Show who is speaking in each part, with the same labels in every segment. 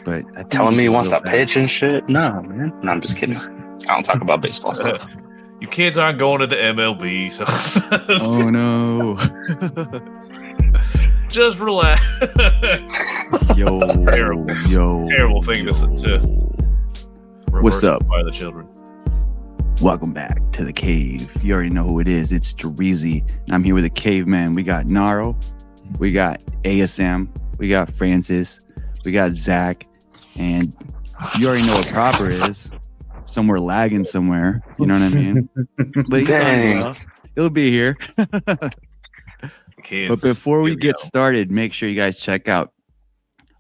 Speaker 1: but I think
Speaker 2: telling me he wants
Speaker 1: to
Speaker 2: to pitch and shit. No, man. No, I'm just kidding. I don't talk about baseball stuff.
Speaker 3: You kids aren't going to the MLB, so
Speaker 1: Oh no!
Speaker 3: just relax. Terrible thing to
Speaker 1: What's up?
Speaker 3: By the children.
Speaker 1: Welcome back to the cave. You already know who it is. It's Jerezy. I'm here with the cavemen. We got Naro, we got ASM, we got Francis, we got Zach, and you already know what Proper is. Somewhere lagging somewhere. You know what I mean? But he's on as well. He'll be here.
Speaker 3: Kids,
Speaker 1: but before we get started, make sure you guys check out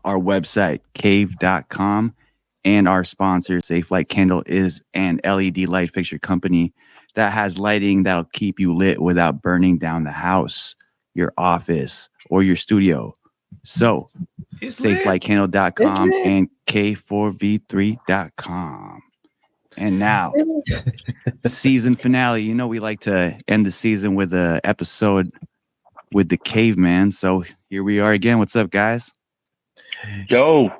Speaker 1: our website, cave.com, and our sponsor, Safe Light Candle, is an LED light fixture company that has lighting that'll keep you lit without burning down the house, your office, or your studio. So, safelightcandle.com and K4V3.com. And now, season finale. You know, we like to end the season with an episode with the caveman. So here we are again. What's up, guys?
Speaker 2: Yo.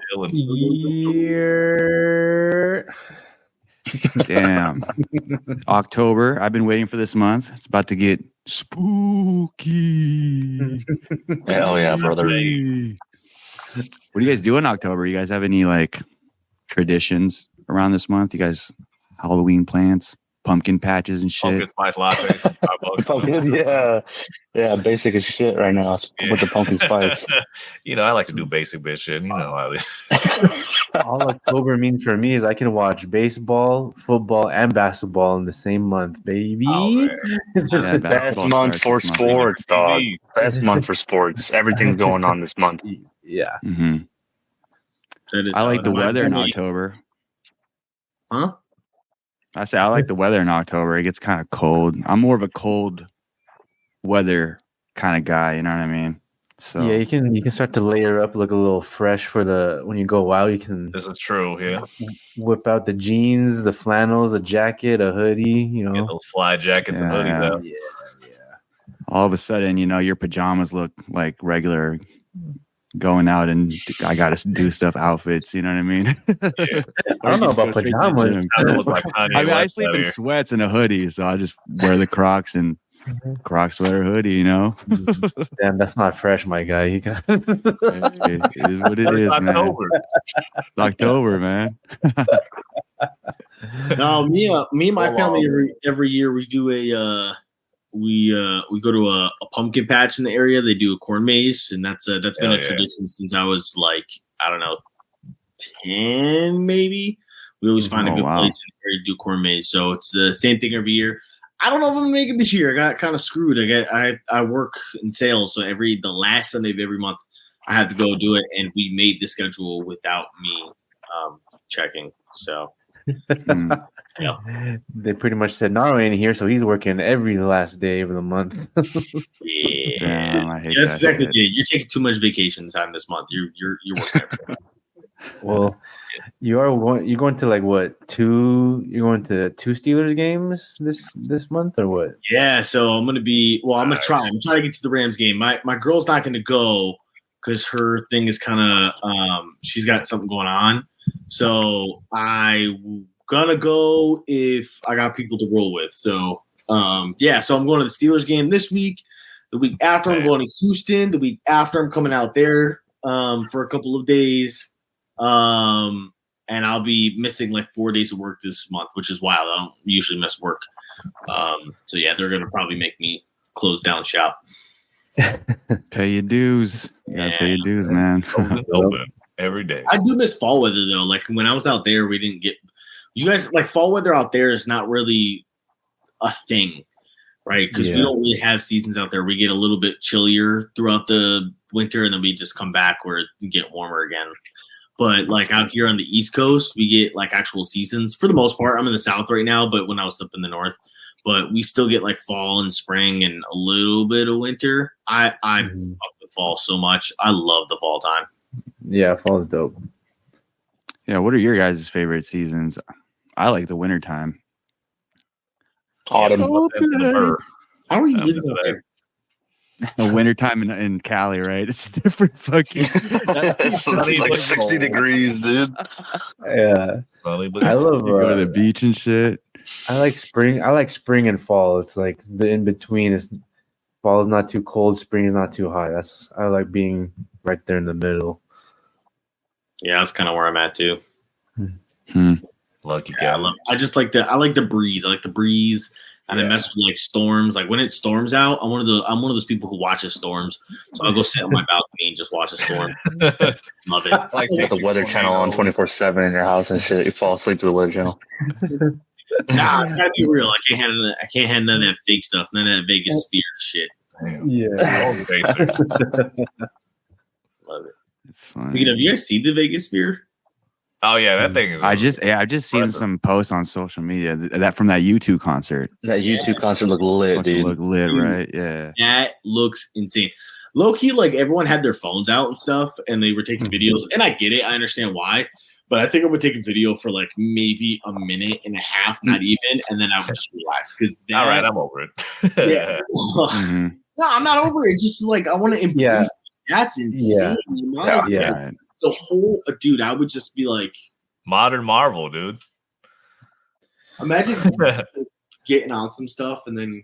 Speaker 1: Damn. October. I've been waiting for this month. It's about to get spooky.
Speaker 2: Hell yeah, brother.
Speaker 1: What do you guys do in October? You guys have any like traditions around this month? You guys Halloween plants, pumpkin patches and shit?
Speaker 3: Pumpkin spice latte.
Speaker 2: Pumpkin, yeah, basic as shit right now with the pumpkin spice.
Speaker 3: You know, I like to do basic bitch shit. You know how
Speaker 4: all October means for me is I can watch baseball, football, and basketball in the same month, baby.
Speaker 3: Oh,
Speaker 2: yeah, best month for sports, dog. Best month for sports. Everything's going on this month.
Speaker 4: Yeah.
Speaker 1: Mm-hmm. I like the weather in October.
Speaker 4: Huh?
Speaker 1: I say I like the weather in October. It gets kind of cold. I'm more of a cold weather kind of guy. You know what I mean? So
Speaker 4: yeah, you can start to layer up, look a little fresh for when you go out. You can.
Speaker 3: This is true. Yeah.
Speaker 4: Whip out the jeans, the flannels, a jacket, a hoodie. You know,
Speaker 3: get those fly jackets and hoodies out.
Speaker 4: Yeah.
Speaker 1: All of a sudden, you know, your pajamas look like regular going out and I got to do stuff outfits. You know what I mean?
Speaker 4: Yeah. I don't know about pajamas.
Speaker 1: I sleep in sweats and a hoodie, so I just wear the Crocs and Croc sweater hoodie, you know?
Speaker 4: Damn, that's not fresh, my guy.
Speaker 1: It is what it is, man. It's October, man.
Speaker 5: No, me and my family every year we do we go to a pumpkin patch in the area. They do a corn maze, and that's been a tradition since I was like, I don't know, 10 maybe. We always find a good place in the area to do corn maze. So it's the same thing every year. I don't know if I'm gonna make it this year. I got kind of screwed. I work in sales, so the last Sunday of every month I have to go do it, and we made the schedule without me checking. So yeah.
Speaker 4: They pretty much said Naro ain't here, so he's working every last day of the month.
Speaker 5: Yeah,
Speaker 1: damn, I hate
Speaker 5: that's
Speaker 1: that
Speaker 5: exactly
Speaker 1: shit.
Speaker 5: it. You're taking too much vacation time this month. You're working every day.
Speaker 4: Well, you're going to like what? You're going to 2 Steelers games this month or what?
Speaker 5: Yeah, so I'm gonna try. I'm trying to get to the Rams game. My girl's not gonna go because her thing is kind of she's got something going on. So I'm gonna go if I got people to roll with. So so I'm going to the Steelers game this week. The week after I'm going to Houston. The week after I'm coming out there for a couple of days. And I'll be missing like 4 days of work this month, which is wild. I don't usually miss work. So they're gonna probably make me close down shop.
Speaker 1: Pay your dues. You gotta pay your dues, man.
Speaker 3: Open every day.
Speaker 5: I do miss fall weather though. Like when I was out there, we didn't get you guys like fall weather out there is not really a thing, right? Because we don't really have seasons out there. We get a little bit chillier throughout the winter, and then we just come back where it get warmer again. But like out here on the East Coast, we get like actual seasons for the most part. I'm in the South right now, but when I was up in the North, but we still get like fall and spring and a little bit of winter. I fuck the fall so much. I love the fall time.
Speaker 4: Yeah, fall is dope.
Speaker 1: Yeah, what are your guys' favorite seasons? I like the winter time.
Speaker 2: Autumn.
Speaker 5: How are you living out there?
Speaker 1: The wintertime in Cali, right? It's different fucking.
Speaker 2: It's like 60 degrees, dude.
Speaker 4: Yeah,
Speaker 3: Sunny, but
Speaker 4: I love.
Speaker 1: You go to the beach and shit.
Speaker 4: I like spring. I like spring and fall. It's like the in between. Is fall is not too cold. Spring is not too hot. I like being right there in the middle.
Speaker 5: Yeah, that's kind of where I'm at too.
Speaker 3: lucky
Speaker 5: Yeah,
Speaker 3: guy.
Speaker 5: I just like I like the breeze. I like the breeze. And I mess with like storms. Like when it storms out, I'm one of those people who watches storms. So I'll go sit on my balcony and just watch a storm. Love it.
Speaker 3: Like
Speaker 2: You got the Weather Channel on 24/7 in your house and shit. You fall asleep to the Weather Channel.
Speaker 5: Nah, it's gotta be real. I can't have none of that fake stuff. None of that Vegas sphere shit.
Speaker 4: Yeah.
Speaker 5: Love it.
Speaker 1: It's fun.
Speaker 5: Speaking of, you guys see the Vegas sphere?
Speaker 3: Oh yeah, that thing is.
Speaker 1: I've just seen some posts on social media that from that U2 concert.
Speaker 2: That YouTube concert looked lit,
Speaker 1: Fucking
Speaker 2: dude.
Speaker 1: look lit,
Speaker 5: Dude.
Speaker 1: right? Yeah.
Speaker 5: That looks insane. Low key, like everyone had their phones out and stuff, and they were taking videos. And I get it, I understand why. But I think I would take a video for like maybe a minute and a half, not even, and then I would just relax because
Speaker 3: all right, I'm over it.
Speaker 5: yeah.
Speaker 1: Mhm.
Speaker 5: No, I'm not over it. Just like I want to embrace.
Speaker 4: Yeah.
Speaker 5: That's insane.
Speaker 4: Yeah. Yeah.
Speaker 1: Right.
Speaker 5: The whole dude, I would just be like,
Speaker 3: Modern Marvel, dude.
Speaker 5: imagine getting on some stuff and then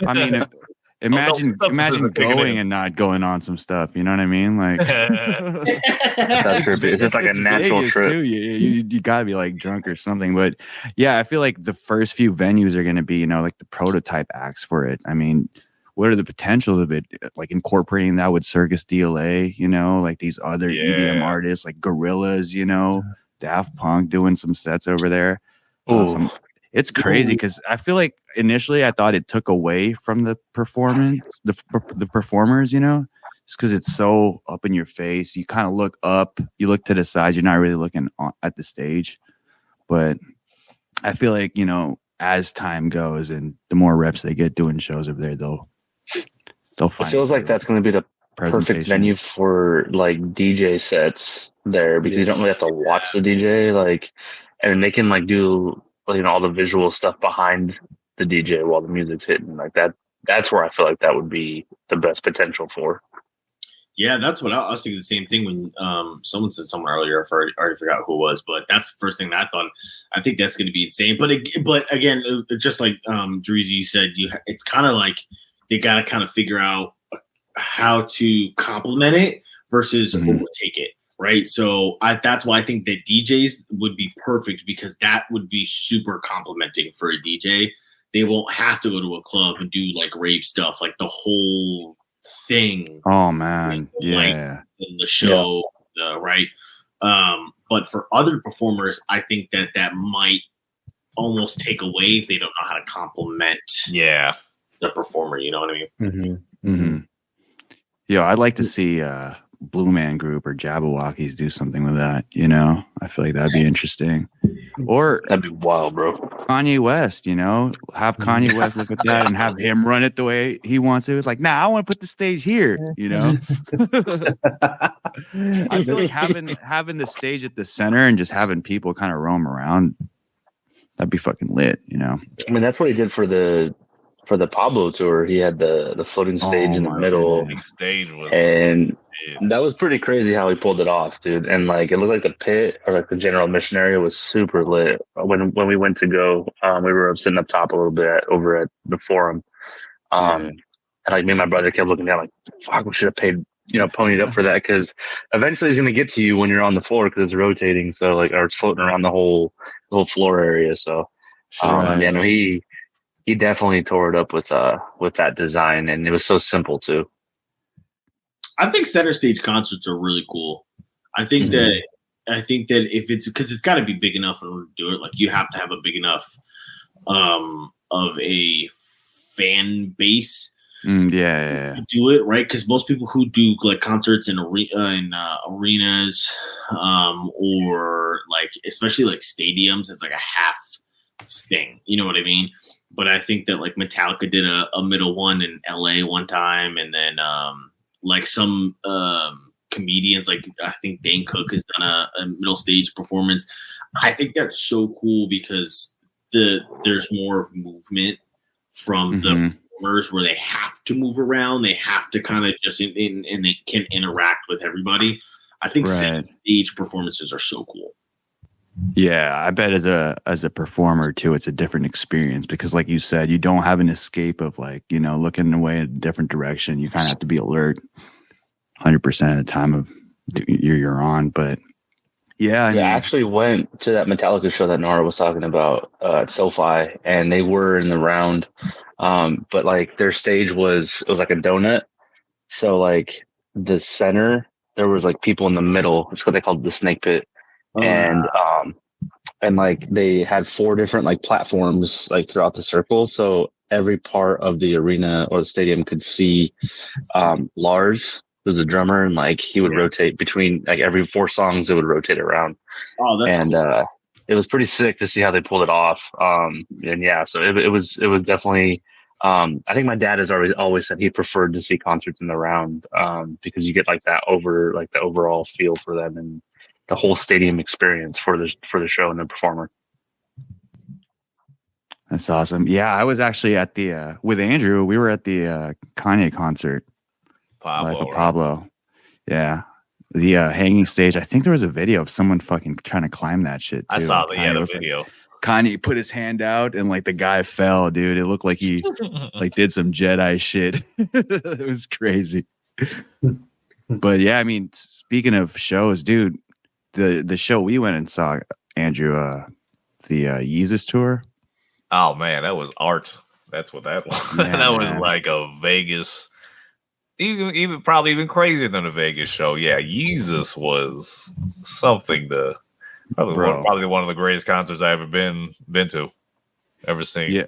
Speaker 1: I mean, imagine
Speaker 3: no,
Speaker 1: imagine
Speaker 3: taking
Speaker 1: going
Speaker 3: it.
Speaker 1: and not going on some stuff. You know what I mean? Like
Speaker 2: That's trippy. It's just like a natural
Speaker 1: Vegas,
Speaker 2: trip.
Speaker 1: too. You gotta be like drunk or something. But yeah, I feel like the first few venues are gonna be, like the prototype acts for it. I mean, what are the potentials of it? Like incorporating that with Circus DLA, like these other EDM artists like Gorillaz, Daft Punk doing some sets over there.
Speaker 2: Ooh.
Speaker 1: It's crazy because I feel like initially I thought it took away from the performance, the performers, just because it's so up in your face. You kind of look up, you look to the sides, you're not really looking at the stage. But I feel like, as time goes and the more reps they get doing shows over there, they'll find
Speaker 2: It feels like that's going to be the perfect venue for like DJ sets there because you don't really have to watch the DJ, and they can do all the visual stuff behind the DJ while the music's hitting like that. That's where I feel like that would be the best potential for.
Speaker 5: yeah, that's what I was thinking. The same thing when someone said something earlier. I already forgot who it was, but that's the first thing that I thought. I think that's going to be insane. But again, just like Dreezy, you said, it's kind of like they got to kind of figure out how to complement it versus overtake it, right? So that's why I think that DJs would be perfect because that would be super complimenting for a DJ. They won't have to go to a club and do like rave stuff, like the whole thing.
Speaker 1: Oh man,
Speaker 5: yeah, in the show, right? But for other performers, I think that might almost take away if they don't know how to compliment the performer. You know what I mean?
Speaker 4: Mm-hmm.
Speaker 1: Mm-hmm. Yo, I'd like to see Blue Man Group or Jabberwockies do something with that. I feel like that'd be interesting. Or
Speaker 2: That'd be wild, bro.
Speaker 1: Kanye West, have Kanye West look at that and have him run it the way he wants it. It's like, I want to put the stage here. I feel like having the stage at the center and just having people kind of roam around, that'd be fucking lit.
Speaker 2: I mean, that's what he did for the Pablo tour. He had the floating stage in the middle.
Speaker 3: The stage was,
Speaker 2: and that was pretty crazy how he pulled it off, dude. And it looked like the pit or the general admission area was super lit. When we went to go, we were sitting up top a little bit over at the Forum. And me and my brother kept looking down like, fuck, we should have paid, ponied up for that because eventually it's going to get to you when you're on the floor because it's rotating. So or it's floating around the whole floor area. So, he definitely tore it up with that design, and it was so simple too.
Speaker 5: I think center stage concerts are really cool. I think that if it's because it's got to be big enough in order to do it. Like you have to have a big enough of a fan base to do it, right? Because most people who do like concerts in arenas or like especially like stadiums, it's like a half thing. You know what I mean? But I think that like Metallica did a middle one in LA one time, and then like some comedians, like I think Dane Cook has done a middle stage performance. I think that's so cool because there's more of movement from the performers where they have to move around, they have to kind of just and they can interact with everybody. I think stage performances are so cool.
Speaker 1: Yeah, I bet as a performer too, it's a different experience because, like you said, you don't have an escape of like looking away in a different direction. You kind of have to be alert 100% of the time of you're on. But yeah, I
Speaker 2: actually went to that Metallica show that Nora was talking about at SoFi, and they were in the round, but like their stage was like a donut. So like the center, there was like people in the middle. It's what they called the snake pit. And like they had 4 different like platforms like throughout the circle, so every part of the arena or the stadium could see Lars, who's the drummer, and like he would rotate between like every 4 songs, it would rotate around.
Speaker 5: Oh, that's cool.
Speaker 2: It was pretty sick to see how they pulled it off. And yeah, so it was definitely. I think my dad has always said he preferred to see concerts in the round because you get like the overall feel for them and the whole stadium experience for the show and the performer.
Speaker 1: That's awesome. Yeah, I was actually at the with Andrew. We were at the Kanye concert, Life of Pablo. Yeah, the hanging stage. I think there was a video of someone fucking trying to climb that shit too.
Speaker 3: I saw the video.
Speaker 1: Like, Kanye put his hand out and like the guy fell, dude. It looked like he like did some Jedi shit. It was crazy. But yeah, I mean, speaking of shows, dude. The show we went and saw, Andrew, the Yeezus tour.
Speaker 3: Oh man, that was art. That's what that was.
Speaker 1: Yeah,
Speaker 3: that was like a Vegas, even probably even crazier than a Vegas show. Yeah, Yeezus was something to probably one of the greatest concerts I ever been to, ever seen.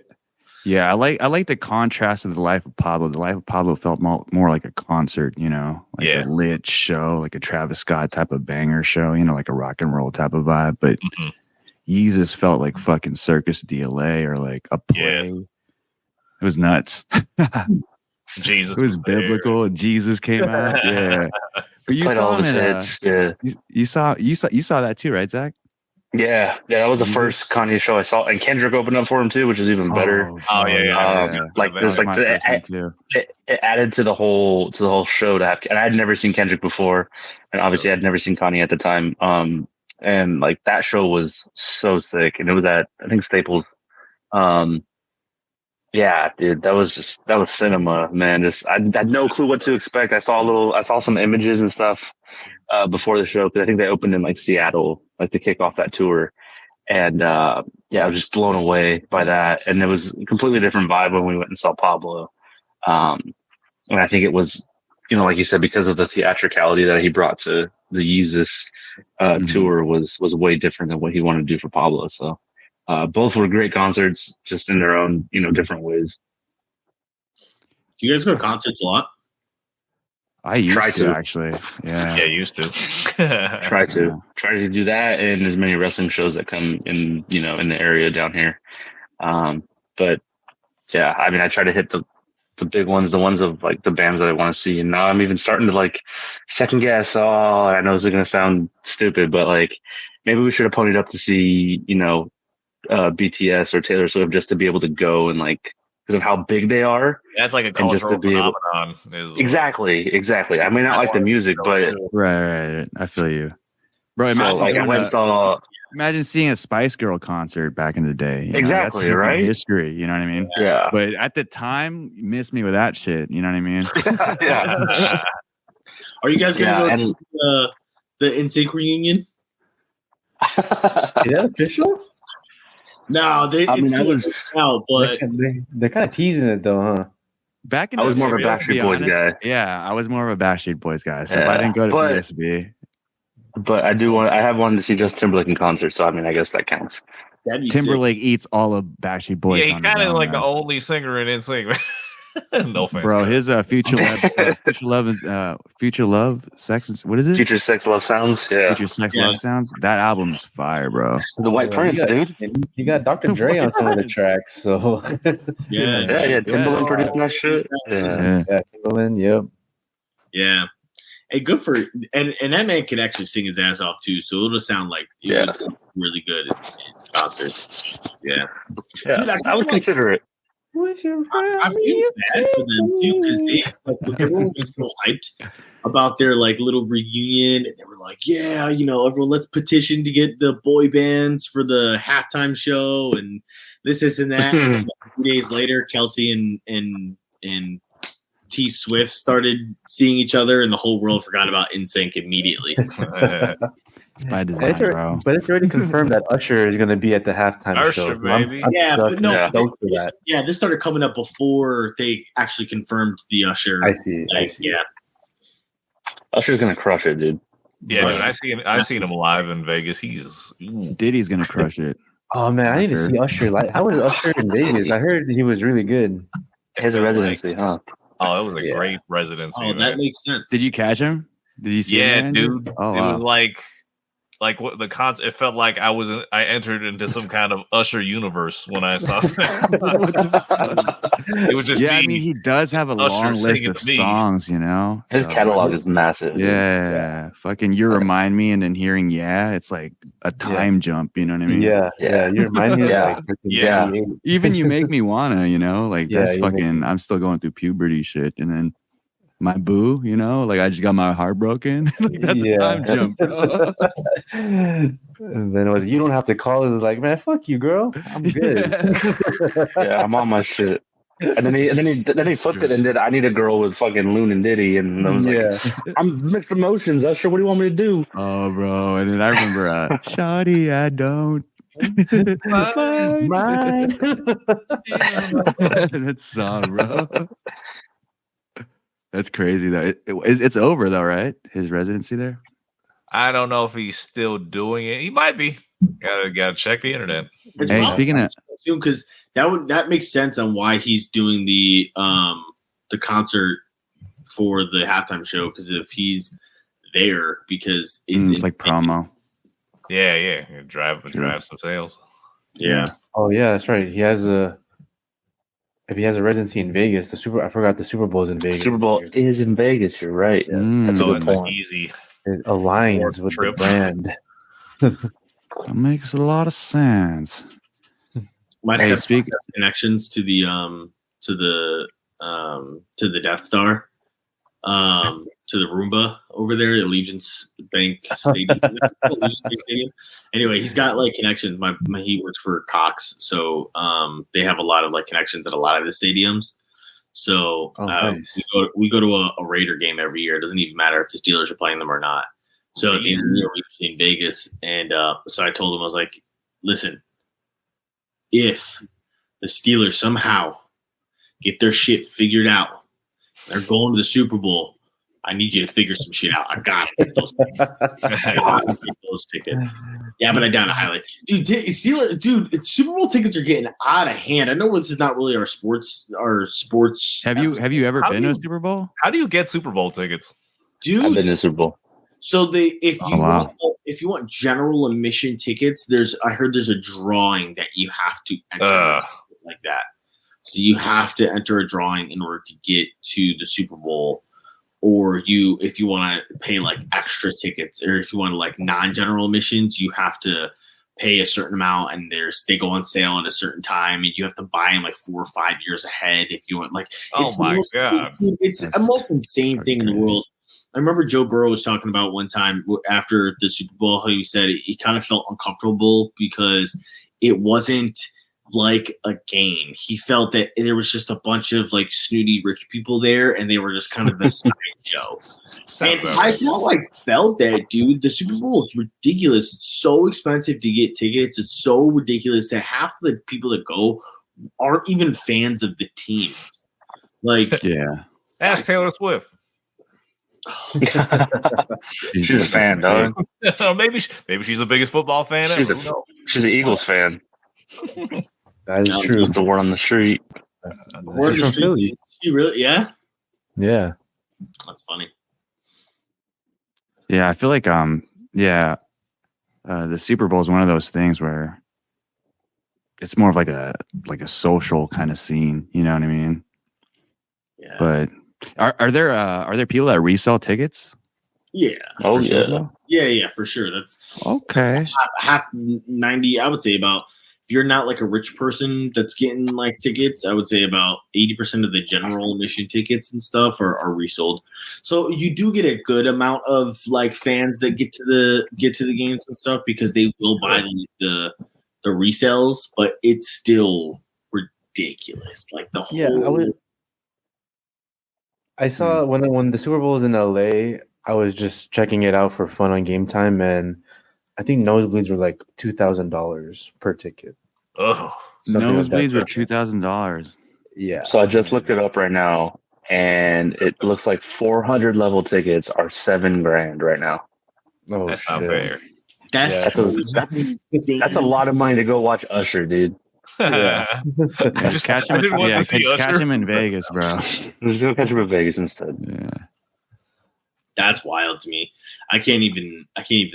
Speaker 1: Yeah, I like the contrast of the Life of Pablo. The Life of Pablo felt more like a concert, like a lit show, like a Travis Scott type of banger show, like a rock and roll type of vibe. But Yeezus felt like fucking Circus DLA or like a play. Yeah. It was nuts.
Speaker 3: Jesus,
Speaker 1: it was biblical. And Jesus came out. Yeah, but you saw him. You saw that too, right, Zach?
Speaker 2: Yeah, that was the first Kanye show I saw, and Kendrick opened up for him too, which is even better. It added to the whole show to have, and I had never seen Kendrick before, and obviously I'd never seen Kanye at the time. And like that show was so sick, and it was at I think Staples. Yeah, dude, that was cinema, man. I had no clue what to expect. I saw some images and stuff before the show because I think they opened in like Seattle, like to kick off that tour, and I was just blown away by that. And it was a completely different vibe when we went and saw Pablo, and I think it was, like you said, because of the theatricality that he brought to the Yeezus tour was way different than what he wanted to do for Pablo. So. Both were great concerts, just in their own, different ways.
Speaker 5: Do you guys go to concerts a lot?
Speaker 1: I used to actually. Yeah,
Speaker 3: used to.
Speaker 2: Try to do that and as many wrestling shows that come in, in the area down here. But yeah, I mean, I try to hit the big ones, the ones of like the bands that I want to see. And now I'm even starting to like second guess. Oh, I know this is going to sound stupid, but like maybe we should have ponied up to see, BTS or Taylor Swift just to be able to go and like because of how big they are.
Speaker 3: That's like a cultural phenomenon.
Speaker 2: Exactly. I may not like the music, but
Speaker 1: right. I feel you, bro. Imagine seeing a Spice Girl concert back in the day.
Speaker 2: Exactly,
Speaker 1: that's
Speaker 2: right?
Speaker 1: History, you know what I mean?
Speaker 2: Yeah.
Speaker 1: But at the time, you missed me with that shit. You know what I mean?
Speaker 2: Yeah.
Speaker 5: Are you guys gonna go to the NSYNC reunion?
Speaker 4: Is that official?
Speaker 5: No, they're kind
Speaker 4: of teasing it though, huh?
Speaker 1: Back in
Speaker 2: I was more of a Backstreet Boys guy.
Speaker 1: Yeah, I was more of a Backstreet Boys guy. So if I didn't go to PSB.
Speaker 2: But I have wanted to see Justin Timberlake in concert, so I mean I guess that counts.
Speaker 1: Timberlake eats all of Backstreet Boys.
Speaker 3: Yeah, he kind of like the only singer in NSYNC. No offense,
Speaker 1: bro. His future love, sex. What is it?
Speaker 2: Future Sex Love Sounds. Yeah.
Speaker 1: Future Sex Love Sounds. That album is fire, bro.
Speaker 2: The White Prince, dude.
Speaker 4: You got Dr. Dre on some of the tracks, so
Speaker 5: yeah.
Speaker 2: Timbaland producing that shit.
Speaker 4: Yeah, Timbaland. Yep.
Speaker 5: Yeah. Hey, good for and that man can actually sing his ass off too, so it'll sound like really good in concert. Yeah.
Speaker 2: Dude, I would consider it.
Speaker 5: I feel bad for them too because they everyone was so hyped about their like little reunion, and they were like, "Yeah, everyone, let's petition to get the boy bands for the halftime show and this and that." And then, like, 2 days later, Kelsey and T Swift started seeing each other, and the whole world forgot about NSYNC immediately.
Speaker 1: It's by design, bro.
Speaker 4: But it's already confirmed that Usher is going to be at the halftime show.
Speaker 3: Baby.
Speaker 5: This started coming up before they actually confirmed the Usher.
Speaker 4: I see.
Speaker 5: Yeah.
Speaker 2: Usher's gonna crush it, dude.
Speaker 3: Yeah, dude, I seen him live in Vegas.
Speaker 1: Diddy's gonna crush it.
Speaker 4: Oh man, I need to see Usher. How was Usher in Vegas? I heard he was really good.
Speaker 2: His residency, huh?
Speaker 3: Oh, it was a great residency.
Speaker 5: Oh, that makes sense.
Speaker 1: Did you catch him? Did you see him?
Speaker 3: Yeah, dude.
Speaker 1: Oh,
Speaker 3: it
Speaker 1: wow.
Speaker 3: was like what the concert. It felt like I entered into some kind of Usher universe when I saw that. It was just
Speaker 1: I mean, he does have a long list of songs,
Speaker 2: His catalog is massive.
Speaker 1: Yeah. Fucking You Remind Me, and then hearing it's like a time jump, you know what I mean?
Speaker 4: Yeah. You remind me of
Speaker 1: Even You Make Me Wanna, like that's fucking I'm still going through puberty shit, and then My Boo, like I just got my heart broken. Like, that's a time jump, bro.
Speaker 4: And then it was, you don't have to call. It was like, man, fuck you, girl. I'm good.
Speaker 2: I'm on my shit. And then he flipped it and did I Need a Girl with fucking Loon and Diddy, and I was like, I'm mixed emotions, Usher. What do you want me to do?
Speaker 1: Oh, bro. And then I remember, Shawty, I don't. Mine. That song, bro. That's crazy though. It's over though, right? His residency there.
Speaker 3: I don't know if he's still doing it. He might be. Gotta check the internet.
Speaker 1: Hey, speaking of,
Speaker 5: because that makes sense on why he's doing the concert for the halftime show. Because if he's there, because
Speaker 1: it's like promo.
Speaker 3: Yeah, drive some sales.
Speaker 5: Yeah.
Speaker 4: Oh yeah, that's right. He has if he has a residency in Vegas, I forgot the Super Bowl is in Vegas.
Speaker 2: Super Bowl is in Vegas. You're right. Yeah. That's a good point.
Speaker 3: Easy.
Speaker 4: It aligns with the brand.
Speaker 1: That makes a lot of sense.
Speaker 5: My stepson has connections to the Death Star, to the Roomba over there, Allegiance Bank Stadium. Anyway, he's got like connections. He works for Cox, so they have a lot of like connections at a lot of the stadiums. So
Speaker 4: nice.
Speaker 5: we go to a Raider game every year. It doesn't even matter if the Steelers are playing them or not. So at the end of the year, we're usually in Vegas, and so I told him, I was like, listen, if the Steelers somehow get their shit figured out, they're going to the Super Bowl, I need you to figure some shit out. I gotta get those tickets. Yeah, but I down to highlight. Dude, Super Bowl tickets are getting out of hand. I know this is not really our sports.
Speaker 1: Have you ever been to a Super Bowl?
Speaker 3: How do you get Super Bowl tickets?
Speaker 5: Dude,
Speaker 2: I've been to Super Bowl.
Speaker 5: So if you want general admission tickets, I heard there's a drawing that you have to enter like that. So you have to enter a drawing in order to get to the Super Bowl. Or if you want to pay like extra tickets, or if you want to like non-general admissions, you have to pay a certain amount, and they go on sale at a certain time, and you have to buy them like 4 or 5 years ahead if you want. Like, it's the most insane thing in the world. I remember Joe Burrow was talking about one time after the Super Bowl, how he said he kind of felt uncomfortable because it wasn't like a game. He felt that there was just a bunch of like snooty rich people there, and they were just kind of the sideshow. And I felt that, dude. The Super Bowl is ridiculous. It's so expensive to get tickets. It's so ridiculous that half of the people that go aren't even fans of the teams. Like,
Speaker 1: yeah,
Speaker 3: ask Taylor Swift.
Speaker 2: She's a fan, dog.
Speaker 3: maybe she's the biggest football fan ever.
Speaker 2: She's an Eagles fan.
Speaker 4: That is true.
Speaker 2: It's the word on the street.
Speaker 5: Word on the street. She really? Yeah.
Speaker 4: Yeah.
Speaker 5: That's funny.
Speaker 1: Yeah, I feel like the Super Bowl is one of those things where it's more of like a social kind of scene. You know what I mean?
Speaker 5: Yeah.
Speaker 1: But are there people that resell tickets?
Speaker 5: Yeah.
Speaker 2: Oh yeah.
Speaker 5: Yeah, for sure. That's
Speaker 1: okay.
Speaker 5: Half 90. I would say about you're not like a rich person that's getting like tickets, I would say about 80% of the general admission tickets and stuff are resold. So you do get a good amount of like fans that get to the games and stuff because they will buy the resales, but it's still ridiculous. Like the whole.
Speaker 4: I saw when the Super Bowl was in LA, I was just checking it out for fun on Game Time, and I think nosebleeds were like $2,000 per ticket.
Speaker 3: Oh,
Speaker 1: nosebleeds were $2,000.
Speaker 4: Yeah.
Speaker 2: So I just looked it up right now, and it looks like 400 level tickets are $7,000 right now.
Speaker 4: Oh,
Speaker 3: that's
Speaker 4: shit.
Speaker 3: not fair.
Speaker 5: That's
Speaker 2: That's a lot of money to go watch Usher, dude.
Speaker 4: Yeah.
Speaker 1: Just catch him. Catch him in Vegas, bro.
Speaker 2: Just go catch him in Vegas instead.
Speaker 1: Yeah.
Speaker 5: That's wild to me. I can't even.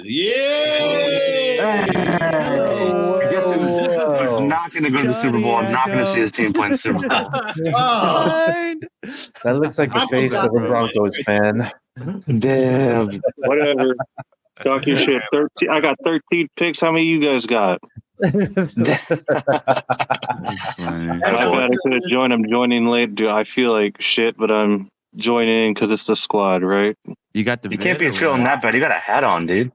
Speaker 5: Yay!
Speaker 2: I guess who's not going to go to the Super Bowl and not going to see his team play in the Super Bowl.
Speaker 4: That looks like the face of a Broncos fan.
Speaker 2: Damn.
Speaker 6: Whatever. Talk your shit. 13. I got 13 picks. How many you guys got?
Speaker 1: That's
Speaker 6: I'm joining late. Dude, I feel like shit, but I'm joining in because it's the squad, right?
Speaker 1: You got the.
Speaker 2: You can't be feeling that bad. You got a hat on, dude.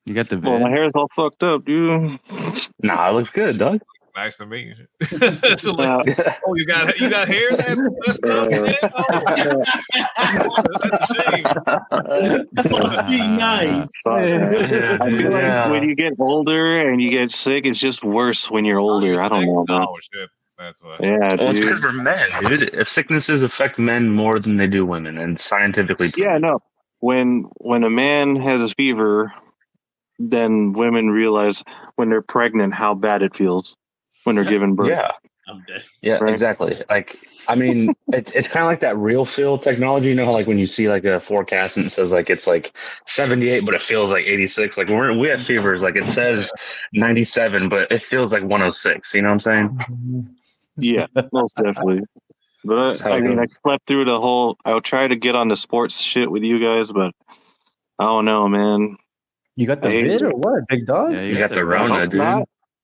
Speaker 1: You got the.
Speaker 6: Well, my hair's all fucked up, dude.
Speaker 2: Nah, it looks good, dog.
Speaker 3: Nice to meet you. It's a oh, you got hair that's up? That's a shame.
Speaker 5: Must be nice.
Speaker 6: I feel like when you get older and you get sick, it's just worse when you're older. I don't know.
Speaker 3: Oh shit, that's why.
Speaker 6: Yeah,
Speaker 2: well, it's
Speaker 6: dude.
Speaker 2: because we're men, dude. If sicknesses affect men more than they do women, and scientifically proven.
Speaker 6: Yeah, no. When a man has a fever, then women realize when they're pregnant how bad it feels when they're giving birth.
Speaker 2: Yeah.
Speaker 5: I'm dead.
Speaker 2: Yeah,
Speaker 6: Right.
Speaker 2: exactly. Like, I mean, it's kind of like that real feel technology. You know how, like, when you see like a forecast and it says like it's like 78, but it feels like 86. Like we have fevers, like it says 97, but it feels like 106. You know what I'm saying?
Speaker 6: Yeah, most definitely. But I mean, I slept through the whole. I'll try to get on the sports shit with you guys, but I don't know, man.
Speaker 4: You got the vid or what, big dog?
Speaker 1: Yeah,
Speaker 2: You got the Rona, dude.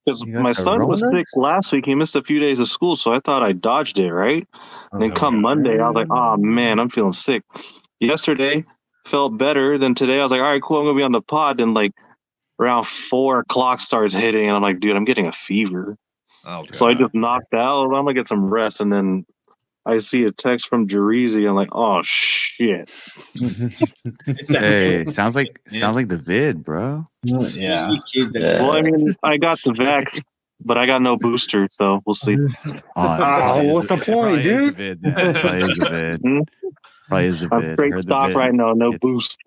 Speaker 6: Because
Speaker 4: You got
Speaker 6: my
Speaker 4: the
Speaker 6: son was
Speaker 4: Rona?
Speaker 6: sick last week. He missed a few days of school, so I thought I dodged it, right? And then come Monday, I was like, oh, man, I'm feeling sick. Yesterday, felt better than today. I was like, all right, cool, I'm going to be on the pod. Then, like, around 4 o'clock starts hitting, and I'm like, dude, I'm getting a fever.
Speaker 3: Oh,
Speaker 6: So I just knocked out. I'm going to get some rest. And then I see a text from Jerezy. I'm like, oh, shit.
Speaker 5: It's that
Speaker 1: Hey, sounds like
Speaker 5: Yeah.
Speaker 1: the vid, bro.
Speaker 5: yeah. Kids that
Speaker 2: Yeah.
Speaker 6: Well, I mean, I got the vax, but I got no booster, so we'll see.
Speaker 1: Probably
Speaker 2: what's the point, dude?
Speaker 1: Probably is the vid. Probably is the vid. Probably is the
Speaker 6: I'm
Speaker 1: vid.
Speaker 6: straight
Speaker 1: Heard the
Speaker 6: stock
Speaker 1: vid.
Speaker 6: right now, no
Speaker 1: It's-
Speaker 6: boost.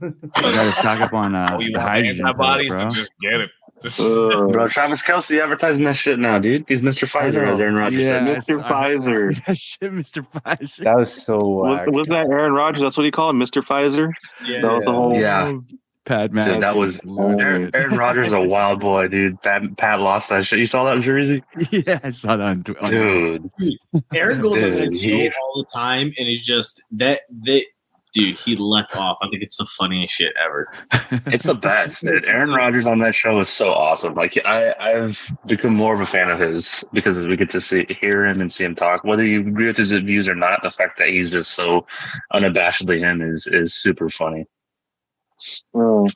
Speaker 1: You gotta stock up on
Speaker 3: you
Speaker 1: the
Speaker 3: want
Speaker 1: hydrogen,
Speaker 3: antibodies
Speaker 1: pills,
Speaker 3: to
Speaker 1: bro.
Speaker 3: just get it. Just
Speaker 2: Bro, Travis Kelce advertising that shit now, dude. He's Mr. Pfizer, as Aaron Rodgers said.
Speaker 6: Mr. Pfizer.
Speaker 1: That shit, Mr. Pfizer.
Speaker 4: That was so whack.
Speaker 6: Was that Aaron Rodgers? That's what he called him, Mr. Pfizer?
Speaker 5: Yeah.
Speaker 6: That was the whole.
Speaker 2: Yeah.
Speaker 1: Pat McAfee.
Speaker 2: Dude, that was Aaron Rodgers is a wild boy, dude. Pat lost that shit. You saw that in Jersey?
Speaker 1: Yeah, I saw that on
Speaker 2: Dude.
Speaker 5: Aaron goes on that
Speaker 2: Dude,
Speaker 5: show all the time, and he's just that dude. He lets off. I think it's the funniest shit ever.
Speaker 2: It's the best, dude. Aaron Rodgers on that show is so awesome. Like I've become more of a fan of his because we get to hear him and see him talk. Whether you agree with his views or not, the fact that he's just so unabashedly him is super funny.
Speaker 6: Oh,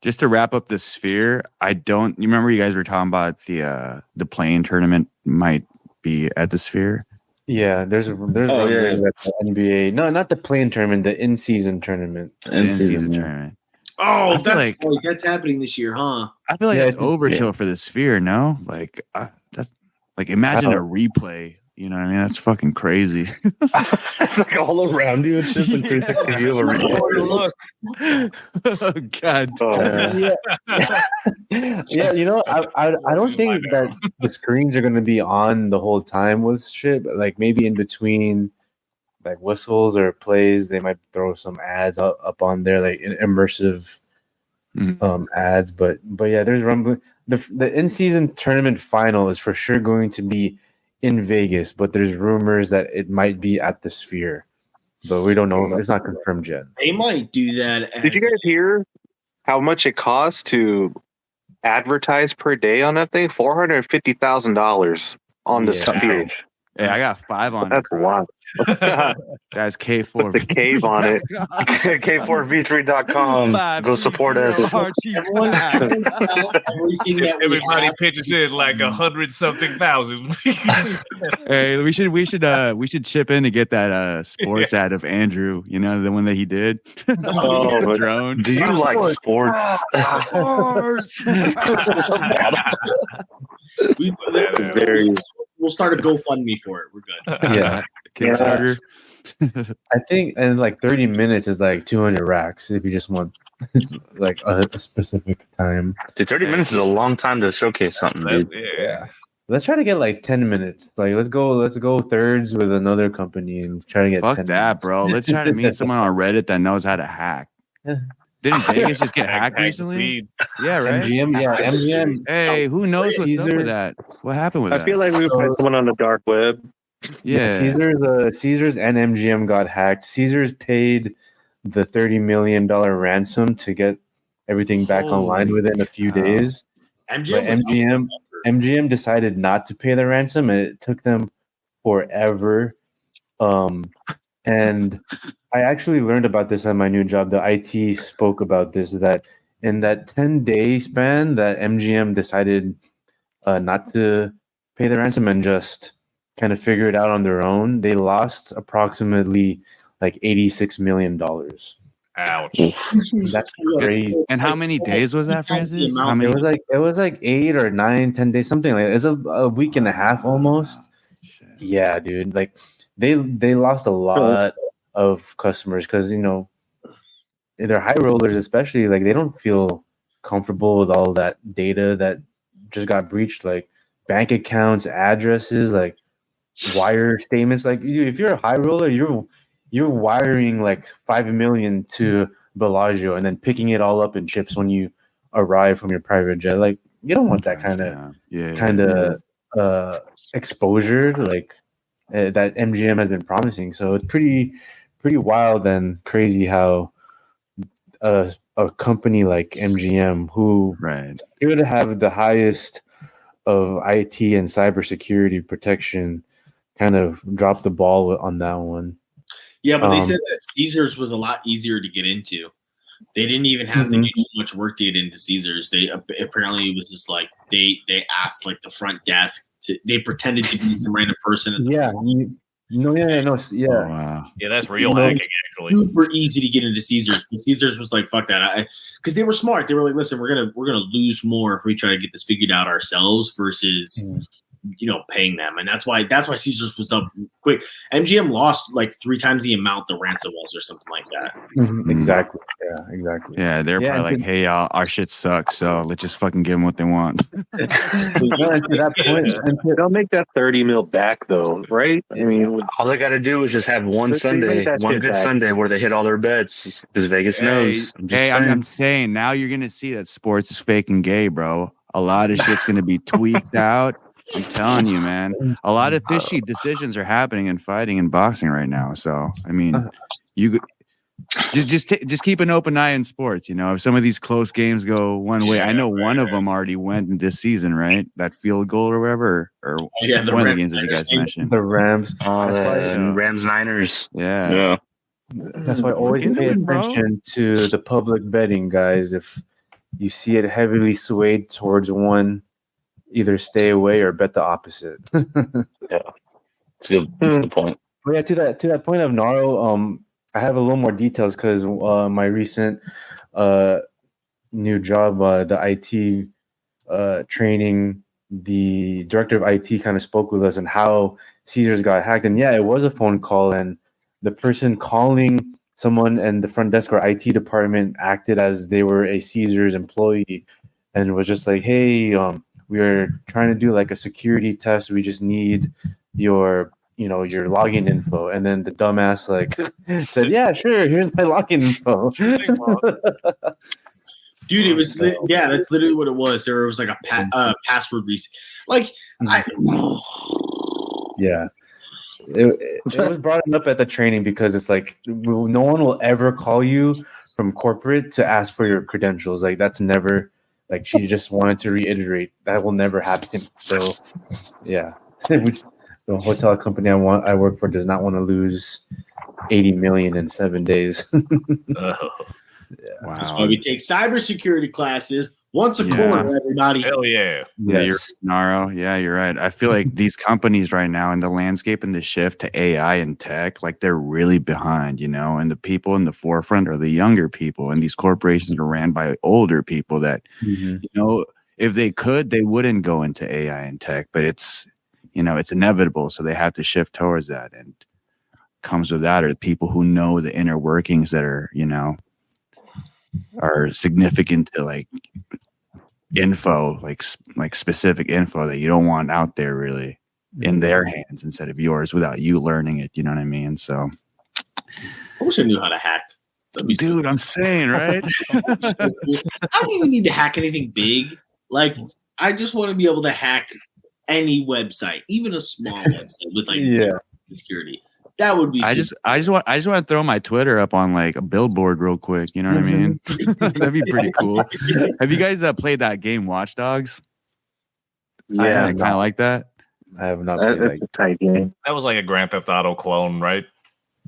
Speaker 1: Just to wrap up the sphere, you remember you guys were talking about the playing tournament might be at the sphere?
Speaker 4: Yeah, there's
Speaker 2: yeah.
Speaker 4: at the NBA. No, not the playing tournament, the in-season tournament.
Speaker 1: The in-season tournament.
Speaker 5: Oh,
Speaker 1: I feel like-
Speaker 5: that's happening this year, huh?
Speaker 1: I feel like
Speaker 4: Yeah,
Speaker 1: that's
Speaker 4: I think-
Speaker 1: overkill for the sphere, no? Like that's like imagine a replay. You know what I mean? That's fucking crazy.
Speaker 2: It's like all around you. It's just in 360 view of a replay.
Speaker 1: Oh God.
Speaker 4: Yeah, you know, I don't think that the screens are going to be on the whole time with shit, but like maybe in between like whistles or plays, they might throw some ads up on there, like immersive ads. But yeah, there's rumbling. The in-season tournament final is for sure going to be in Vegas, but there's rumors that it might be at the Sphere, but we don't know. It's not confirmed yet.
Speaker 5: They might do that.
Speaker 6: did you guys hear how much it costs to advertised per day on that thing? $450,000 on this field.
Speaker 1: Hey, I got 5 on
Speaker 6: That's
Speaker 1: it.
Speaker 6: wild.
Speaker 1: That's K4.
Speaker 6: Put the cave on it.
Speaker 2: K4V3.com. Go support us.
Speaker 3: Everybody pitches in like 100-something thousand.
Speaker 1: Hey, we should chip in to get that sports ad of Andrew. You know, the one that he did. The drone.
Speaker 2: Do you like sports?
Speaker 1: Sports.
Speaker 5: We'll start a GoFundMe for it. We're good.
Speaker 4: Yeah.
Speaker 1: Kickstarter.
Speaker 4: I think in like 30 minutes is like 200 racks if you just want like a specific time.
Speaker 2: Dude, 30 minutes is a long time to showcase something, dude.
Speaker 3: Yeah.
Speaker 4: Let's try to get like 10 minutes. Like let's go thirds with another company and try to get
Speaker 1: Fuck
Speaker 4: 10
Speaker 1: that,
Speaker 4: minutes.
Speaker 1: bro. Let's try to meet someone on Reddit that knows how to hack. Didn't Vegas just get hacked recently? Yeah, right.
Speaker 4: MGM.
Speaker 1: Hey, who knows what's up with that? What happened with that?
Speaker 6: I feel like we would find someone on the dark web.
Speaker 1: Yeah.
Speaker 4: Caesars and MGM got hacked. Caesars paid the $30 million ransom to get everything back online within a few days. MGM decided not to pay the ransom, and it took them forever. And I actually learned about this at my new job. The IT spoke about this, that in that 10-day span that MGM decided not to pay the ransom and just kind of figure it out on their own, they lost approximately like $86 million.
Speaker 3: Ouch.
Speaker 4: That's crazy.
Speaker 1: And how many days was that, Francis? How many?
Speaker 4: It was like 8 or 9, 10 days, something like that. It's a week and a half almost. Yeah, dude. Like they lost a lot of customers because, you know, they're high rollers, especially. Like they don't feel comfortable with all that data that just got breached, like bank accounts, addresses, like wire statements. Like if you're a high roller, you're wiring like $5 million to Bellagio and then picking it all up in chips when you arrive from your private jet. Like you don't want that kind of exposure like that MGM has been promising. So it's pretty wild and crazy how a company like MGM, who should have the highest of IT and cybersecurity protection, kind of dropped the ball on that one.
Speaker 5: Yeah, but they said that Caesars was a lot easier to get into. They didn't even have to do too much work to get into Caesars. They apparently it was just like they asked like the front desk to. They pretended to be some random person.
Speaker 1: Oh, wow.
Speaker 3: Yeah, that's real hacking. Actually,
Speaker 5: super easy to get into Caesars. But Caesars was like, "Fuck that," because they were smart. They were like, "Listen, we're gonna lose more if we try to get this figured out ourselves versus." Paying them, and that's why Caesars was up quick. MGM lost like 3 times the amount the ransom was, or something like that.
Speaker 4: Exactly. Yeah, exactly.
Speaker 1: Yeah, they're probably like, "Hey, y'all, our shit sucks, so let's just fucking give them what they want."
Speaker 6: To that point, they'll make that 30 mil back, though, right? I mean,
Speaker 2: all they got to do is just have one good Sunday where they hit all their bets, because Vegas knows.
Speaker 1: I'm saying now you're gonna see that sports is fake and gay, bro. A lot of shit's gonna be tweaked out. I'm telling you, man. A lot of fishy decisions are happening in fighting and boxing right now. So, I mean, you just keep an open eye in sports. You know, if some of these close games go one way, I know one of them already went this season, right? That field goal or whatever, or one of the games that you guys mentioned.
Speaker 4: The Rams,
Speaker 2: Rams Niners.
Speaker 1: Yeah.
Speaker 4: That's why always pay attention to the public betting, guys. If you see it heavily swayed towards one, either stay away or bet the opposite.
Speaker 2: Yeah, that's a good point.
Speaker 4: But yeah, to that point of Naro, I have a little more details because my recent new job, the IT training, the director of IT kind of spoke with us on how Caesars got hacked. And yeah, it was a phone call, and the person calling someone in the front desk or IT department acted as they were a Caesars employee and was just like, "Hey, we are trying to do like a security test. We just need your login info." And then the dumbass like said, "Yeah, sure. Here's my login info."
Speaker 5: Dude, it was that's literally what it was. There was like a password reset. Like
Speaker 4: yeah. It was brought up at the training because it's like no one will ever call you from corporate to ask for your credentials. Like that's never Like she just wanted to reiterate that will never happen. So, yeah, the hotel company I work for does not want to lose 80 million in 7 days.
Speaker 1: Wow.
Speaker 5: That's why we take cybersecurity classes once a quarter, everybody.
Speaker 3: Hell yeah.
Speaker 1: Yeah, you're Naro. Yeah, you're right. I feel like these companies right now in the landscape and the shift to AI and tech, like they're really behind, and the people in the forefront are the younger people, and these corporations are ran by older people that, if they could, they wouldn't go into AI and tech, but it's inevitable. So they have to shift towards that, and comes with that are the people who know the inner workings that are, are significant to like info, like specific info that you don't want out there really in their hands instead of yours without you learning it. You know what I mean? So
Speaker 5: I wish I knew how to hack.
Speaker 1: Dude, I'm saying, right?
Speaker 5: I don't even need to hack anything big. Like, I just want to be able to hack any website, even a small website with like security. That would be.
Speaker 1: I just want to throw my Twitter up on like a billboard real quick. You know what I mean? That'd be pretty cool. Have you guys played that game Watch Dogs?
Speaker 4: Yeah,
Speaker 1: kind of like that.
Speaker 4: I have not played
Speaker 6: That's a tight game.
Speaker 3: That was like a Grand Theft Auto clone, right?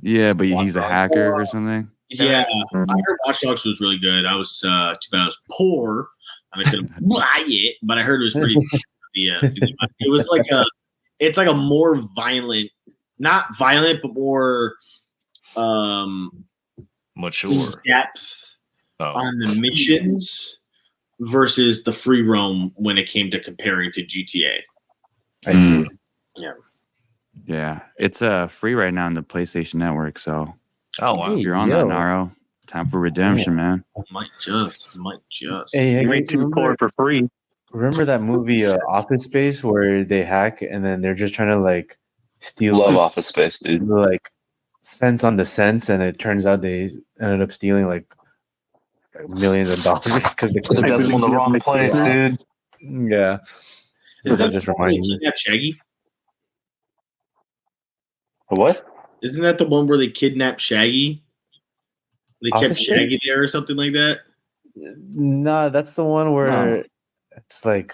Speaker 1: Yeah, but he's a hacker or something.
Speaker 5: Yeah, I heard Watch Dogs was really good. I was too bad I was poor and I couldn't buy it, but I heard it was pretty. It was like it's like a more violent. Not violent, but more
Speaker 3: mature
Speaker 5: depth on the missions versus the free roam when it came to comparing to GTA.
Speaker 4: I see.
Speaker 1: Yeah, it's free right now on the PlayStation Network. So,
Speaker 3: wow,
Speaker 1: you're on that, Naro. Time for redemption, man.
Speaker 5: Might just.
Speaker 4: Hey,
Speaker 6: you made 2 core for free.
Speaker 4: Remember that movie Office Space where they hack and then they're just trying to like steal?
Speaker 2: Love Office Space, dude.
Speaker 4: Like cents on the cents, and it turns out they ended up stealing like millions of dollars because they
Speaker 2: put them in the wrong place, dude.
Speaker 4: Yeah.
Speaker 5: Is that
Speaker 4: just reminding me?
Speaker 5: Kidnap Shaggy?
Speaker 2: What?
Speaker 5: Isn't that the one where they kidnapped Shaggy? They kept Shaggy there or something like that?
Speaker 4: No, that's the one where it's like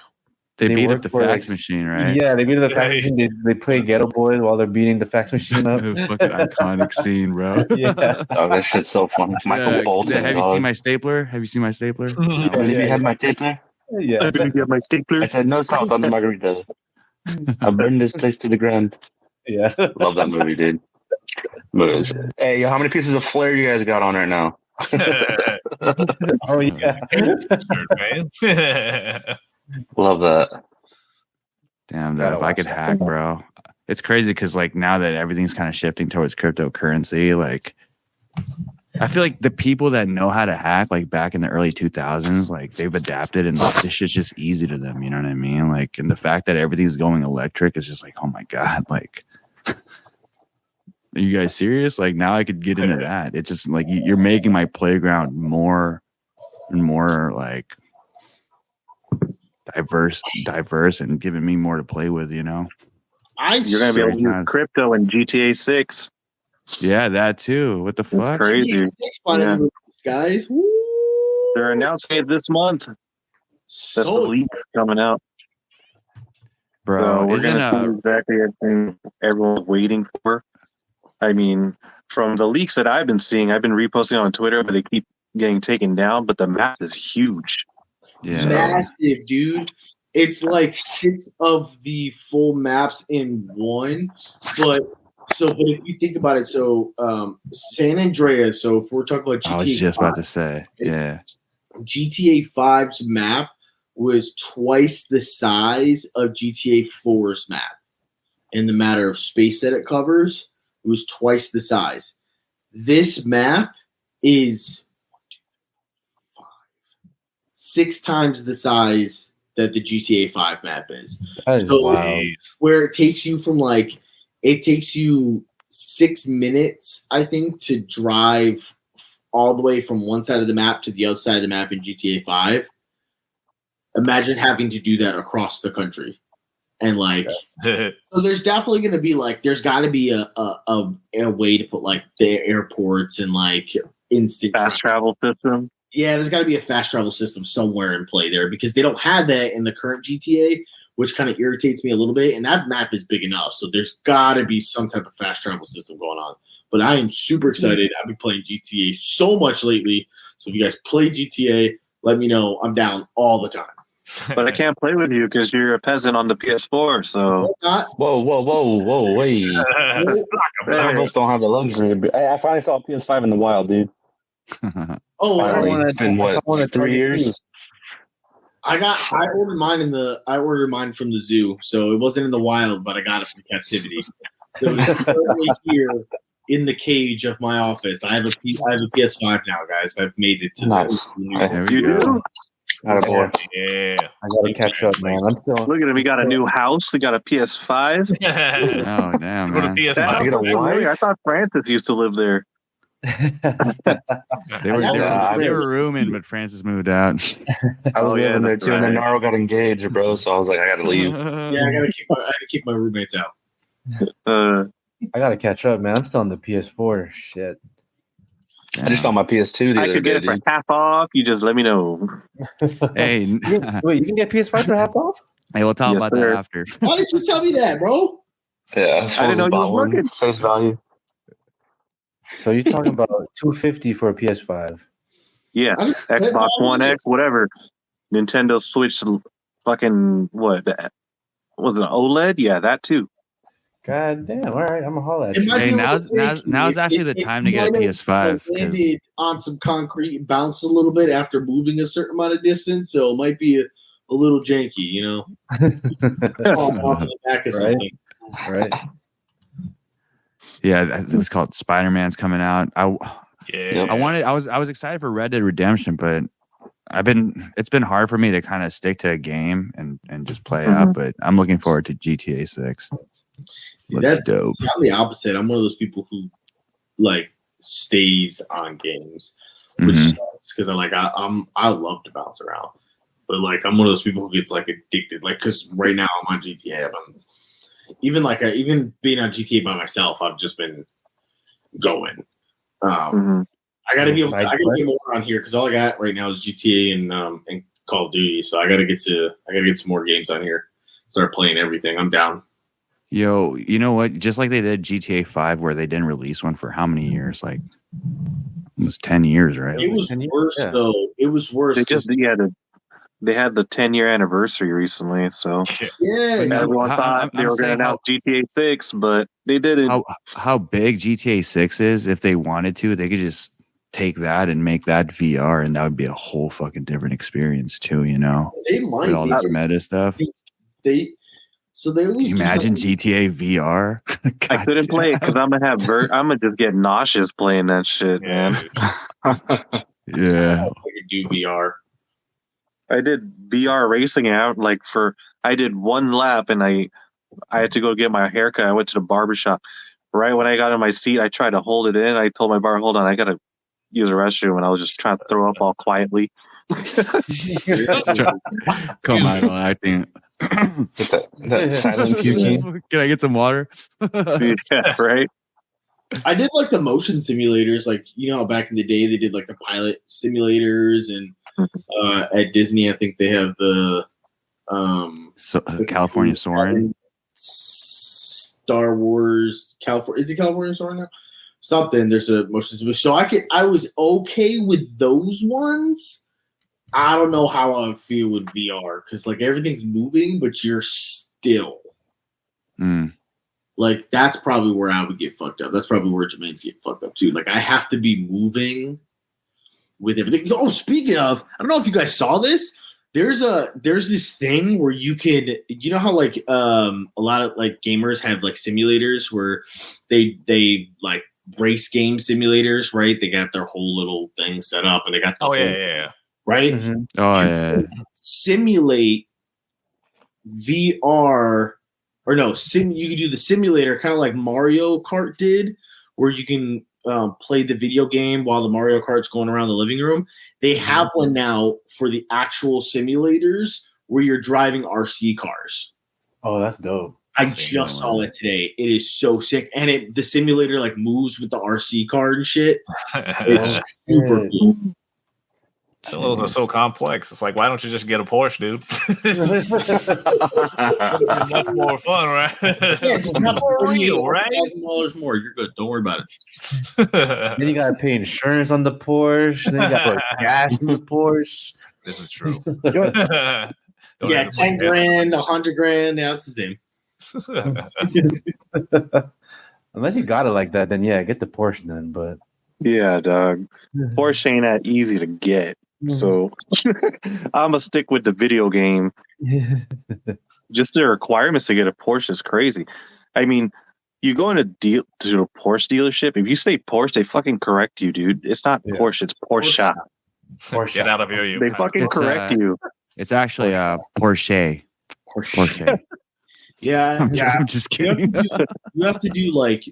Speaker 1: they beat up the fax machine, right?
Speaker 4: Yeah, they beat up the fax machine. They play Ghetto Boys while they're beating the fax machine up.
Speaker 1: Fucking iconic scene, bro.
Speaker 4: Yeah.
Speaker 2: Oh, that shit's so funny. Michael Bolton.
Speaker 1: Have you seen my stapler? Have you seen my stapler?
Speaker 2: I believe you have my stapler.
Speaker 4: Yeah.
Speaker 6: I believe you have my stapler.
Speaker 2: I said no salt on the margarita. I burned this place to the ground.
Speaker 4: Yeah.
Speaker 2: Love that movie, dude. Movies. Hey, how many pieces of flair you guys got on right now?
Speaker 4: Oh yeah.
Speaker 2: Love that.
Speaker 1: Damn, that if I could hack, bro. It's crazy because like now that everything's kind of shifting towards cryptocurrency, like I feel like the people that know how to hack, like back in the early 2000s, like they've adapted and like this shit's just easy to them. You know what I mean? Like, and the fact that everything's going electric is just like, oh my God, like, are you guys serious? Like now I could get into that. It's just like you're making my playground more and more like diverse and giving me more to play with,
Speaker 6: You're going to be able to use crypto in GTA 6.
Speaker 1: Yeah, that too. What the fuck?
Speaker 6: It's crazy.
Speaker 5: Yeah. Guys.
Speaker 6: They're announcing it this month. That's the leak coming out.
Speaker 1: Bro,
Speaker 6: so we're going to see exactly everything everyone's waiting for. I mean, from the leaks that I've been seeing, I've been reposting on Twitter, but they keep getting taken down. But the map is huge.
Speaker 1: Yeah.
Speaker 5: Massive, dude. It's like 6 of the full maps in one. But if you think about it, San Andreas, so if we're talking about GTA
Speaker 1: I was just
Speaker 5: 5,
Speaker 1: about to say, yeah.
Speaker 5: GTA 5's map was twice the size of GTA 4's map. In the matter of space that it covers, it was twice the size. This map is 6 times the size that the GTA 5 map is.
Speaker 4: That is wild.
Speaker 5: Where it takes you from it takes you 6 minutes, I think, to drive all the way from one side of the map to the other side of the map in GTA 5. Imagine having to do that across the country. And so there's definitely going to be there's got to be a way to put the airports and instant
Speaker 6: fast travel system.
Speaker 5: Yeah, there's got to be a fast travel system somewhere in play there because they don't have that in the current GTA, which kind of irritates me a little bit. And that map is big enough, so there's got to be some type of fast travel system going on. But I am super excited. I've been playing GTA so much lately. So if you guys play GTA, let me know. I'm down all the time.
Speaker 6: But I can't play with you because you're a peasant on the PS4. So
Speaker 2: Whoa, wait. I almost don't have the luxury. I finally saw PS5 in the wild, dude.
Speaker 5: Oh,
Speaker 2: Finally, it's been what, 3 years?
Speaker 5: I ordered mine from the zoo, so it wasn't in the wild, but I got it from captivity. So it's currently here in the cage of my office. I have a PS5 now, guys. I've made it to
Speaker 2: nice.
Speaker 6: You do?
Speaker 4: Boy.
Speaker 3: Yeah.
Speaker 4: I gotta catch up, man. I'm still.
Speaker 6: Look at it. We got a new house. We got a PS5.
Speaker 1: Oh damn,
Speaker 3: Go to
Speaker 1: man.
Speaker 3: PS5.
Speaker 6: I thought Francis used to live there.
Speaker 1: They were rooming, but Francis moved out.
Speaker 2: I was living there
Speaker 6: that's
Speaker 2: too, and then
Speaker 6: right.
Speaker 2: Naro got engaged, bro. So I was like, I gotta leave.
Speaker 5: Yeah, I gotta keep my roommates out.
Speaker 4: I gotta catch up, man. I'm still on the PS4. Shit.
Speaker 2: I just got my PS2 the
Speaker 6: I
Speaker 2: other
Speaker 6: could
Speaker 2: day,
Speaker 6: get it for
Speaker 2: dude.
Speaker 6: half off. You just let me know.
Speaker 1: Hey,
Speaker 4: Wait, you can get PS5 for half off?
Speaker 1: hey, we'll talk
Speaker 6: Yes,
Speaker 1: about
Speaker 6: sir.
Speaker 1: that after.
Speaker 5: Why didn't you tell me that, bro?
Speaker 2: Yeah,
Speaker 6: I didn't know you
Speaker 2: bought
Speaker 6: was
Speaker 2: one.
Speaker 6: looking.
Speaker 2: Face value.
Speaker 4: So you're talking about $250 for a PS5?
Speaker 6: Yeah,
Speaker 5: I just-
Speaker 6: Xbox One X, whatever. Nintendo Switch, fucking what? Was it an OLED? Yeah, that too.
Speaker 4: God damn! All right, I'm a holla at
Speaker 5: It
Speaker 4: you.
Speaker 5: might
Speaker 1: Hey,
Speaker 5: be a
Speaker 1: now's
Speaker 5: little tricky.
Speaker 1: actually the time to get a
Speaker 5: might have
Speaker 1: PS5. 'cause-
Speaker 5: landed on some concrete and bounced a little bit after moving a certain amount of distance, so it might be a little janky, you know, off of the back of
Speaker 4: Right.
Speaker 5: something.
Speaker 4: Right?
Speaker 1: Yeah, it was called Spider-Man's coming out. I was excited for Red Dead Redemption, but it's been hard for me to kind of stick to a game and just play out, but I'm looking forward to GTA 6.
Speaker 5: See,
Speaker 1: Looks
Speaker 5: that's
Speaker 1: dope.
Speaker 5: I'm the opposite. I'm one of those people who like stays on games, which
Speaker 1: Mhm.
Speaker 5: sucks because I love to bounce around, but like I'm one of those people who gets like addicted. Like because right now I'm on GTA, even being on GTA by myself, I've just been going. I gotta be able to. I gotta get more on here because all I got right now is GTA and Call of Duty. So I gotta get some more games on here. Start playing everything. I'm down.
Speaker 1: Yo, you know what? Just like they did GTA 5, where they didn't release one for how many years? Like almost 10 years, right?
Speaker 5: It was worse though. It was worse.
Speaker 6: They had the 10-year anniversary recently, so
Speaker 5: Yeah,
Speaker 6: everyone thought they were going to announce GTA 6, but they didn't.
Speaker 1: How big GTA 6 is? If they wanted to, they could just take that and make that VR, and that would be a whole fucking different experience too. You know,
Speaker 5: they might
Speaker 1: with all this meta stuff.
Speaker 5: Can
Speaker 1: you imagine GTA VR?
Speaker 6: I couldn't play it because I'm gonna just get nauseous playing that shit, man.
Speaker 1: Yeah,
Speaker 5: I could do VR.
Speaker 6: I did VR racing out I did one lap and I had to go get my haircut. I went to the barbershop. Right when I got in my seat, I tried to hold it in. I told my bar, hold on, I gotta use the restroom, and I was just trying to throw up all quietly.
Speaker 1: Come on, I think.
Speaker 2: Get that silent puking.
Speaker 1: Can I get some water?
Speaker 6: Yeah, right.
Speaker 5: I did like the motion simulators, like back in the day they did like the pilot simulators, and at Disney I think they have the
Speaker 1: California Soaring,
Speaker 5: Star Wars California. Is it California Soaring now? Something. There's a motion simulator, so I was okay with those ones. I don't know how I feel with VR because like everything's moving, but you're still. Like that's probably where I would get fucked up. That's probably where Jermaine's get fucked up too. Like I have to be moving with everything. Oh, speaking of, I don't know if you guys saw this. There's this thing where you could, how like a lot of like gamers have like simulators where they like race game simulators, right? They got their whole little thing set up and they got
Speaker 3: yeah.
Speaker 5: Right?
Speaker 4: Mm-hmm.
Speaker 1: Oh yeah.
Speaker 5: Simulate VR. Or no, you can do the simulator kind of like Mario Kart did, where you can play the video game while the Mario Kart's going around the living room. They have one now for the actual simulators where you're driving RC cars.
Speaker 4: Oh, that's dope.
Speaker 5: I just saw it today. It is so sick. And the simulator like moves with the RC car and shit. It's super cool.
Speaker 3: Those are so complex. It's like, why don't you just get a Porsche, dude? Much more fun, right?
Speaker 5: Yeah, it's not
Speaker 3: for real, right?
Speaker 5: $1,000 more. You're good. Don't worry about it.
Speaker 4: Then you gotta pay insurance on the Porsche. Then you gotta put gas in the Porsche.
Speaker 3: This is true.
Speaker 5: Yeah, 10 grand, 100 grand. Yeah, that's the same.
Speaker 4: Unless you got it like that, then yeah, get the Porsche then. But
Speaker 6: Yeah, dog. Porsche ain't that easy to get. So I'm gonna stick with the video game. Just the requirements to get a Porsche is crazy. I mean, you go to a Porsche dealership. If you say Porsche, they fucking correct you, dude. It's not Porsche. It's Porsche.
Speaker 3: Get out of here, you.
Speaker 6: They fucking correct you.
Speaker 1: It's actually a Porsche. Porsche.
Speaker 5: Yeah,
Speaker 1: I'm just kidding.
Speaker 5: You have to do like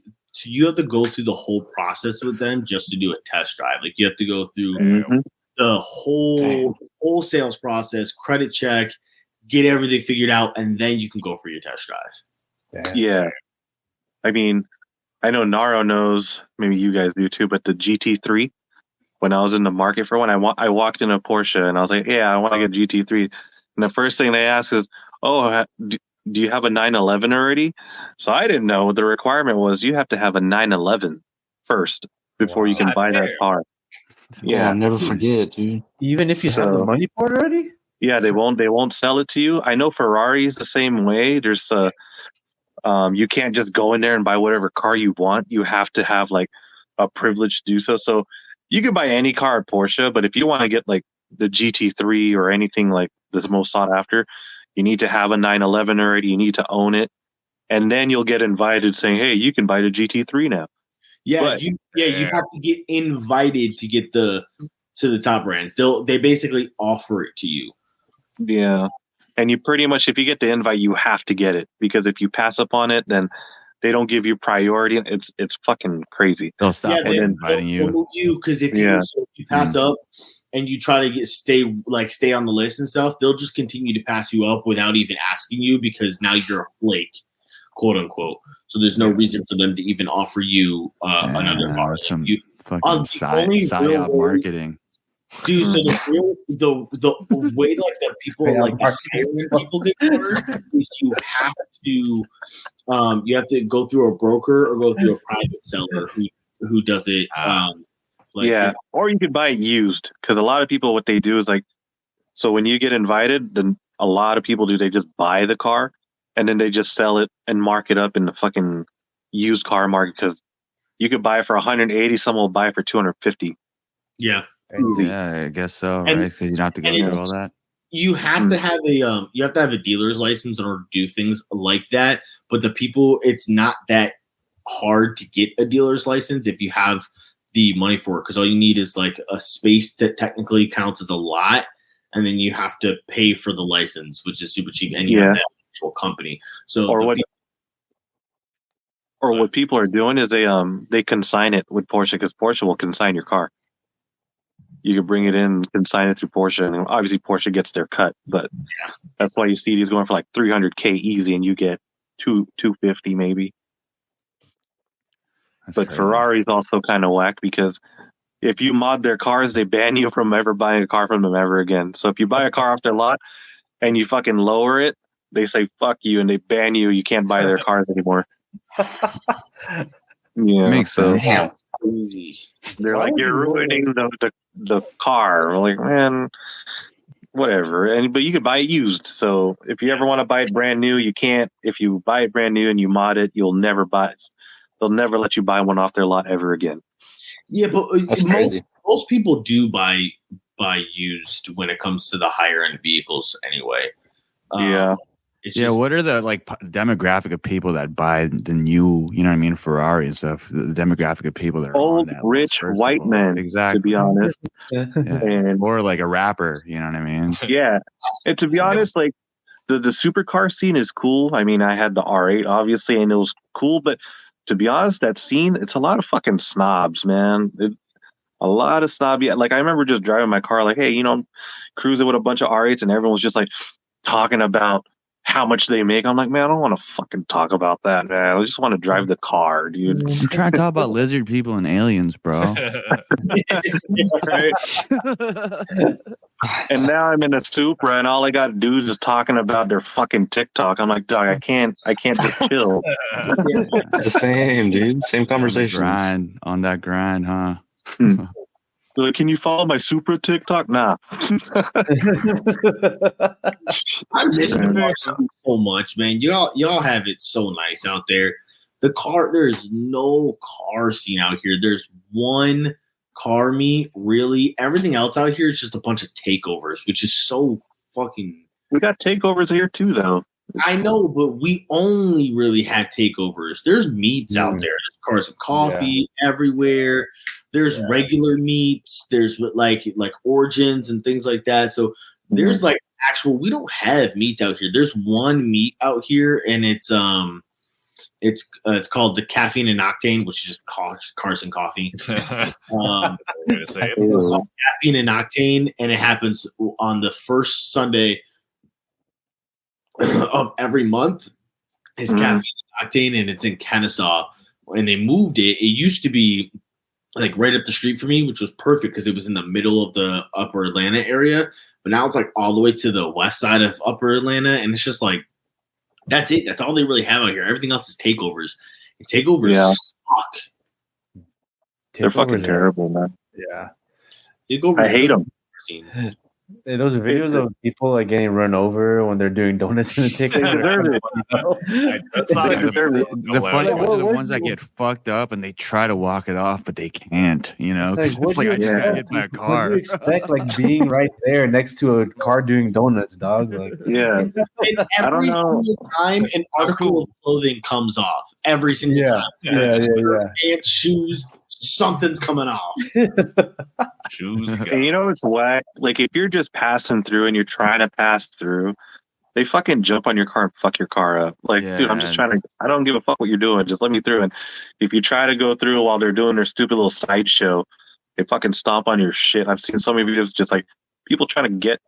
Speaker 5: you have to go through the whole process with them just to do a test drive. Like you have to go through the whole sales process, credit check, get everything figured out, and then you can go for your test drive.
Speaker 4: damn.
Speaker 6: Yeah. I mean, I know Naro knows, maybe you guys do too, but the GT3, when I was in the market for one, I walked in a Porsche and I was like, yeah, I want to get GT3. And the first thing they ask is, oh, do you have a 911 already? So I didn't know the requirement was you have to have a 911 first before you can buy that car.
Speaker 7: Yeah, I'll never forget, dude.
Speaker 4: Even if you have the money for it already?
Speaker 6: Yeah, they won't sell it to you. I know Ferrari's the same way. There's you can't just go in there and buy whatever car you want. You have to have like a privilege to do so. So you can buy any car at Porsche, but if you want to get like the GT3 or anything like this most sought after, you need to have a 911 already. You need to own it, and then you'll get invited saying, "Hey, you can buy the GT3 now."
Speaker 5: Yeah,
Speaker 6: But-
Speaker 5: you have to get invited to get to the top brands. They basically offer it to you.
Speaker 6: Yeah. And you pretty much, if you get the invite, you have to get it, because if you pass up on it, then they don't give you priority. It's fucking crazy.
Speaker 1: They'll stop
Speaker 5: Yeah,
Speaker 1: inviting
Speaker 5: they'll
Speaker 1: you.
Speaker 5: move you because if you pass up and you try to stay on the list and stuff, they'll just continue to pass you up without even asking you because now you're a flake, quote unquote. So there's no reason for them to even offer you another car.
Speaker 1: That's some
Speaker 5: You-
Speaker 1: fucking
Speaker 5: the only real
Speaker 1: psyop
Speaker 5: way-
Speaker 1: marketing.
Speaker 5: Dude, so the way like that people like the hiring people get cars is you have to go through a broker or go through a private seller who does it.
Speaker 6: Or you could buy it used, because a lot of people, what they do is like, so when you get invited, then a lot of people they just buy the car and then they just sell it and mark it up in the fucking used car market, because you could buy it for 180, someone will buy it for 250.
Speaker 5: Yeah.
Speaker 1: Yeah, I guess so,
Speaker 5: And-
Speaker 1: right? Because you don't have to go through all that.
Speaker 5: You have to have a dealer's license in order to do things like that. But it's not that hard to get a dealer's license if you have the money for it, because all you need is like a space that technically counts as a lot, and then you have to pay for the license, which is super cheap, and you have that actual company. So
Speaker 6: what people are doing is they consign it with Porsche, because Porsche will consign your car. You can bring it in, consign it through Porsche, and obviously Porsche gets their cut. But that's why you see these going for like $300K easy, and you get $250 maybe.
Speaker 1: That's
Speaker 6: But
Speaker 1: crazy.
Speaker 6: Ferrari's also kind of whack, because if you mod their cars, they ban you from ever buying a car from them ever again. So if you buy a car off their lot and you fucking lower it, they say fuck you and they ban you. You can't buy their cars anymore. Yeah,
Speaker 1: Makes sense.
Speaker 5: damn, it's crazy.
Speaker 6: They're like, you're ruining the car. We're like, man, whatever. But you could buy it used. So if you ever want to buy it brand new, you can't. If you buy it brand new and you mod it, you'll never buy it. They'll never let you buy one off their lot ever again.
Speaker 5: Yeah, but
Speaker 7: That's crazy.
Speaker 5: most people do buy used when it comes to the higher end vehicles anyway.
Speaker 6: Yeah.
Speaker 5: It's
Speaker 1: Yeah,
Speaker 5: just,
Speaker 1: what are the demographic of people that buy the new, you know what I mean, Ferrari and stuff? The demographic of people that are
Speaker 6: Old,
Speaker 1: on that
Speaker 6: rich,
Speaker 1: list, first of
Speaker 6: white
Speaker 1: all.
Speaker 6: men,
Speaker 1: exactly.
Speaker 6: to be honest.
Speaker 1: Yeah.
Speaker 6: And
Speaker 1: Or like a rapper, you know what I mean?
Speaker 6: yeah, and to be honest, like the supercar scene is cool. I mean, I had the R8, obviously, and it was cool. But to be honest, that scene, it's a lot of fucking snobs, man. A lot of snobby. Like I remember just driving my car, like, hey, cruising with a bunch of R8s, and everyone was just like talking about how much they make. I'm like, man, I don't want to fucking talk about that, man. I just want to drive the car, dude.
Speaker 1: I'm trying to talk about lizard people and aliens, bro.
Speaker 6: Right? And now I'm in a Supra, and all I got dudes is talking about their fucking TikTok. I'm like, dog, I can't just chill.
Speaker 7: The same, dude. Same conversation.
Speaker 1: On that grind, huh?
Speaker 6: Like, can you follow my Supra TikTok? Nah.
Speaker 5: I miss the car so much, man. Y'all have it so nice out there. There's no car scene out here. There's one car meet, really. Everything else out here is just a bunch of takeovers, which is so fucking.
Speaker 6: We got takeovers here too, though.
Speaker 5: I know, but we only really have takeovers. There's meets out there. There's cars and coffee everywhere. There's regular meets. There's like origins and things like that. So there's like actual. We don't have meets out here. There's one meet out here, and it's called the Caffeine and Octane, which is just cars and coffee. It's called Caffeine and Octane, and it happens on the first Sunday of every month. It's Caffeine and Octane, and it's in Kennesaw. And they moved it. It used to be like right up the street from me, which was perfect because it was in the middle of the Upper Atlanta area. But now it's like all the way to the west side of Upper Atlanta, and it's just like. That's it. That's all they really have out here. Everything else is takeovers. And takeovers suck.
Speaker 6: They're fucking terrible, man.
Speaker 4: Yeah.
Speaker 6: I hate them.
Speaker 4: Hey, those videos of people like getting run over when they're doing donuts in the ticket.
Speaker 1: The funny ones are the ones that get fucked up and they try to walk it off, but they can't. You know, it's like I just got hit by a car.
Speaker 4: What do you expect, like being right there next to a car doing donuts, dog? Like,
Speaker 5: and every single time an article of clothing comes off, every single time. Pants, shoes. Something's coming off.
Speaker 3: Shoes.
Speaker 6: And you know it's whack? Like if you're just passing through and you're trying to pass through, they fucking jump on your car and fuck your car up. Like, dude, I'm just trying to. I don't give a fuck what you're doing. Just let me through. And if you try to go through while they're doing their stupid little sideshow, they fucking stomp on your shit. I've seen so many videos just like people trying to get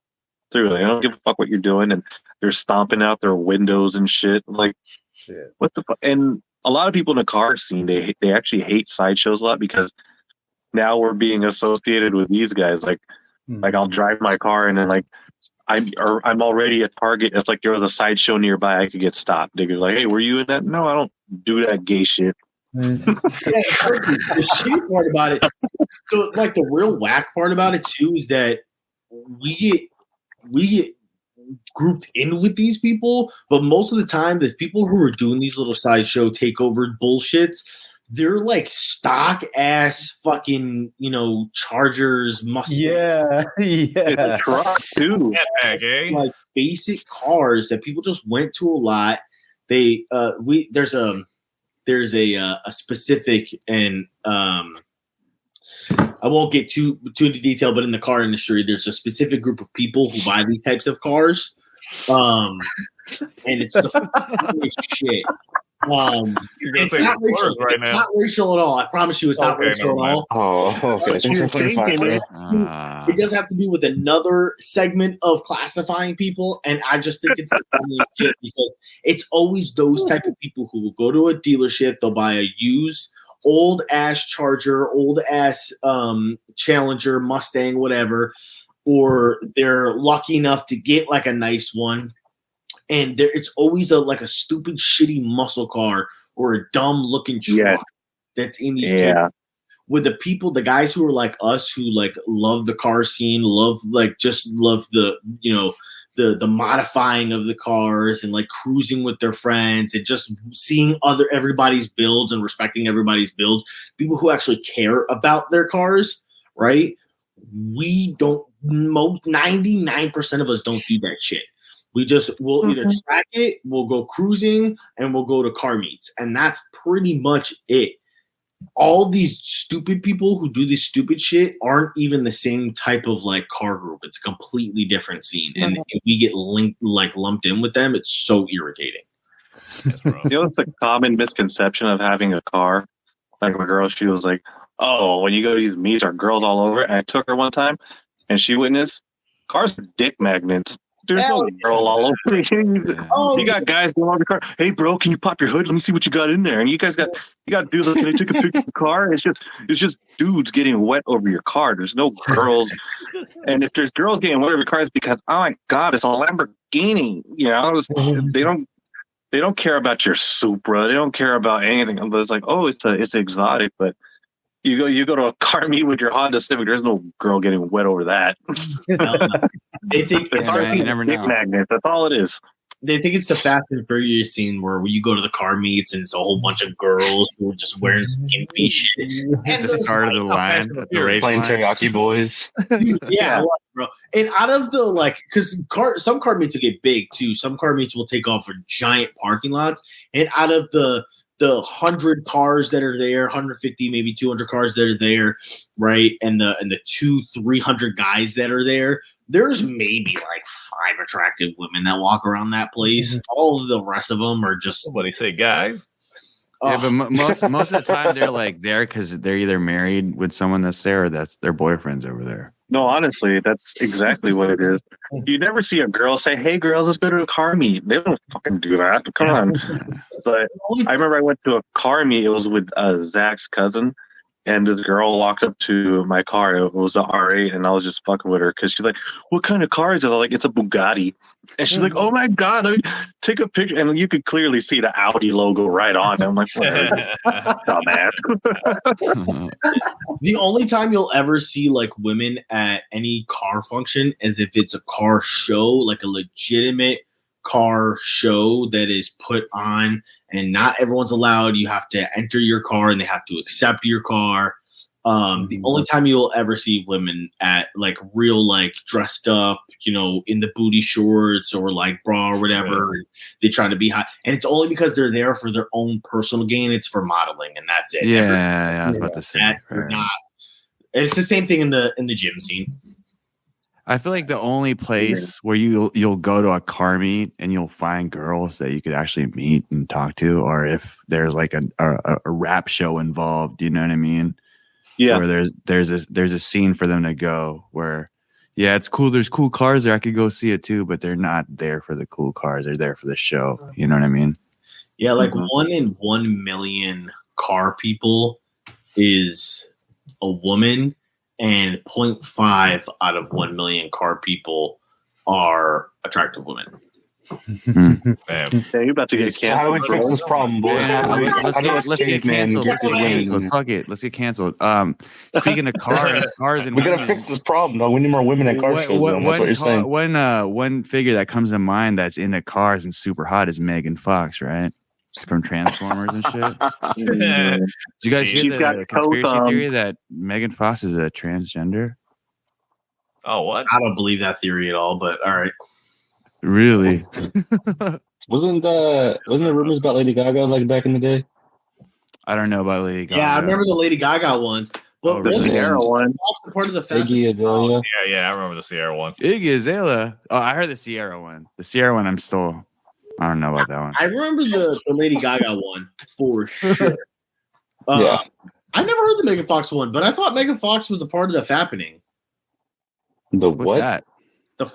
Speaker 6: through. They don't give a fuck what you're doing, and they're stomping out their windows and shit. Like, what the fuck? And a lot of people in the car scene, they actually hate sideshows a lot because now we're being associated with these guys. Like I'll drive my car and then like I'm already a target. If like there was a sideshow nearby, I could get stopped. They'd be like, "Hey, were you in that?" No, I don't do that gay shit.
Speaker 5: The shitty part about it, so like the real whack part about it too, is that we get grouped in with these people, but most of the time the people who are doing these little sideshow takeover bullshits, they're like stock ass fucking, Chargers, Mustangs.
Speaker 6: It's a truck too.
Speaker 5: Like basic cars that people just went to a lot. There's a specific, and I won't get too into detail, but in the car industry, there's a specific group of people who buy these types of cars, and it's the funniest shit. It's not racial. It's not racial at all. I promise you, it's not racial at all.
Speaker 7: Oh, okay.
Speaker 5: It does have to do with another segment of classifying people, and I just think it's the funniest shit because it's always those type of people who will go to a dealership, they'll buy a used old ass Charger, old ass Challenger, Mustang, whatever, or they're lucky enough to get like a nice one, and it's always like a stupid, shitty muscle car or a dumb looking truck that's in these. With the people, the guys who are like us, who like love the car scene, love the the modifying of the cars and like cruising with their friends and just seeing everybody's builds and respecting everybody's builds. People who actually care about their cars, right? We don't. 99% of us don't do that shit. We'll either track it, we'll go cruising, and we'll go to car meets, and that's pretty much it. All these stupid people who do this stupid shit aren't even the same type of like car group. It's a completely different scene, and if we get lumped in with them, it's so irritating.
Speaker 6: It's a common misconception of having a car. Like my girl, she was like, "Oh, when you go to these meets, are girls all over?" And I took her one time, and she witnessed cars are dick magnets. There's no girl all over you.
Speaker 5: Oh,
Speaker 6: You got guys going on the car. Hey, bro, can you pop your hood? Let me see what you got in there. And you got dudes like, can I take a picture of the car? It's just dudes getting wet over your car. There's no girls. And if there's girls getting wet over your car, it's because, oh my God, it's a Lamborghini. You know, they don't care about your Supra. They don't care about anything. It's like, oh, it's exotic, but you go to a car meet with your Honda Civic. There's no girl getting wet over that.
Speaker 5: They think
Speaker 1: you never know.
Speaker 6: Magnet. That's all it is.
Speaker 5: They think it's the Fast and Furious scene where you go to the car meets and it's a whole bunch of girls who are just wearing skimpy shit.
Speaker 1: At the start of the line, at the race
Speaker 7: Playing
Speaker 1: line.
Speaker 7: Teriyaki Boys.
Speaker 5: Yeah, bro. And out of the because some car meets will get big too. Some car meets will take off for giant parking lots, and out of the 100 cars that are there, 150, maybe 200 cars that are there, right? And the 200-300 guys that are there, there's maybe like 5 attractive women that walk around that place. All of the rest of them are just.
Speaker 3: Somebody say guys.
Speaker 1: Yeah, but most of the time they're like there because they're either married with someone that's there or that's their boyfriend's over there.
Speaker 6: No, honestly, that's exactly what it is. You never see a girl say, "Hey, girls, let's go to a car meet." They don't fucking do that. Come on. But I remember I went to a car meet. It was with Zach's cousin, and this girl walked up to my car. It was an R8, and I was just fucking with her because she's like, "What kind of car is it?" I was like, "It's a Bugatti." And she's like, "Oh my God, let me take a picture." And you could clearly see the Audi logo right on it. I'm like, dumbass.
Speaker 5: The only time you'll ever see like women at any car function is if it's a car show, like a legitimate car show that is put on, and not everyone's allowed. You have to enter your car and they have to accept your car. The only time you'll ever see women at like real, like dressed up, in the booty shorts or like bra or whatever, they try to be hot, and it's only because they're there for their own personal gain. It's for modeling, and that's it.
Speaker 1: Yeah, I was about to say.
Speaker 5: Not. It's the same thing in the gym scene.
Speaker 1: I feel like the only place where you'll go to a car meet and you'll find girls that you could actually meet and talk to, or if there's like a rap show involved, you know what I mean?
Speaker 6: Yeah.
Speaker 1: Where there's a scene for them to go where, yeah, it's cool. There's cool cars there. I could go see it too, but they're not there for the cool cars. They're there for the show. You know what I mean?
Speaker 5: Yeah, like 1 in 1 million car people is a woman, and 0.5 out of 1 million car people are attractive women.
Speaker 6: Yeah, you're about to get
Speaker 7: How do we
Speaker 6: canceled.
Speaker 7: fix this problem, boys?
Speaker 1: Let's get canceled. Let's get canceled. Fuck it. Let's get canceled. Speaking of cars and
Speaker 7: we gotta fix this problem, though. We need more women at car shows. That's what you're saying.
Speaker 1: One figure that comes to mind that's into cars and super hot is Megan Fox, right? From Transformers and shit. Did you guys hear the conspiracy theory that Megan Fox is a transgender?
Speaker 3: Oh, what?
Speaker 5: I don't believe that theory at all, but all right.
Speaker 1: Really?
Speaker 7: Wasn't there rumors about Lady Gaga like back in the day?
Speaker 1: I don't know about Lady Gaga.
Speaker 5: Yeah, I remember the Lady Gaga ones. But
Speaker 6: The Sierra one.
Speaker 5: That's part of the fact.
Speaker 7: Iggy Azalea.
Speaker 3: Yeah, I remember the Sierra one.
Speaker 1: Iggy Azalea. Oh, I heard the Sierra one. The Sierra one, I don't know about that one.
Speaker 5: I remember the Lady Gaga one for sure.
Speaker 7: Yeah.
Speaker 5: I never heard the Megan Fox one, but I thought Megan Fox was a part of the Fappening.
Speaker 7: The
Speaker 1: What's
Speaker 7: what?
Speaker 1: that?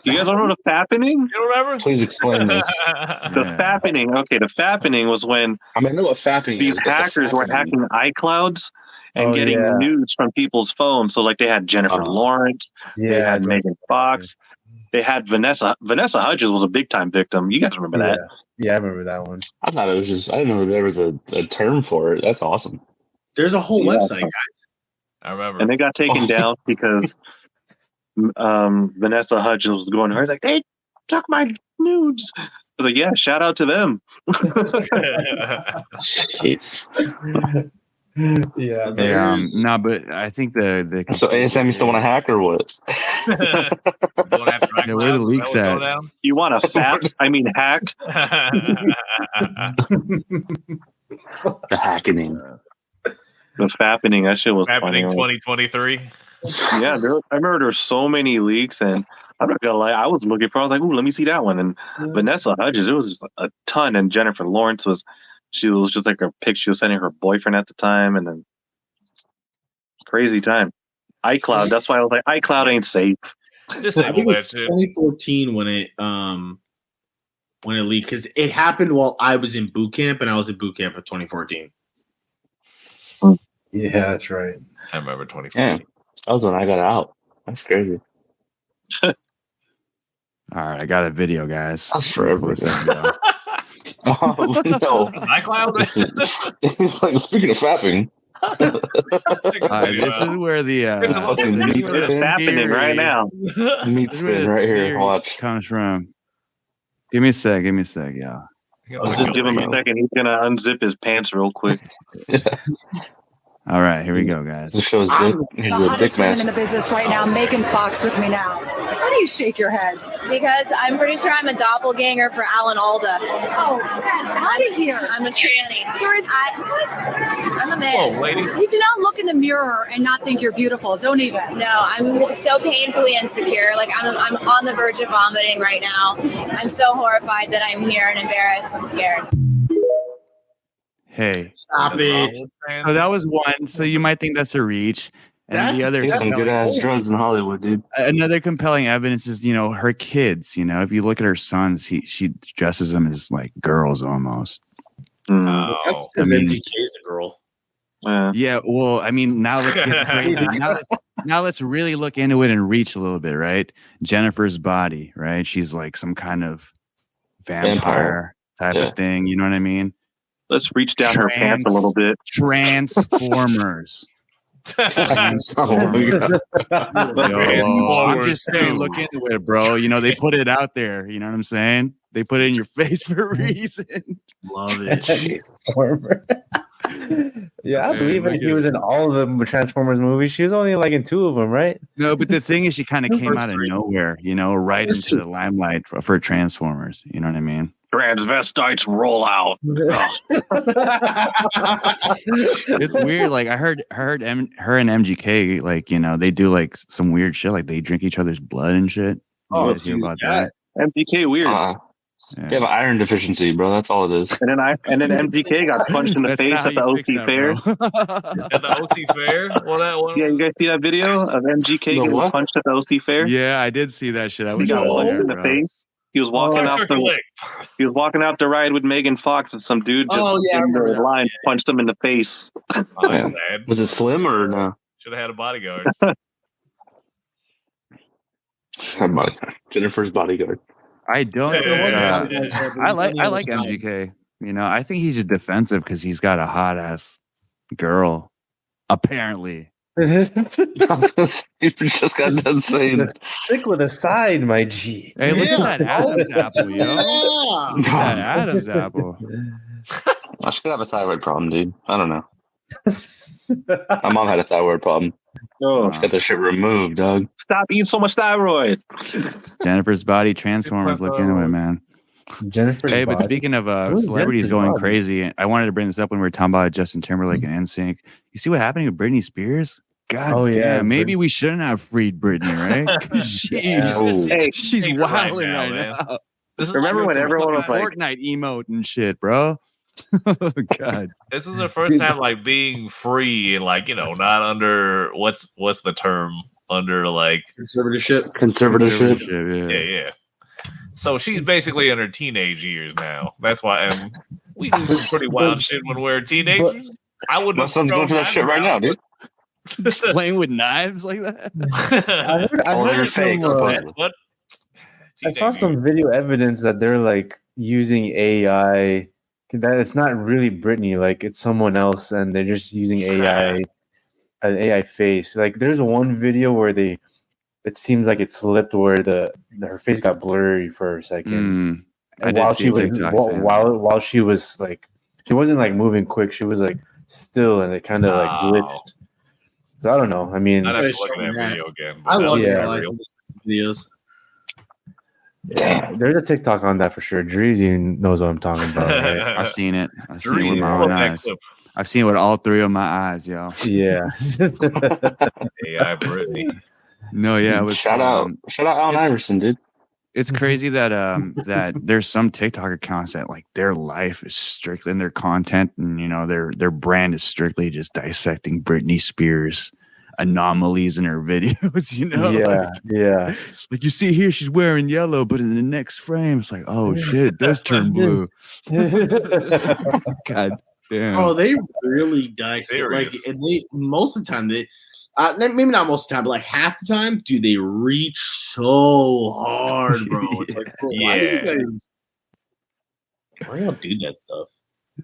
Speaker 6: You guys don't know the Fappening?
Speaker 3: You remember?
Speaker 7: Please explain this.
Speaker 6: The Fappening. Okay, the Fappening was when
Speaker 7: I mean, I know what fapping
Speaker 6: these
Speaker 7: is. but the
Speaker 6: hackers were
Speaker 7: fapping-
Speaker 6: hacking iClouds and getting nudes from people's phones. So, like, they had Jennifer Lawrence, they had Megan Fox, they had Vanessa. Vanessa Hudgens was a big time victim. You guys remember that?
Speaker 4: Yeah, I remember that one.
Speaker 7: I thought it was just, I didn't know there was a term for it. That's awesome.
Speaker 5: There's a whole website, guys.
Speaker 3: I remember.
Speaker 6: And they got taken down because Vanessa Hudgens was going to her. He's like, they took my nudes. I was like, yeah, shout out to them.
Speaker 7: Jeez.
Speaker 5: Yeah.
Speaker 1: No, but I think the
Speaker 7: So ASM, you still want to hack or what?
Speaker 1: Yeah, where the leaks at?
Speaker 6: You want a hack?
Speaker 7: The hackening.
Speaker 6: The Fappening, that shit was
Speaker 3: Happening
Speaker 6: funny.
Speaker 3: 2023.
Speaker 6: Yeah, I remember there were so many leaks, and I'm not gonna lie, I was looking for. I was like, "Ooh, let me see that one." And Vanessa Hudgens, it was just a ton. And Jennifer Lawrence was just like a pic she was sending her boyfriend at the time, and then crazy time. iCloud. That's why I was like, iCloud ain't safe.
Speaker 3: Disable that shit.
Speaker 5: 2014 when it leaked, because it happened while I was in boot camp, and I was in boot camp in 2014.
Speaker 4: Yeah, that's right.
Speaker 3: I remember 2014.
Speaker 2: Yeah, that was when I got out. That's crazy.
Speaker 1: All right, I got a video, guys.
Speaker 2: That's forever ago. Oh no!
Speaker 3: iCloud.
Speaker 2: Like, speaking of fapping,
Speaker 1: this is where the
Speaker 6: it's happening right now.
Speaker 2: Meat spin right here. Watch
Speaker 1: comes from. Give me a sec, y'all.
Speaker 6: Let's just give him a second. He's gonna unzip his pants real quick.
Speaker 1: All right, here we go, guys.
Speaker 2: This shows dick. He's a dick
Speaker 8: man in the business right now. Megan Fox with me now. How do you shake your head?
Speaker 9: Because I'm pretty sure I'm a doppelganger for Alan Alda.
Speaker 8: Oh, out of here!
Speaker 9: I'm a tranny. I'm a man.
Speaker 3: Whoa, lady.
Speaker 8: You do not look in the mirror and not think you're beautiful. Don't even.
Speaker 9: No, I'm so painfully insecure. Like I'm on the verge of vomiting right now. I'm so horrified that I'm here and embarrassed and scared.
Speaker 1: Hey,
Speaker 5: Stop it.
Speaker 1: So that was one. So you might think that's a reach. And the other
Speaker 2: some good ass drugs in Hollywood, dude.
Speaker 1: Another compelling evidence is, her kids. If you look at her sons, she dresses them as like girls almost.
Speaker 5: That's because MGK is a girl.
Speaker 1: Yeah, well, now let's get crazy. Now let's really look into it and reach a little bit, right? Jennifer's body, right? She's like some kind of vampire type of thing. You know what I mean?
Speaker 6: Let's reach down her pants a little bit.
Speaker 1: Transformers. I'm just saying, look into it, bro. They put it out there. You know what I'm saying? They put it in your face for a reason.
Speaker 5: Love it.
Speaker 4: Yeah, I believe it. He was in all of the Transformers movies. She was only like in 2 of them, right?
Speaker 1: No, but the thing is, she kind of came out of nowhere, right into the limelight for Transformers. You know what I mean?
Speaker 6: Transvestites roll out.
Speaker 1: It's weird. Like I heard her and MGK, like they do like some weird shit. Like they drink each other's blood and shit. You guys hear about that?
Speaker 6: MGK weird.
Speaker 2: You have an iron deficiency, bro. That's all it is.
Speaker 6: And then MGK got punched in the face at the OC Fair.
Speaker 3: At the OC Fair?
Speaker 6: Yeah, you guys see that video of MGK getting punched at the OC Fair?
Speaker 1: Yeah, I did see that shit.
Speaker 6: He got punched in the face. He was walking out the ride with Megan Fox, and some dude just in the line punched him in the face.
Speaker 2: Was it Slim or no?
Speaker 3: Should have had a bodyguard.
Speaker 2: Jennifer's bodyguard.
Speaker 1: I don't. I like MGK. I think he's just defensive because he's got a hot ass girl. Apparently.
Speaker 2: You just got done saying it.
Speaker 4: Stick with a side, my G.
Speaker 1: Hey, look at that Adam's apple, yo. Look at that Adam's apple.
Speaker 2: I should have a thyroid problem, dude. I don't know. My mom had a thyroid problem.
Speaker 6: Oh,
Speaker 2: she got that shit removed, dog.
Speaker 6: Stop eating so much thyroid.
Speaker 1: Jennifer's body Transformers. Look into it, man. Hey, but speaking of celebrities going crazy, I wanted to bring this up when we were talking about Justin Timberlake and NSYNC. You see what happened with Britney Spears? God damn, maybe we shouldn't have freed Britney, right? She's wilding right now.
Speaker 6: Remember when everyone was like
Speaker 1: Fortnite emote and shit, bro? Oh, God.
Speaker 3: This is the first time like being free and like, not under what's the term? Under like
Speaker 5: conservatorship.
Speaker 3: Yeah. So she's basically in her teenage years now. That's why we do some pretty wild shit when we're teenagers. I wouldn't.
Speaker 2: My son's going for that shit right now, dude.
Speaker 1: Just playing with knives like that.
Speaker 4: I saw some video evidence that they're like using AI. That it's not really Britney, like it's someone else, and they're just using AI, an AI face. Like there's one video where it seems like it slipped where her face got blurry for a second. And while she was like, she wasn't like moving quick. She was like still, and it kind of like glitched. So I don't know. I mean,
Speaker 3: I'd have to look at that video again.
Speaker 5: I love videos.
Speaker 4: Yeah, there's a TikTok on that for sure. Dreezy knows what I'm talking about. Right?
Speaker 1: I've seen it. I've seen it with my own eyes. I've seen it with all 3 of my eyes, yo.
Speaker 4: Yeah.
Speaker 3: AI Britney.
Speaker 1: No, yeah, it was
Speaker 2: shout out Allen Iverson, dude.
Speaker 1: It's crazy that that there's some TikTok accounts that like their life is strictly in their content, and their brand is strictly just dissecting Britney Spears anomalies in her videos, you know?
Speaker 4: Yeah.
Speaker 1: Like you see here, she's wearing yellow, but in the next frame, it's like, oh shit, it does turn blue. God damn.
Speaker 5: Oh, they really dice it. Like, and they most of the time maybe not most of the time, but like half the time, dude, they reach so hard, bro. It's like, bro, why y'all do that stuff?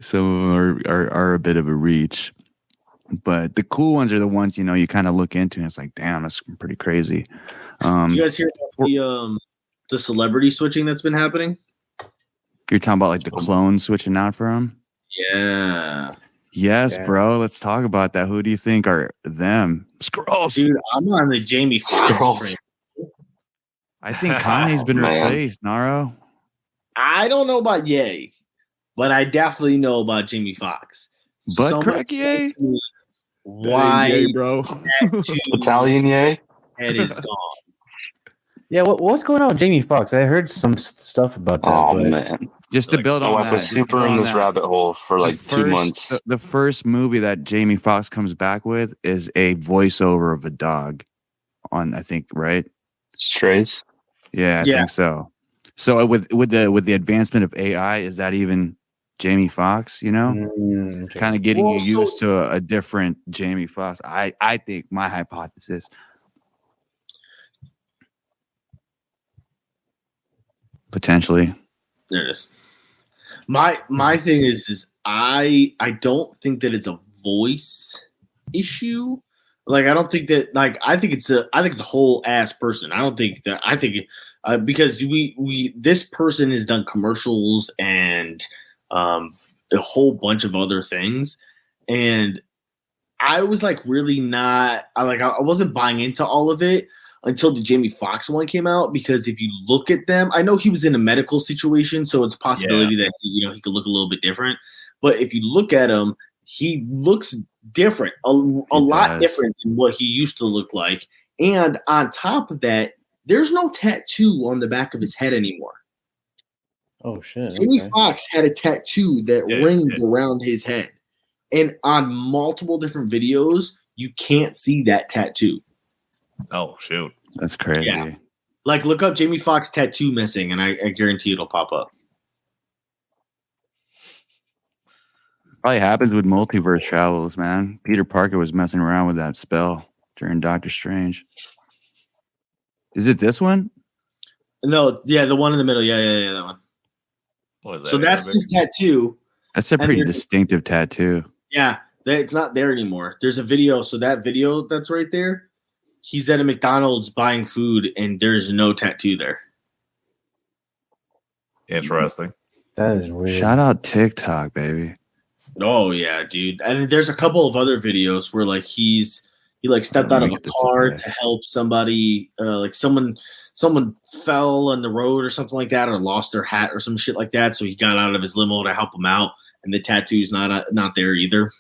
Speaker 1: Some of them are a bit of a reach, but the cool ones are the ones, you know, you kind of look into and it's like, damn, that's pretty crazy.
Speaker 5: Do you guys hear about the celebrity switching that's been happening?
Speaker 1: You're talking about like the clones switching out for them?
Speaker 5: Yeah.
Speaker 1: Yes, bro. Let's talk about that. Who do you think are them? Skrulls.
Speaker 5: Dude, I'm on the Jamie Foxx train.
Speaker 1: I think Kanye's been replaced, Naro.
Speaker 5: I don't know about Ye, but I definitely know about Jamie Foxx.
Speaker 1: But correct Ye?
Speaker 5: Why,
Speaker 1: Ye, bro?
Speaker 6: Italian Ye?
Speaker 5: Head is gone.
Speaker 4: Yeah, what's going on with Jamie Foxx? I heard some stuff about that.
Speaker 6: Oh, man.
Speaker 1: Just to build on that.
Speaker 6: I was super in this rabbit hole for like 2 months.
Speaker 1: The first movie that Jamie Foxx comes back with is a voiceover of a dog on, I think, right?
Speaker 6: Strays?
Speaker 1: Yeah, I think so. So with the advancement of AI, is that even Jamie Foxx, you know?
Speaker 4: Okay.
Speaker 1: Kind of getting you used to a different Jamie Foxx. I think my hypothesis. Potentially.
Speaker 5: There it is. My thing is I don't think that it's a voice issue. Like I don't think that I think it's a whole ass person. I don't think that because we this person has done commercials and a whole bunch of other things, and I was like really not I wasn't buying into all of it until the Jamie Foxx one came out, because if you look at them, I know he was in a medical situation, so it's a possibility that he could look a little bit different. But if you look at him, he looks different, a lot different than what he used to look like. And on top of that, there's no tattoo on the back of his head anymore.
Speaker 4: Oh shit!
Speaker 5: Jamie Foxx had a tattoo that ringed around his head, and on multiple different videos, you can't see that tattoo.
Speaker 3: Oh shoot,
Speaker 1: that's crazy.
Speaker 5: Yeah. Like look up Jamie Foxx tattoo missing, and I guarantee it'll pop up.
Speaker 1: Probably happens with multiverse travels, man. Peter Parker was messing around with that spell during Doctor Strange. Is it this one?
Speaker 5: No, yeah, the one in the middle. Yeah, that one.
Speaker 3: What is that?
Speaker 5: So that's his tattoo.
Speaker 1: That's a pretty distinctive tattoo.
Speaker 5: Yeah, it's not there anymore. There's a video. So that video that's right there, he's at a McDonald's buying food, and there's no tattoo there.
Speaker 3: Interesting.
Speaker 4: That is weird.
Speaker 1: Shout out TikTok, baby.
Speaker 5: Oh yeah, dude. And there's a couple of other videos where like he stepped out of a car to help somebody, like someone fell on the road or something like that, or lost their hat or some shit like that. So he got out of his limo to help him out, and the tattoo's not there either.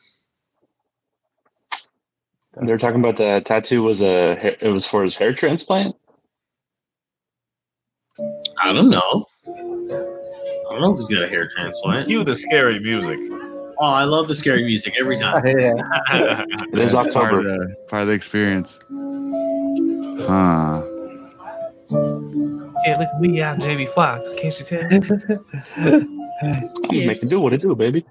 Speaker 6: They're talking about the tattoo it was for his hair transplant.
Speaker 5: I don't know. I don't know if he's got a hair transplant.
Speaker 3: Cue the scary music.
Speaker 5: Oh, I love the scary music every time.
Speaker 6: It is October.
Speaker 1: Part of the experience. Huh.
Speaker 3: Yeah, look at me, I'm Jamie Foxx. Can't you tell?
Speaker 6: I'm making do what it do, baby.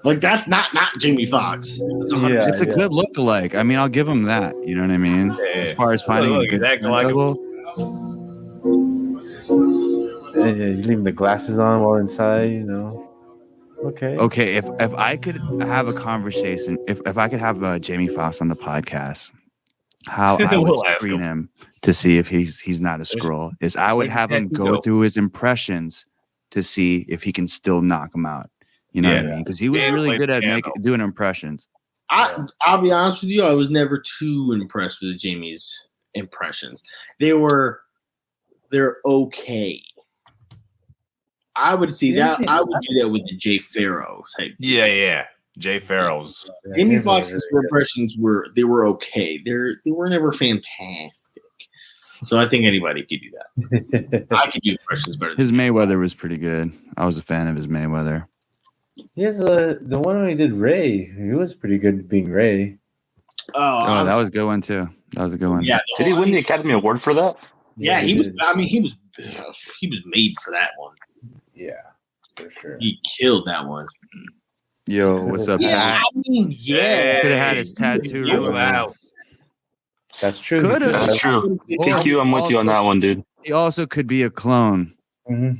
Speaker 5: Like that's not Jamie Foxx.
Speaker 1: It's a good look-alike. I mean, I'll give him that. You know what I mean? Yeah. As far as finding a good double.
Speaker 4: He's leaving the glasses on while inside, you know.
Speaker 1: Okay. If I could have a conversation, if I could have Jamie Foxx on the podcast, how I would screen him to see if he's not a Skrull is I would have him go through his impressions to see if he can still knock him out. You know what I mean? Because he was really good at doing impressions.
Speaker 5: I'll be honest with you, I was never too impressed with Jamie's impressions. They're okay. I would see that. I would do that with the Jay Farrow type.
Speaker 3: Yeah. Jay Farrow's.
Speaker 5: Jamie Foxx's impressions were okay. They were never fantastic. So I think anybody could do that. I could do impressions better.
Speaker 1: His Mayweather was pretty good. I was a fan of his Mayweather.
Speaker 4: He has the one when he did Ray. He was pretty good being Ray.
Speaker 1: Oh, that was a good one too. That was a good one.
Speaker 5: Yeah.
Speaker 2: Did he win the Academy Award for that?
Speaker 5: Yeah, he was.
Speaker 4: did.
Speaker 5: I mean, he was made for that one.
Speaker 4: Yeah, for sure.
Speaker 5: He killed that one.
Speaker 1: Yo, what's up,
Speaker 5: Yeah,
Speaker 1: Pat?
Speaker 5: I mean, yeah.
Speaker 1: Could have had his tattoo.
Speaker 5: Yeah,
Speaker 1: removed.
Speaker 4: That's true.
Speaker 1: Could've.
Speaker 2: That's true. TQ, I'm with you on that one, dude.
Speaker 1: He also could be a clone.
Speaker 4: Right.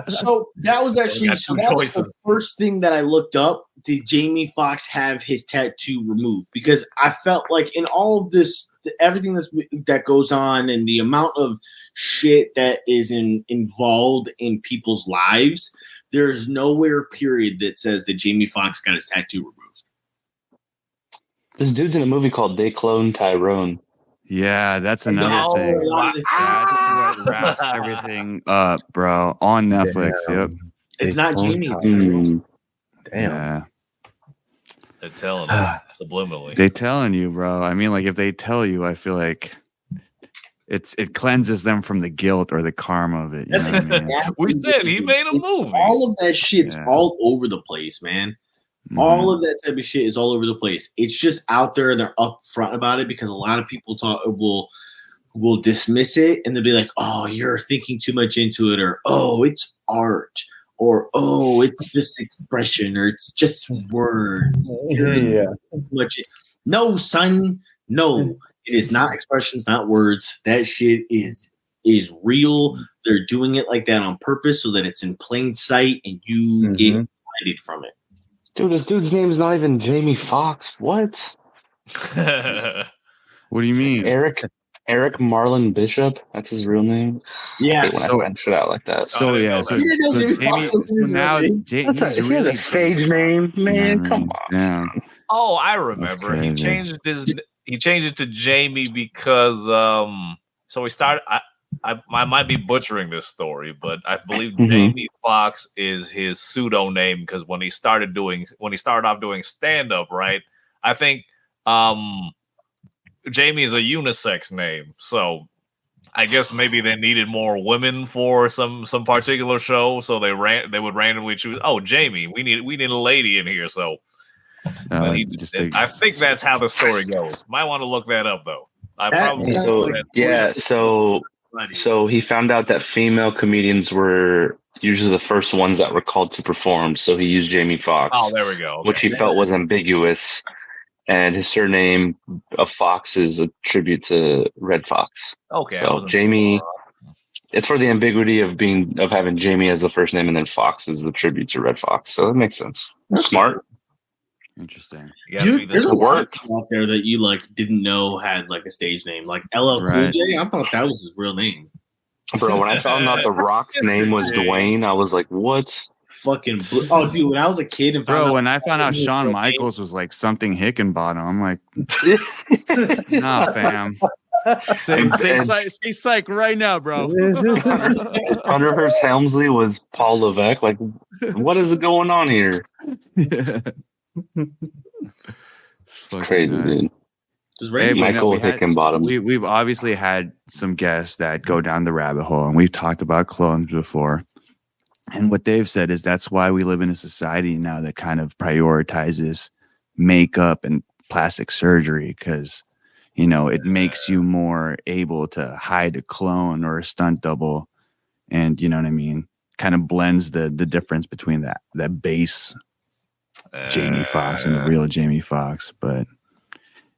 Speaker 5: So that was actually the first thing that I looked up. Did Jamie Foxx have his tattoo removed? Because I felt like in all of this, everything that goes on and the amount of shit that is involved in people's lives, there's nowhere period that says that Jamie Foxx got his tattoo removed.
Speaker 2: This dude's in a movie called They Clone Tyrone.
Speaker 1: Yeah, that's another thing. That wraps everything up, bro. On Netflix. Yep.
Speaker 5: It's not Jamie.
Speaker 4: Damn.
Speaker 1: Yeah.
Speaker 3: They're telling us subliminally.
Speaker 1: They telling you, bro. I mean, like if they tell you, I feel like it cleanses them from the guilt or the karma of it. You
Speaker 5: That's
Speaker 1: know what I mean?
Speaker 5: exactly
Speaker 3: We said he made a movie.
Speaker 5: All of that shit's all over the place, man. All of that type of shit is all over the place. It's just out there and they're upfront about it because a lot of people will dismiss it and they'll be like, "Oh, you're thinking too much into it," or "Oh, it's art," or "Oh, it's just expression," or "It's just words."
Speaker 4: Yeah.
Speaker 5: No, son. No, it is not expressions, not words. That shit is real. They're doing it like that on purpose so that it's in plain sight and you get excited from it.
Speaker 2: Dude, this dude's name is not even Jamie Foxx. What?
Speaker 1: What do you mean?
Speaker 2: Eric Marlon Bishop. That's his real name.
Speaker 5: Yeah.
Speaker 2: When I find shit out like that.
Speaker 1: So yeah. So now Jamie's
Speaker 2: He has
Speaker 1: really
Speaker 2: a stage name, man. Come on.
Speaker 1: Yeah.
Speaker 3: Oh, I remember. He changed it to Jamie because so he started. I might be butchering this story, but I believe Jamie Foxx is his pseudo name because when he started off doing stand up, right? I think Jamie is a unisex name, so I guess maybe they needed more women for some particular show, so they would randomly choose. Oh, Jamie, we need a lady in here, so. I think that's how the story goes. Might want to look that up though.
Speaker 2: So he found out that female comedians were usually the first ones that were called to perform. So he used Jamie Foxx.
Speaker 3: Oh, there we go. Okay.
Speaker 2: Which he felt was ambiguous, and his surname of Fox is a tribute to Red Fox.
Speaker 3: Okay.
Speaker 2: So Jamie, it's for the ambiguity of having Jamie as the first name and then Fox is the tribute to Red Fox. So that makes sense. That's smart.
Speaker 1: Interesting.
Speaker 5: Dude, there's a lot out there that you didn't know had a stage name, like LL Cool J. I thought that was his real name.
Speaker 2: Bro, when I found out The Rock's name was Dwayne, I was like, "What?"
Speaker 5: Oh, dude, when I was a kid and
Speaker 1: when I found out Shawn Michaels was like something Hickenbottom, I'm like, nah, fam. Say psych right now, bro.
Speaker 2: Hunter Hearst Helmsley was Paul Levesque. Like, what is going on here? It's crazy, dude.
Speaker 1: Hey,
Speaker 2: Michael Hickenbottom.
Speaker 1: We've obviously had some guests that go down the rabbit hole, and we've talked about clones before. And what they've said is that's why we live in a society now that kind of prioritizes makeup and plastic surgery because, it makes you more able to hide a clone or a stunt double. And you know what I mean? Kind of blends the difference between that base Jamie Foxx and the real Jamie Foxx. But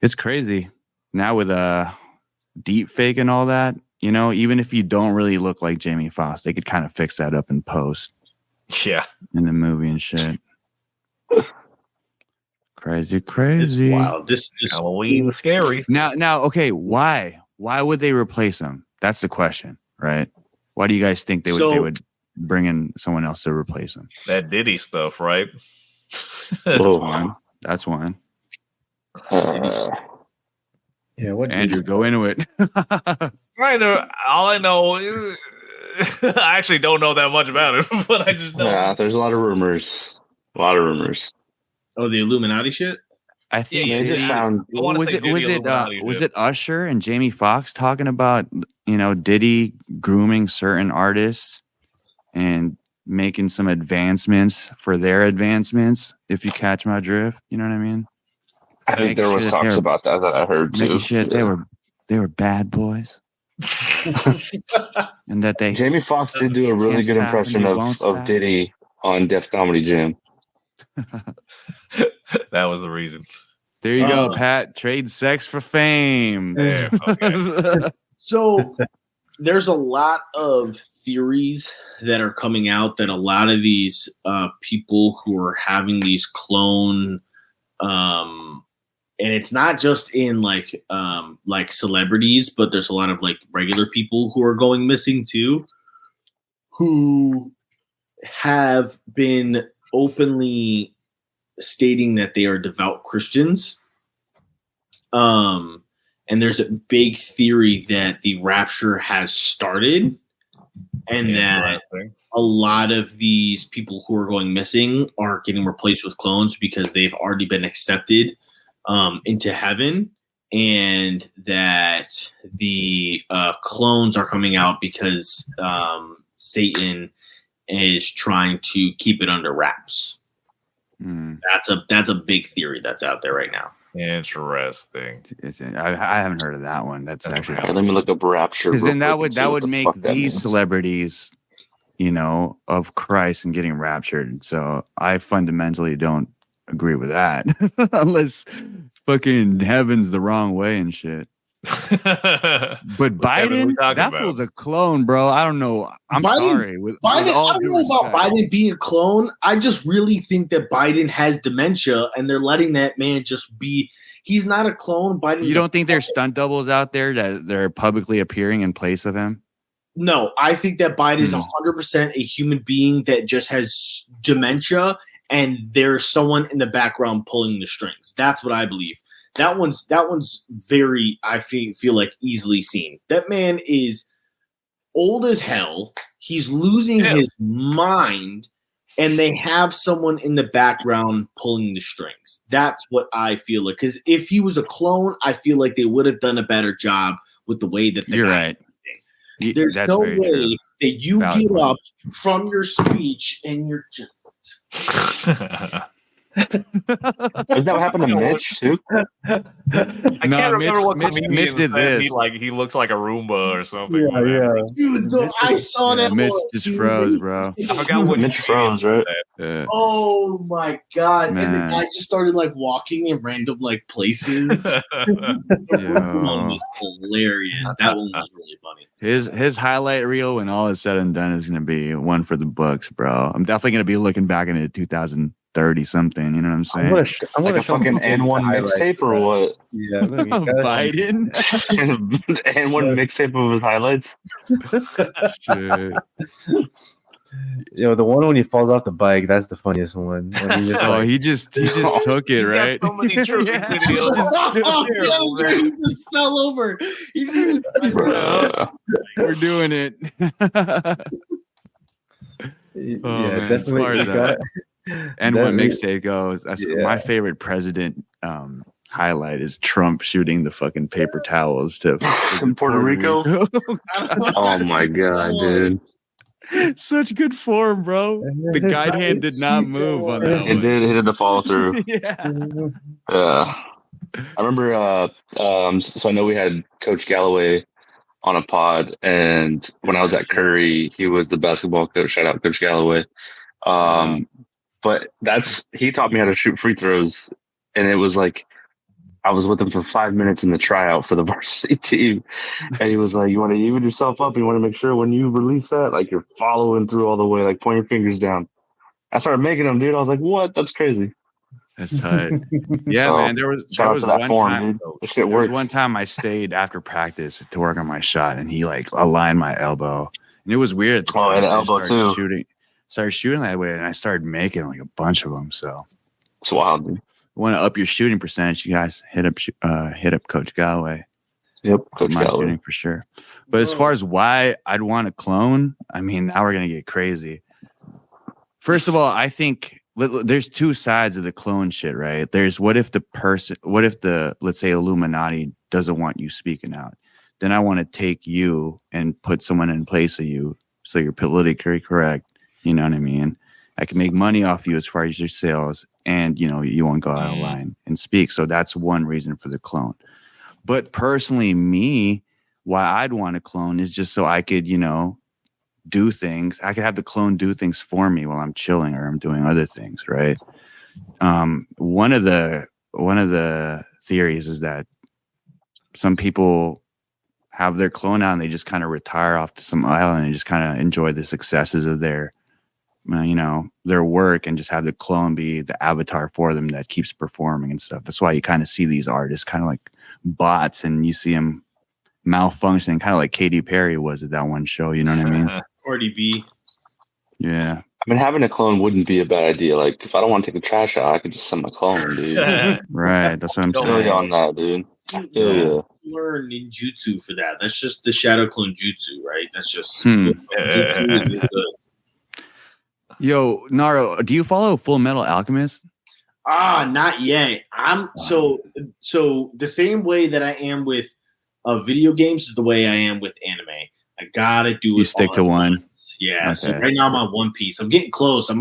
Speaker 1: it's crazy. Now with deep fake and all that, even if you don't really look like Jamie Foxx, they could kind of fix that up in post.
Speaker 3: Yeah.
Speaker 1: In the movie and shit. Crazy.
Speaker 5: It's wild. This
Speaker 3: Halloween scary.
Speaker 1: Now, okay, why? Why would they replace him? That's the question, right? Why do you guys think they would bring in someone else to replace him?
Speaker 3: That Diddy stuff, right?
Speaker 1: That's one.
Speaker 4: Yeah, what
Speaker 1: Andrew, go into it.
Speaker 3: All I know is I actually don't know that much about it, but I just know.
Speaker 2: Yeah, there's a lot of rumors.
Speaker 5: Oh, the Illuminati shit?
Speaker 1: I think was it Usher and Jamie Foxx talking about Diddy grooming certain artists and making some advancements for their advancements. If you catch my drift, you know what I mean?
Speaker 2: I think there was talks about that I heard too.
Speaker 1: They were bad boys. And that
Speaker 2: Jamie Foxx did do a really good impression of Diddy on Def Comedy Jam.
Speaker 3: That was the reason.
Speaker 1: There you go, Pat. Trade sex for fame.
Speaker 3: Yeah, okay.
Speaker 5: So there's a lot of theories that are coming out that a lot of these people who are having these clone and it's not just in like celebrities, but there's a lot of like regular people who are going missing too, who have been openly stating that they are devout Christians. And there's a big theory that the rapture has started, and that a lot of these people who are going missing are getting replaced with clones because they've already been accepted into heaven, and that the clones are coming out because Satan is trying to keep it under wraps. That's a big theory that's out there right now.
Speaker 3: Interesting.
Speaker 1: I haven't heard of that one. That's actually
Speaker 6: let me look up rapture.
Speaker 1: Because then that would make these celebrities, you know, of Christ and getting raptured. So I fundamentally don't agree with that, unless fucking heaven's the wrong way and shit. But Biden, that was a clone, bro. I don't know. I'm sorry.
Speaker 5: I don't know about Biden being a clone. I just really think that Biden has dementia, and they're letting that man just be. He's not a clone. Biden.
Speaker 1: You don't think there's stunt doubles out there that they're publicly appearing in place of him?
Speaker 5: No, I think that Biden is 100% a human being that just has dementia, and there's someone in the background pulling the strings. That's what I believe. That one's very, I feel like, easily seen. That man is old as hell. He's losing his mind, and they have someone in the background pulling the strings. That's what I feel like. Because if he was a clone, I feel like they would have done a better job with the way that
Speaker 1: you're right.
Speaker 5: There's no way that you get up from your speech and you're just.
Speaker 2: Isn't that what happened to Mitch too?
Speaker 3: I can't remember what Mitch did this. He looks like a Roomba or something.
Speaker 5: Yeah. Dude, I saw that.
Speaker 1: Mitch just froze, bro.
Speaker 3: I forgot what
Speaker 2: Mitch froze, right?
Speaker 1: Yeah.
Speaker 5: Oh my god!
Speaker 1: Man.
Speaker 5: And the guy just started like walking in random like places. That one was hilarious. That one was really funny.
Speaker 1: His highlight reel, when all is said and done, is going to be one for the books, bro. I'm definitely going to be looking back into 2030 something. You know what I'm saying?
Speaker 6: I'm gonna
Speaker 2: like a fucking N1 mixtape or what?
Speaker 6: Yeah,
Speaker 1: Biden.
Speaker 2: N1 mixtape of his highlights.
Speaker 1: Shit.
Speaker 4: You know, the one when he falls off the bike, that's the funniest one. When he just,
Speaker 1: he just took it, right?
Speaker 3: So many
Speaker 5: He just fell over.
Speaker 1: We're doing it. Man, as far as that. And when mixtape goes, my favorite president highlight is Trump shooting the fucking paper towels to
Speaker 2: Puerto Rico. Oh my god, dude.
Speaker 1: Such good form, bro. The guide hand did not move on that one.
Speaker 2: It did the follow through.
Speaker 1: Yeah.
Speaker 2: I remember so I know we had Coach Galloway on a pod, and when I was at Curry, he was the basketball coach. Shout out Coach Galloway. But he taught me how to shoot free throws, and it was like I was with him for 5 minutes in the tryout for the varsity team, and he was like, "You want to even yourself up, and you want to make sure when you release that, like you're following through all the way, like point your fingers down." I started making them, dude. I was like, "What? That's crazy."
Speaker 1: That's tight. Yeah, so, man. There was one time I stayed after practice to work on my shot, and he like aligned my elbow, and it was weird.
Speaker 2: And elbow too.
Speaker 1: Started shooting that way, and I started making like a bunch of them. So
Speaker 2: it's wild, dude.
Speaker 1: Want to up your shooting percentage? You guys hit up Coach Galloway.
Speaker 2: Yep, Coach
Speaker 1: my
Speaker 2: Galloway
Speaker 1: shooting for sure. But as far as why I'd want to clone, I mean, now we're gonna get crazy. First of all, I think there's two sides of the clone shit, right? There's what if the let's say Illuminati doesn't want you speaking out? Then I want to take you and put someone in place of you so you're politically correct. You know what I mean? I can make money off you as far as your sales, and you know you won't go out of line and speak. So that's one reason for the clone. But personally, me, why I'd want a clone is just so I could, you know, do things. I could have the clone do things for me while I'm chilling or I'm doing other things, right? One of the theories is that some people have their clone out and they just kind of retire off to some island and just kind of enjoy the successes of their, you know, their work, and just have the clone be the avatar for them that keeps performing and stuff. That's why you kind of see these artists kind of like bots, and you see them malfunctioning, kind of like Katy Perry was at that one show. You know what I mean?
Speaker 5: Cardi B.
Speaker 1: Yeah.
Speaker 2: I mean, having a clone wouldn't be a bad idea. Like, if I don't want to take the trash out, I could just send my clone, dude.
Speaker 1: Right. That's what I'm
Speaker 2: Don't
Speaker 1: saying.
Speaker 2: worry on that, dude. Yeah.
Speaker 5: Learn ninjutsu for that. That's just the shadow clone jutsu, right? That's just
Speaker 1: jutsu. Yo, Naro, do you follow Full Metal Alchemist?
Speaker 5: Not yet. So the same way that I am with video games is the way I am with anime. I gotta do it.
Speaker 1: You stick to one.
Speaker 5: Yeah.
Speaker 1: Okay.
Speaker 5: So right now I'm on One Piece. I'm getting close. I'm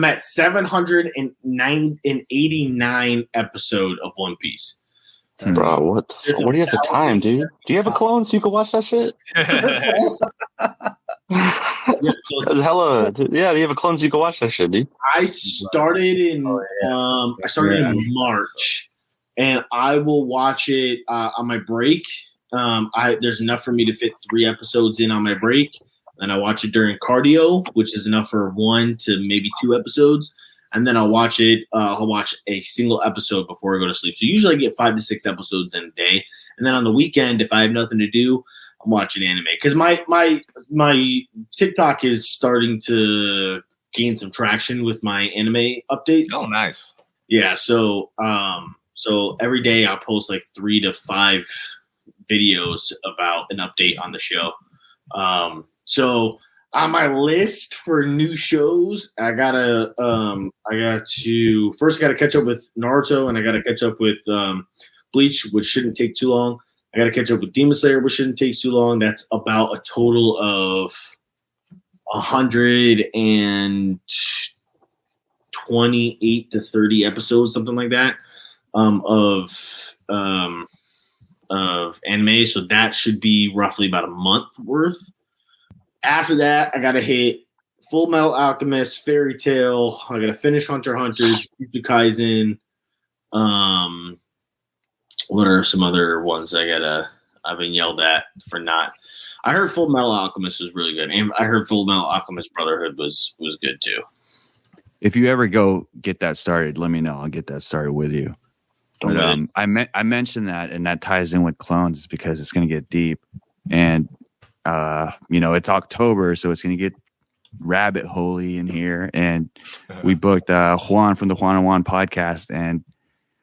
Speaker 5: at 789 episode of One Piece.
Speaker 2: Bro, what do you have the time, dude? Do you have a clone so you can watch that shit? Hella, yeah, you have a clone so you can watch that shit, dude.
Speaker 5: I started in March, and I will watch it on my break. There's enough for me to fit 3 episodes in on my break, and I watch it during cardio, which is enough for 1 to maybe 2 episodes, and then I'll watch it. I'll watch a single episode before I go to sleep. So usually I get 5 to 6 episodes in a day, and then on the weekend, if I have nothing to do, I'm watching anime, because my TikTok is starting to gain some traction with my anime updates.
Speaker 3: Oh, nice.
Speaker 5: Yeah, so every day I'll post like 3 to 5 videos about an update on the show. So on my list for new shows, I gotta catch up with Naruto, and I gotta catch up with Bleach, which shouldn't take too long. I gotta catch up with Demon Slayer, which shouldn't take too long. That's about a total of 128 to 30 episodes, something like that, of anime. So that should be roughly about a month worth. After that, I gotta hit Full Metal Alchemist, Fairy Tail. I gotta finish Hunter x Hunter, Jujutsu Kaisen. What are some other ones I've been yelled at for not? I heard Full Metal Alchemist was really good, and I heard Full Metal Alchemist Brotherhood was good too.
Speaker 1: If you ever go get that started, let me know. I'll get that started with you. But I mentioned that, and that ties in with clones because it's going to get deep, and you know, it's October, so it's going to get rabbit holy in here. And we booked Juan from the Juan and Juan podcast, and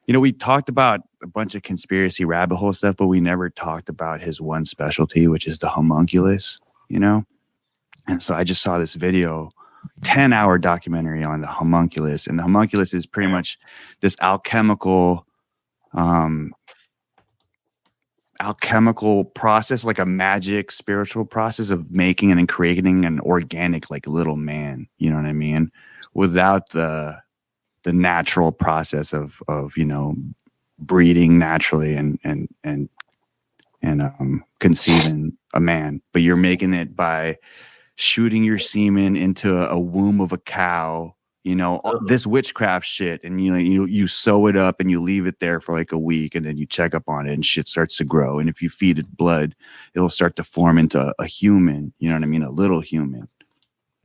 Speaker 1: you know, we talked about a bunch of conspiracy rabbit hole stuff, but we never talked about his one specialty, which is the homunculus, you know? And so I just saw this video, 10-hour documentary on the homunculus. And the homunculus is pretty much this alchemical process, like a magic spiritual process of making and creating an organic, like little man, you know what I mean? Without the natural process of you know, breeding naturally and conceiving a man, but you're making it by shooting your semen into a womb of a cow, you know, this witchcraft shit, and you sew it up and you leave it there for like a week, and then you check up on it and shit starts to grow, and if you feed it blood, it'll start to form into a human, you know what I mean, a little human.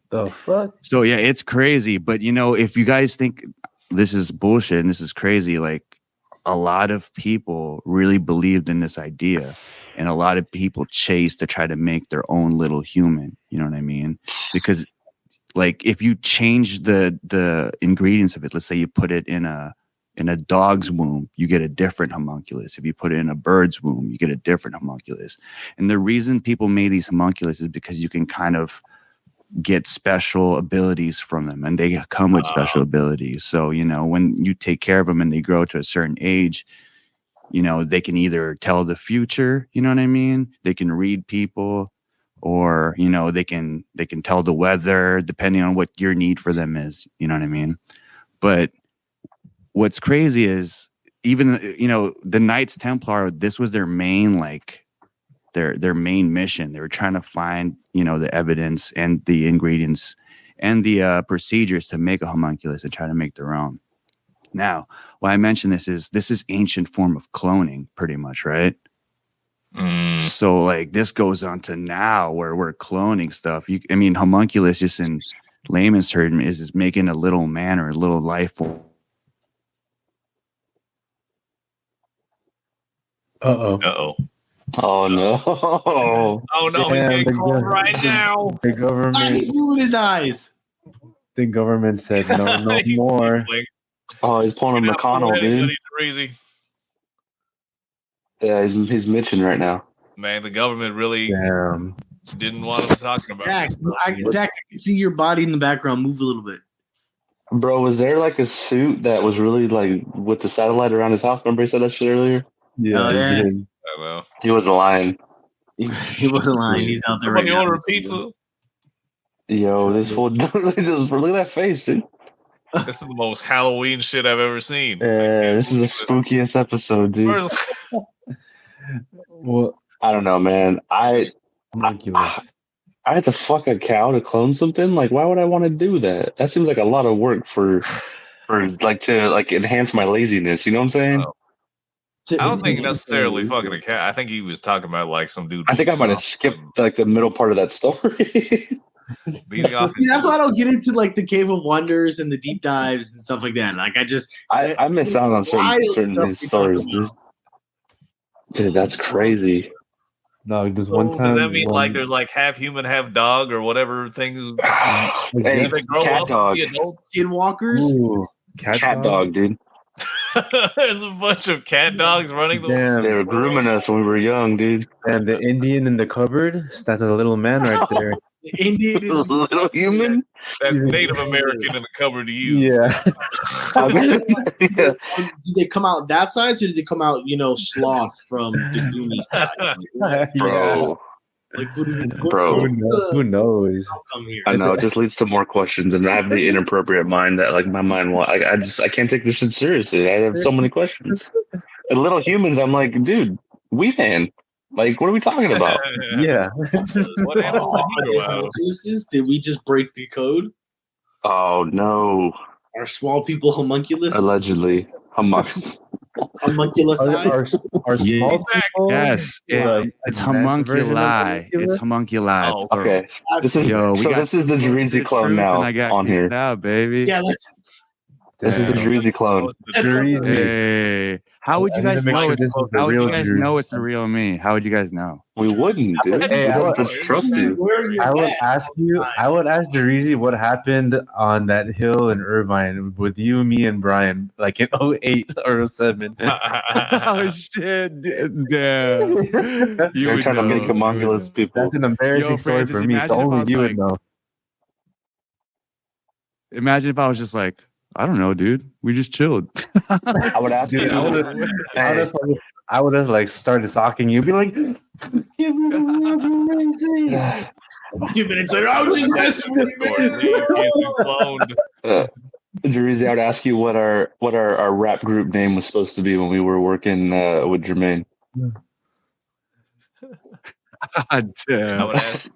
Speaker 4: The fuck?
Speaker 1: So yeah, it's crazy. But you know, if you guys think this is bullshit and this is crazy, like, a lot of people really believed in this idea, and a lot of people chased to try to make their own little human, you know what I mean? Because like, if you change the ingredients of it, let's say you put it in a dog's womb, you get a different homunculus. If you put it in a bird's womb, you get a different homunculus. And the reason people made these homunculus is because you can kind of get special abilities from them, and they come with special abilities. So, you know, when you take care of them and they grow to a certain age, you know, they can either tell the future, you know what I mean? They can read people, or they can tell the weather depending on what your need for them is. You know what I mean? But what's crazy is even the Knights Templar. This was their main their main mission. They were trying to find the evidence and the ingredients and the procedures to make a homunculus and try to make their own. Now, why I mention this is ancient form of cloning, pretty much, right? So this goes on to now where we're cloning stuff. Homunculus, just in layman's term, is making a little man or a little life form.
Speaker 3: Uh-oh.
Speaker 2: Oh no!
Speaker 3: Oh no!
Speaker 4: Damn,
Speaker 3: He's getting cold right now.
Speaker 4: The government.
Speaker 5: He's moving his eyes.
Speaker 4: The government said no more.
Speaker 2: Oh, he's pulling a McConnell, dude. Yeah, he's Mitching right now.
Speaker 3: Man, the government really
Speaker 4: Damn.
Speaker 3: didn't want him talking about
Speaker 5: Zach,
Speaker 3: it.
Speaker 5: Zach, I can see your body in the background move a little bit.
Speaker 2: Bro, was there a suit that was really with the satellite around his house? Remember he said that shit earlier?
Speaker 5: Yeah.
Speaker 4: Yeah.
Speaker 3: Oh, well.
Speaker 2: He wasn't lying.
Speaker 5: He wasn't lying. He's out there right
Speaker 3: Somebody
Speaker 5: now.
Speaker 3: order pizza.
Speaker 2: Yo, this fool just look at that face, dude.
Speaker 3: This is the most Halloween shit I've ever seen.
Speaker 2: Yeah, this is the spookiest episode, dude.
Speaker 4: Well,
Speaker 2: I don't know, man. I
Speaker 4: homunculus.
Speaker 2: had to fuck a cow to clone something. Why would I want to do that? That seems like a lot of work to enhance my laziness. You know what I'm saying?
Speaker 3: Oh. I don't think necessarily fucking a cat. I think he was talking about some dude.
Speaker 2: I think I might have skipped the middle part of that story.
Speaker 3: Beating off.
Speaker 5: See, that's why I don't get into the Cave of Wonders and the deep dives and stuff like that.
Speaker 2: I miss out on certain stories, dude. Dude, that's crazy.
Speaker 4: No, there's one time.
Speaker 3: Does that mean there's half human, half dog, or whatever things?
Speaker 2: Hey,
Speaker 3: they grow
Speaker 2: cat
Speaker 3: up
Speaker 2: dog.
Speaker 5: Skinwalkers?
Speaker 4: Ooh,
Speaker 2: Cat dog, dude.
Speaker 3: There's a bunch of cat dogs running.
Speaker 4: Damn.
Speaker 2: They were grooming us when we were young, dude.
Speaker 4: And the Indian in the cupboard, that's a little man right there.
Speaker 5: The Indian
Speaker 2: little human?
Speaker 3: That's Native American in the cupboard to you.
Speaker 4: Yeah.
Speaker 2: Yeah.
Speaker 5: Did they come out that size, or did they come out, sloth from the Goonies size?
Speaker 2: Bro. Bro.
Speaker 4: Who knows?
Speaker 2: I know, it just leads to more questions, and I have the inappropriate mind that my mind I can't take this shit seriously. I have so many questions. And little humans, I'm like, dude, we man. What are we talking about?
Speaker 4: Yeah.
Speaker 3: What
Speaker 5: Did we just break the code?
Speaker 2: Oh no.
Speaker 5: Are small people homunculus?
Speaker 2: Allegedly.
Speaker 5: Homunculus.
Speaker 4: Are small people?
Speaker 1: Yes, it's homunculi. It's homunculi.
Speaker 3: Oh,
Speaker 2: Okay. This is the Jerezy clone now on here.
Speaker 1: Now, baby.
Speaker 5: Yeah,
Speaker 2: this is the Jerezy clone.
Speaker 1: Hey, how would you guys know it's the real me? How would you guys know?
Speaker 2: We wouldn't, dude.
Speaker 4: Hey,
Speaker 2: we don't just trust you.
Speaker 4: I would ask Jerezy what happened on that hill in Irvine with you, me, and Brian, in 08 or 07.
Speaker 1: Oh shit! Damn.
Speaker 2: You're trying to make homunculus people.
Speaker 4: That's an embarrassing story for me. So only you would know.
Speaker 1: Imagine if I was just I don't know, dude. We just chilled.
Speaker 2: I would ask you.
Speaker 4: I would have started socking you. Be like,
Speaker 5: a few minutes later, I was just messing with you, man.
Speaker 2: Jerezy, I would ask you what our rap group name was supposed to be when we were working with Jermaine.
Speaker 1: God damn.
Speaker 3: I would ask.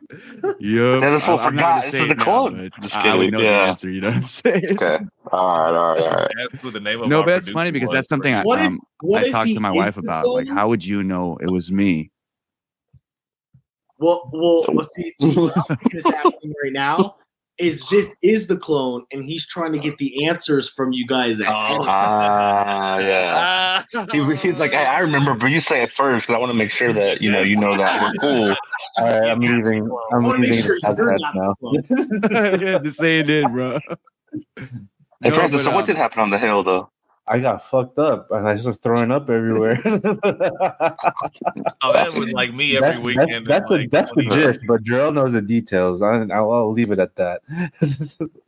Speaker 1: Yup.
Speaker 2: I'm not gonna say the clone.
Speaker 1: I would know the answer. You know what I'm saying?
Speaker 2: Okay. All right.
Speaker 3: Ask who the name of
Speaker 1: No,
Speaker 3: our
Speaker 1: but it's
Speaker 3: producer
Speaker 1: funny because
Speaker 3: was.
Speaker 1: that's something I talked to my wife about. How would you know it was me?
Speaker 5: Well, let's see. What I think is happening right now is this is the clone, and he's trying to get the answers from you guys.
Speaker 2: Yeah. He's like, I remember, but you say it first because I want to make sure that you know that we're cool.
Speaker 4: All right, I'm leaving. I'm leaving.
Speaker 5: Sure you're not
Speaker 4: now.
Speaker 1: Yeah, to say it did, bro.
Speaker 2: Hey, Francis, so what did happen on the hill, though?
Speaker 4: I got fucked up and I just was throwing up everywhere.
Speaker 3: That was me every weekend.
Speaker 4: That's the gist, but Jarrell knows the details. I'll leave it at that.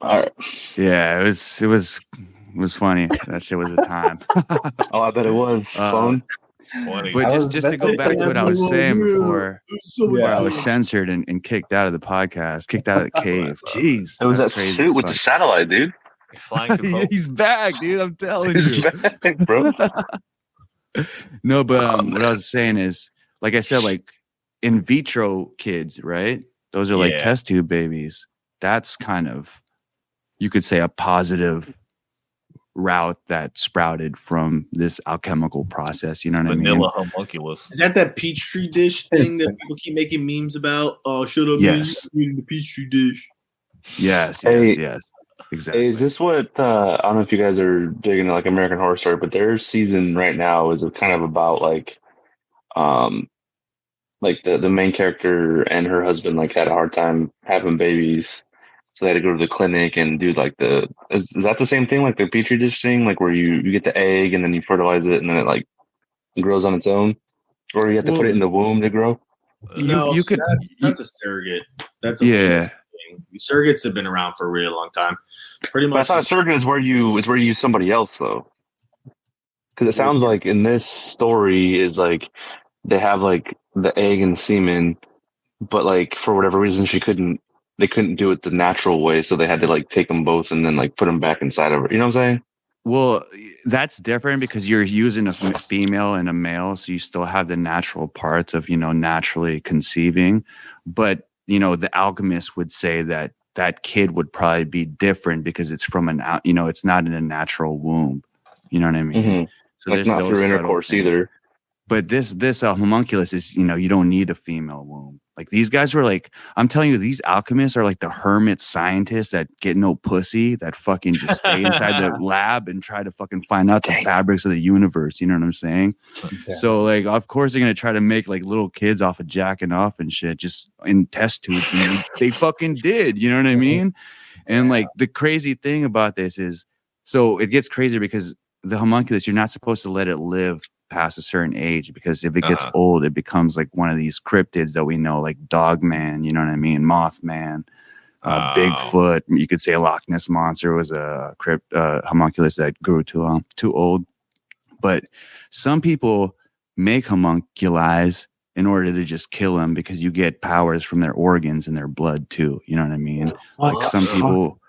Speaker 2: All right.
Speaker 1: Yeah, it was funny. That shit was a time.
Speaker 2: Oh, I bet it was. Phone.
Speaker 3: 20.
Speaker 1: But just to go back to what I was saying before I was censored and kicked out of the podcast, kicked out of the cave. Jeez.
Speaker 2: It was that
Speaker 1: crazy
Speaker 2: suit with the satellite, dude.
Speaker 1: He's back, dude. I'm telling you.
Speaker 2: Back, bro.
Speaker 1: No, but what I was saying is, like I said, like in vitro kids, right? Those are like test tube babies. That's kind of, you could say, a positive route that sprouted from this alchemical process. You know what I mean?
Speaker 3: Vanilla homunculus.
Speaker 5: Is that Petri dish thing that people keep making memes about? Oh, shut up!
Speaker 1: Yes.
Speaker 5: Eating the Petri dish.
Speaker 1: Yes. Exactly.
Speaker 2: Hey, is this what I don't know if you guys are digging like American Horror Story, but their season right now is kind of about like the main character and her husband like had a hard time having babies, so they had to go to the clinic and do like is that the same thing like the Petri dish thing, like where you get the egg and then you fertilize it and then it like grows on its own, or you have to put it in the womb to grow?
Speaker 5: You could. That's a surrogate. That's a thing. Surrogates have been around for a really long time. Pretty much.
Speaker 2: But I thought a surrogate is where you use somebody else though, because it sounds like in this story is like they have like the egg and the semen, but like for whatever reason they couldn't do it the natural way, so they had to like take them both and then like put them back inside of her. You know what I'm saying?
Speaker 1: Well, that's different because you're using a female and a male, so you still have the natural parts of, naturally conceiving. But, the alchemist would say that that kid would probably be different because it's from it's not in a natural womb. You know what I mean?
Speaker 2: Mm-hmm. So like not through intercourse either.
Speaker 1: But this homunculus is, you don't need a female womb. Like these guys were like, I'm telling you, these alchemists are like the hermit scientists that get no pussy, that fucking just stay inside the lab and try to fucking find out the fabrics of the universe. You know what I'm saying? Yeah. So like, of course they're going to try to make like little kids off of jacking off and shit, just in test tubes. And they fucking did, you know what I mean? And like the crazy thing about this is, so it gets crazier because the homunculus, you're not supposed to let it live past a certain age, because if it gets old, it becomes like one of these cryptids that we know, like Dogman, you know what I mean? Mothman, Bigfoot. You could say a Loch Ness Monster was a homunculus that grew too old. But some people make homunculi in order to just kill them because you get powers from their organs and their blood too. You know what I mean? Like some people.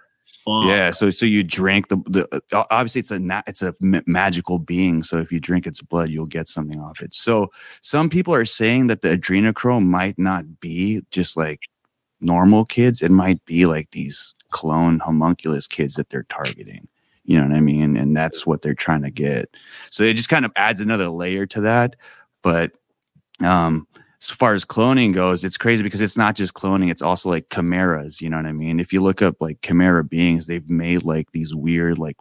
Speaker 1: Yeah, so you drink the obviously it's a magical being. So if you drink its blood, you'll get something off it. So some people are saying that the adrenochrome might not be just like normal kids. It might be like these clone homunculus kids that they're targeting. You know what I mean? And that's what they're trying to get. So it just kind of adds another layer to that. But as far as cloning goes, it's crazy because it's not just cloning. It's also like chimeras. You know what I mean? If you look up like chimera beings, they've made like these weird, like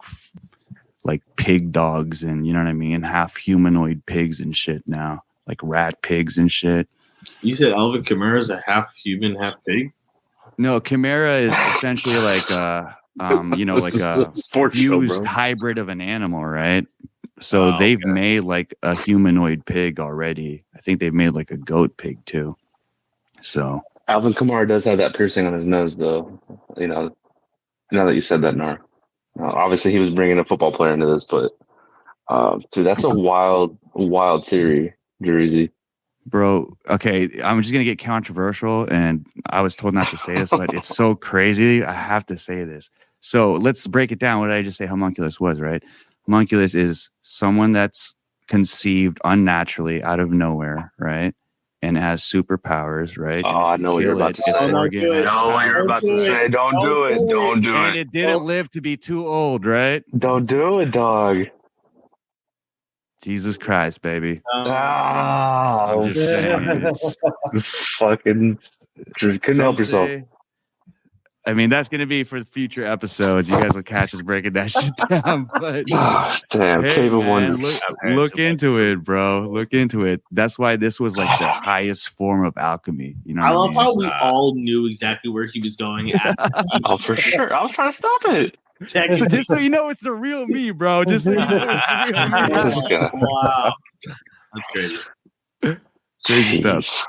Speaker 1: pig dogs and, you know what I mean? Half humanoid pigs and shit now, like rat pigs and shit.
Speaker 5: You said Alvin Chimera is a half human, half pig?
Speaker 1: No, chimera is essentially like like a fused hybrid of an animal, right? So they've made like a humanoid pig already. I think they've made like a goat pig too. So
Speaker 2: Alvin Kamara does have that piercing on his nose, though. Now that you said that, Nar. Obviously, he was bringing a football player into this, but dude, that's a wild theory, Jersey.
Speaker 1: Bro, okay, I'm just gonna get controversial, and I was told not to say this, but it's so crazy. I have to say this. So let's break it down. What did I just say homunculus was, right? Homunculus is someone that's conceived unnaturally out of nowhere, right? And has superpowers, right?
Speaker 2: Oh, I know what you're about to say. I know what you're about to say. Don't do it. Don't do it.
Speaker 1: And it didn't live to be too old, right?
Speaker 2: Don't do it, dog.
Speaker 1: Jesus Christ, baby.
Speaker 2: I'm
Speaker 1: just saying.
Speaker 2: Fucking couldn't help yourself.
Speaker 1: I mean, that's going to be for future episodes. You guys will catch us breaking that shit down. But
Speaker 2: damn, hey, Cave of Wonders.
Speaker 1: Look into it, bro. Look into it. That's why this was like the highest form of alchemy. You know,
Speaker 5: I love how we all knew exactly where he was going.
Speaker 2: Oh, for sure. I was trying to stop it.
Speaker 1: So just so you know, it's the real me, bro. Just so you know, it's the real me.
Speaker 5: Wow, that's crazy.
Speaker 1: Crazy stuff.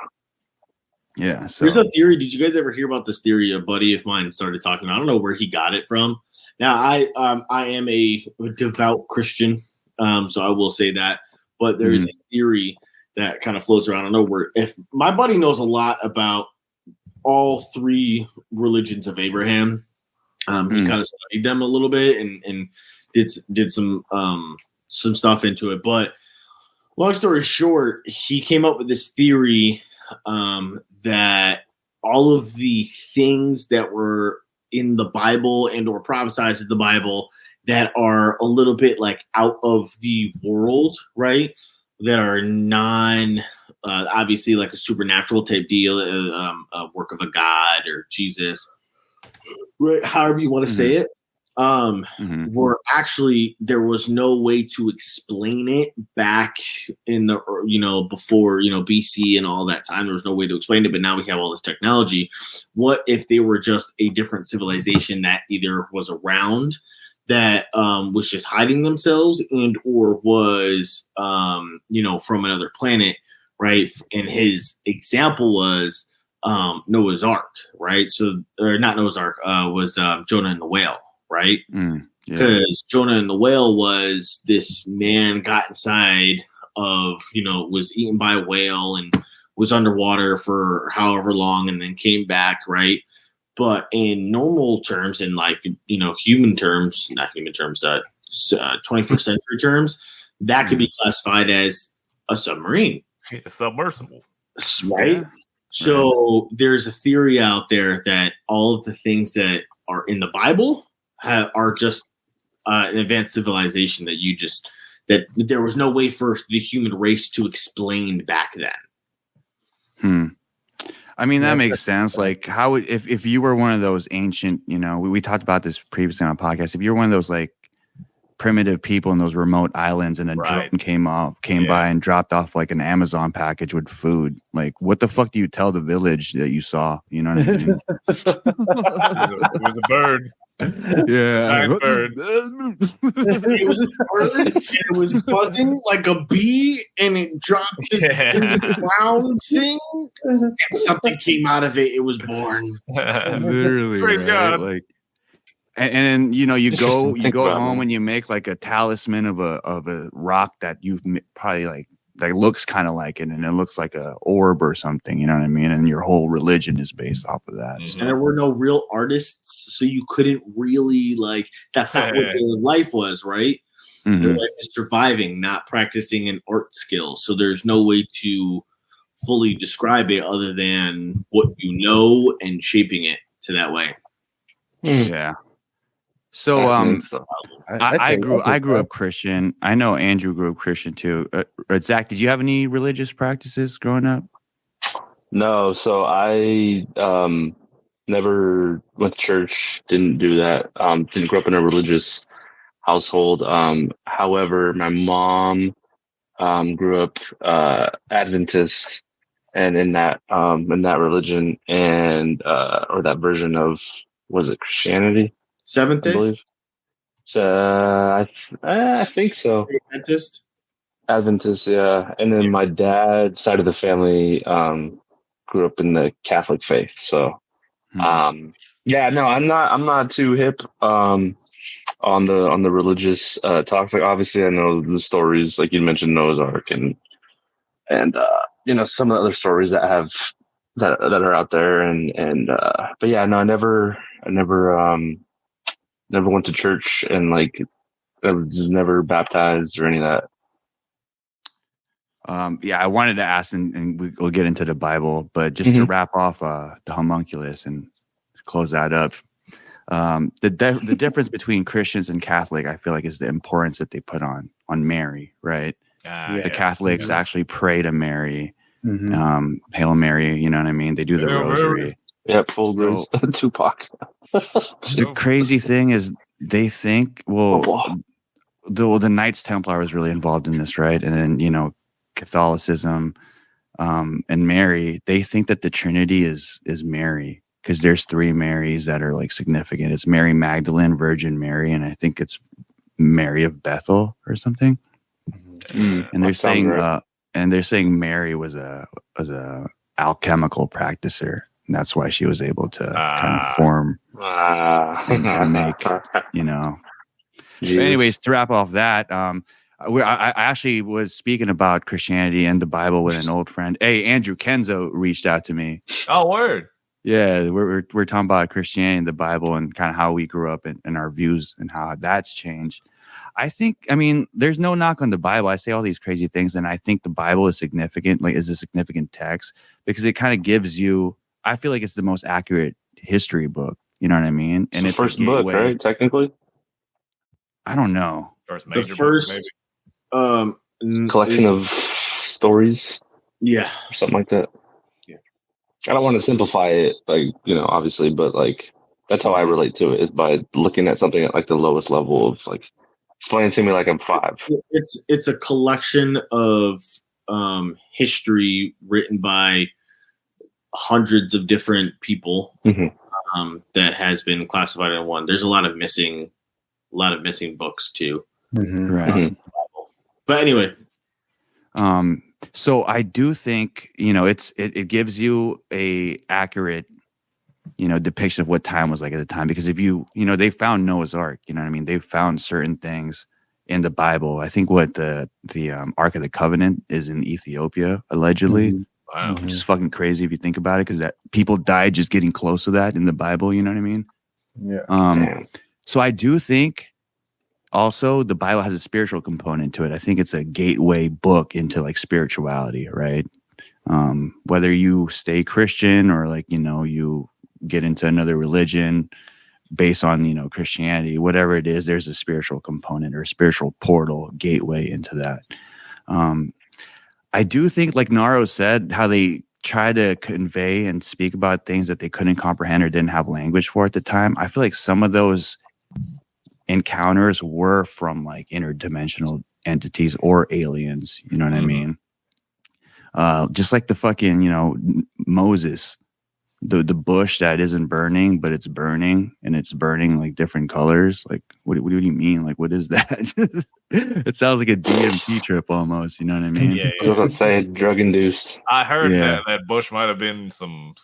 Speaker 1: Yeah. So
Speaker 5: there's a theory. Did you guys ever hear about this theory? A buddy of mine started talking. I don't know where he got it from. Now, I am a devout Christian, so I will say that. but there's a theory that kind of floats around. I don't know where. If my buddy knows a lot about all three religions of Abraham, he kind of studied them a little bit and did some stuff into it. But long story short, he came up with this theory that all of the things that were in the Bible and or prophesied in the Bible that are a little bit like out of the world, right? That are obviously like a supernatural type deal, a work of a god or Jesus, right? However you want to say it. Were actually, there was no way to explain it back in the, before, BC and all that time. There was no way to explain it, but now we have all this technology. What if they were just a different civilization that either was around that was just hiding themselves and or was, from another planet, right? And his example was Noah's Ark, right? So, or not Noah's Ark, was Jonah and the whale. Right? Because Jonah and the whale was this man got inside of, was eaten by a whale and was underwater for however long and then came back, right? But in normal terms, in like, human terms, not human terms, 21st century terms, that could be classified as a submarine.
Speaker 3: Submersible.
Speaker 5: Right? So there's a theory out there that all of the things that are in the Bible are just an advanced civilization that there was no way for the human race to explain back then.
Speaker 1: I mean, that makes sense. Like how, if you were one of those ancient, we talked about this previously on a podcast. If you're one of those like primitive people in those remote islands and a drone came by and dropped off like an Amazon package with food, like what the fuck do you tell the village that you saw? You know what I mean?
Speaker 3: It was a bird.
Speaker 1: Yeah,
Speaker 3: bird.
Speaker 5: It was a bird and it was buzzing like a bee and it dropped this round thing and something came out of it. It was born.
Speaker 1: Literally, right? Like, and you go home and you make like a talisman of a rock that you've probably like that looks kind of like it, and it looks like a orb or something, you know what I mean? And your whole religion is based off of that.
Speaker 5: And there were no real artists, so you couldn't really that's not what their life was, right? Their life is surviving, not practicing an art skill. So there's no way to fully describe it other than what you know and shaping it to that way.
Speaker 1: Yeah. So I grew up Christian. I know Andrew grew up Christian too. Zach, did you have any religious practices growing up?
Speaker 2: No, so I never went to church. Didn't do that. Didn't grow up in a religious household. However, my mom grew up Adventist, and in that religion and or that version of, was it Christianity?
Speaker 5: Seventh Day?
Speaker 2: I believe. I think so. Adventist, yeah. And then my dad's side of the family grew up in the Catholic faith. So, I'm not too hip on the religious talks. Like, obviously, I know the stories, like you mentioned, Noah's Ark, and some of the other stories that are out there, but yeah, no, I never went to church, and like I was never baptized or any of that.
Speaker 1: I wanted to ask, and we'll get into the Bible, but just to wrap off the homunculus and close that up, the difference between Christians and Catholic, I feel like, is the importance that they put on Mary, right? The Catholics actually pray to Mary, Hail Mary, you know what I mean? They do the rosary.
Speaker 2: Yep, full grace, Tupac.
Speaker 1: The crazy thing is, they think, the Knights Templar was really involved in this, right? And then Catholicism and Mary, they think that the Trinity is Mary, because there's three Marys that are like significant. It's Mary Magdalene, Virgin Mary, and I think it's Mary of Bethel or something. And they're saying Mary was a alchemical practicer. And that's why she was able to kind of form and make, Anyways, to wrap off that, I actually was speaking about Christianity and the Bible with an old friend. Hey, Andrew Kenzo reached out to me.
Speaker 3: Oh, word.
Speaker 1: Yeah, we're talking about Christianity and the Bible and kind of how we grew up and our views and how that's changed. I mean, there's no knock on the Bible. I say all these crazy things, and I think the Bible is significant, like is a significant text because it kind of gives you, I feel like it's the most accurate history book. You know what I mean? And it's
Speaker 2: first book, right? Technically,
Speaker 1: I don't know.
Speaker 3: First major
Speaker 5: first
Speaker 3: book, maybe.
Speaker 2: Collection of stories,
Speaker 5: yeah,
Speaker 2: or something like that. Yeah. I don't want to simplify it, like, obviously, but like that's how I relate to it is by looking at something at like the lowest level of like explain to me like I'm 5.
Speaker 5: It's a collection of history written by hundreds of different people that has been classified in one. There's a lot of missing books too.
Speaker 1: Right.
Speaker 5: But anyway,
Speaker 1: so I do think it gives you a accurate depiction of what time was like at the time, because if they found Noah's Ark, you know what I mean? They found certain things in the Bible. I think what the Ark of the Covenant is in Ethiopia, allegedly.
Speaker 3: Wow.
Speaker 1: Which is fucking crazy if you think about it, because that people died just getting close to that in the Bible, you know what I mean?
Speaker 4: Yeah.
Speaker 1: So I do think also the Bible has a spiritual component to it. I think it's a gateway book into like spirituality, right? Whether you stay Christian or like, you get into another religion based on, Christianity, whatever it is, there's a spiritual component or a spiritual portal gateway into that. I do think, like Naro said, how they try to convey and speak about things that they couldn't comprehend or didn't have language for at the time. I feel like some of those encounters were from like interdimensional entities or aliens. You know what I mean? Just like the fucking, Moses, the bush that isn't burning, but it's burning, and it's burning like different colors. Like, what do you mean? Like, what is that? It sounds like a DMT trip almost. You know what I mean?
Speaker 3: Yeah,
Speaker 2: I was going to say drug induced.
Speaker 3: I heard that bush might have been some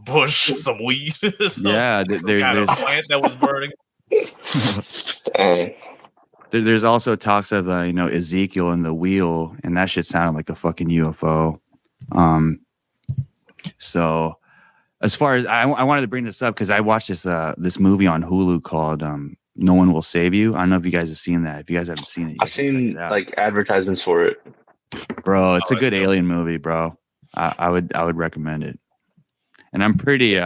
Speaker 3: bush, some weed.
Speaker 1: There's
Speaker 3: a plant that was burning.
Speaker 1: There's also talks of Ezekiel and the wheel, and that shit sounded like a fucking UFO. So as far as I wanted to bring this up because I watched this movie on Hulu called No One Will Save You. I don't know if you guys have seen that. If you guys haven't seen it,
Speaker 2: I've seen like advertisements for it.
Speaker 1: Bro, it's a good alien movie, bro. I would recommend it. And I'm pretty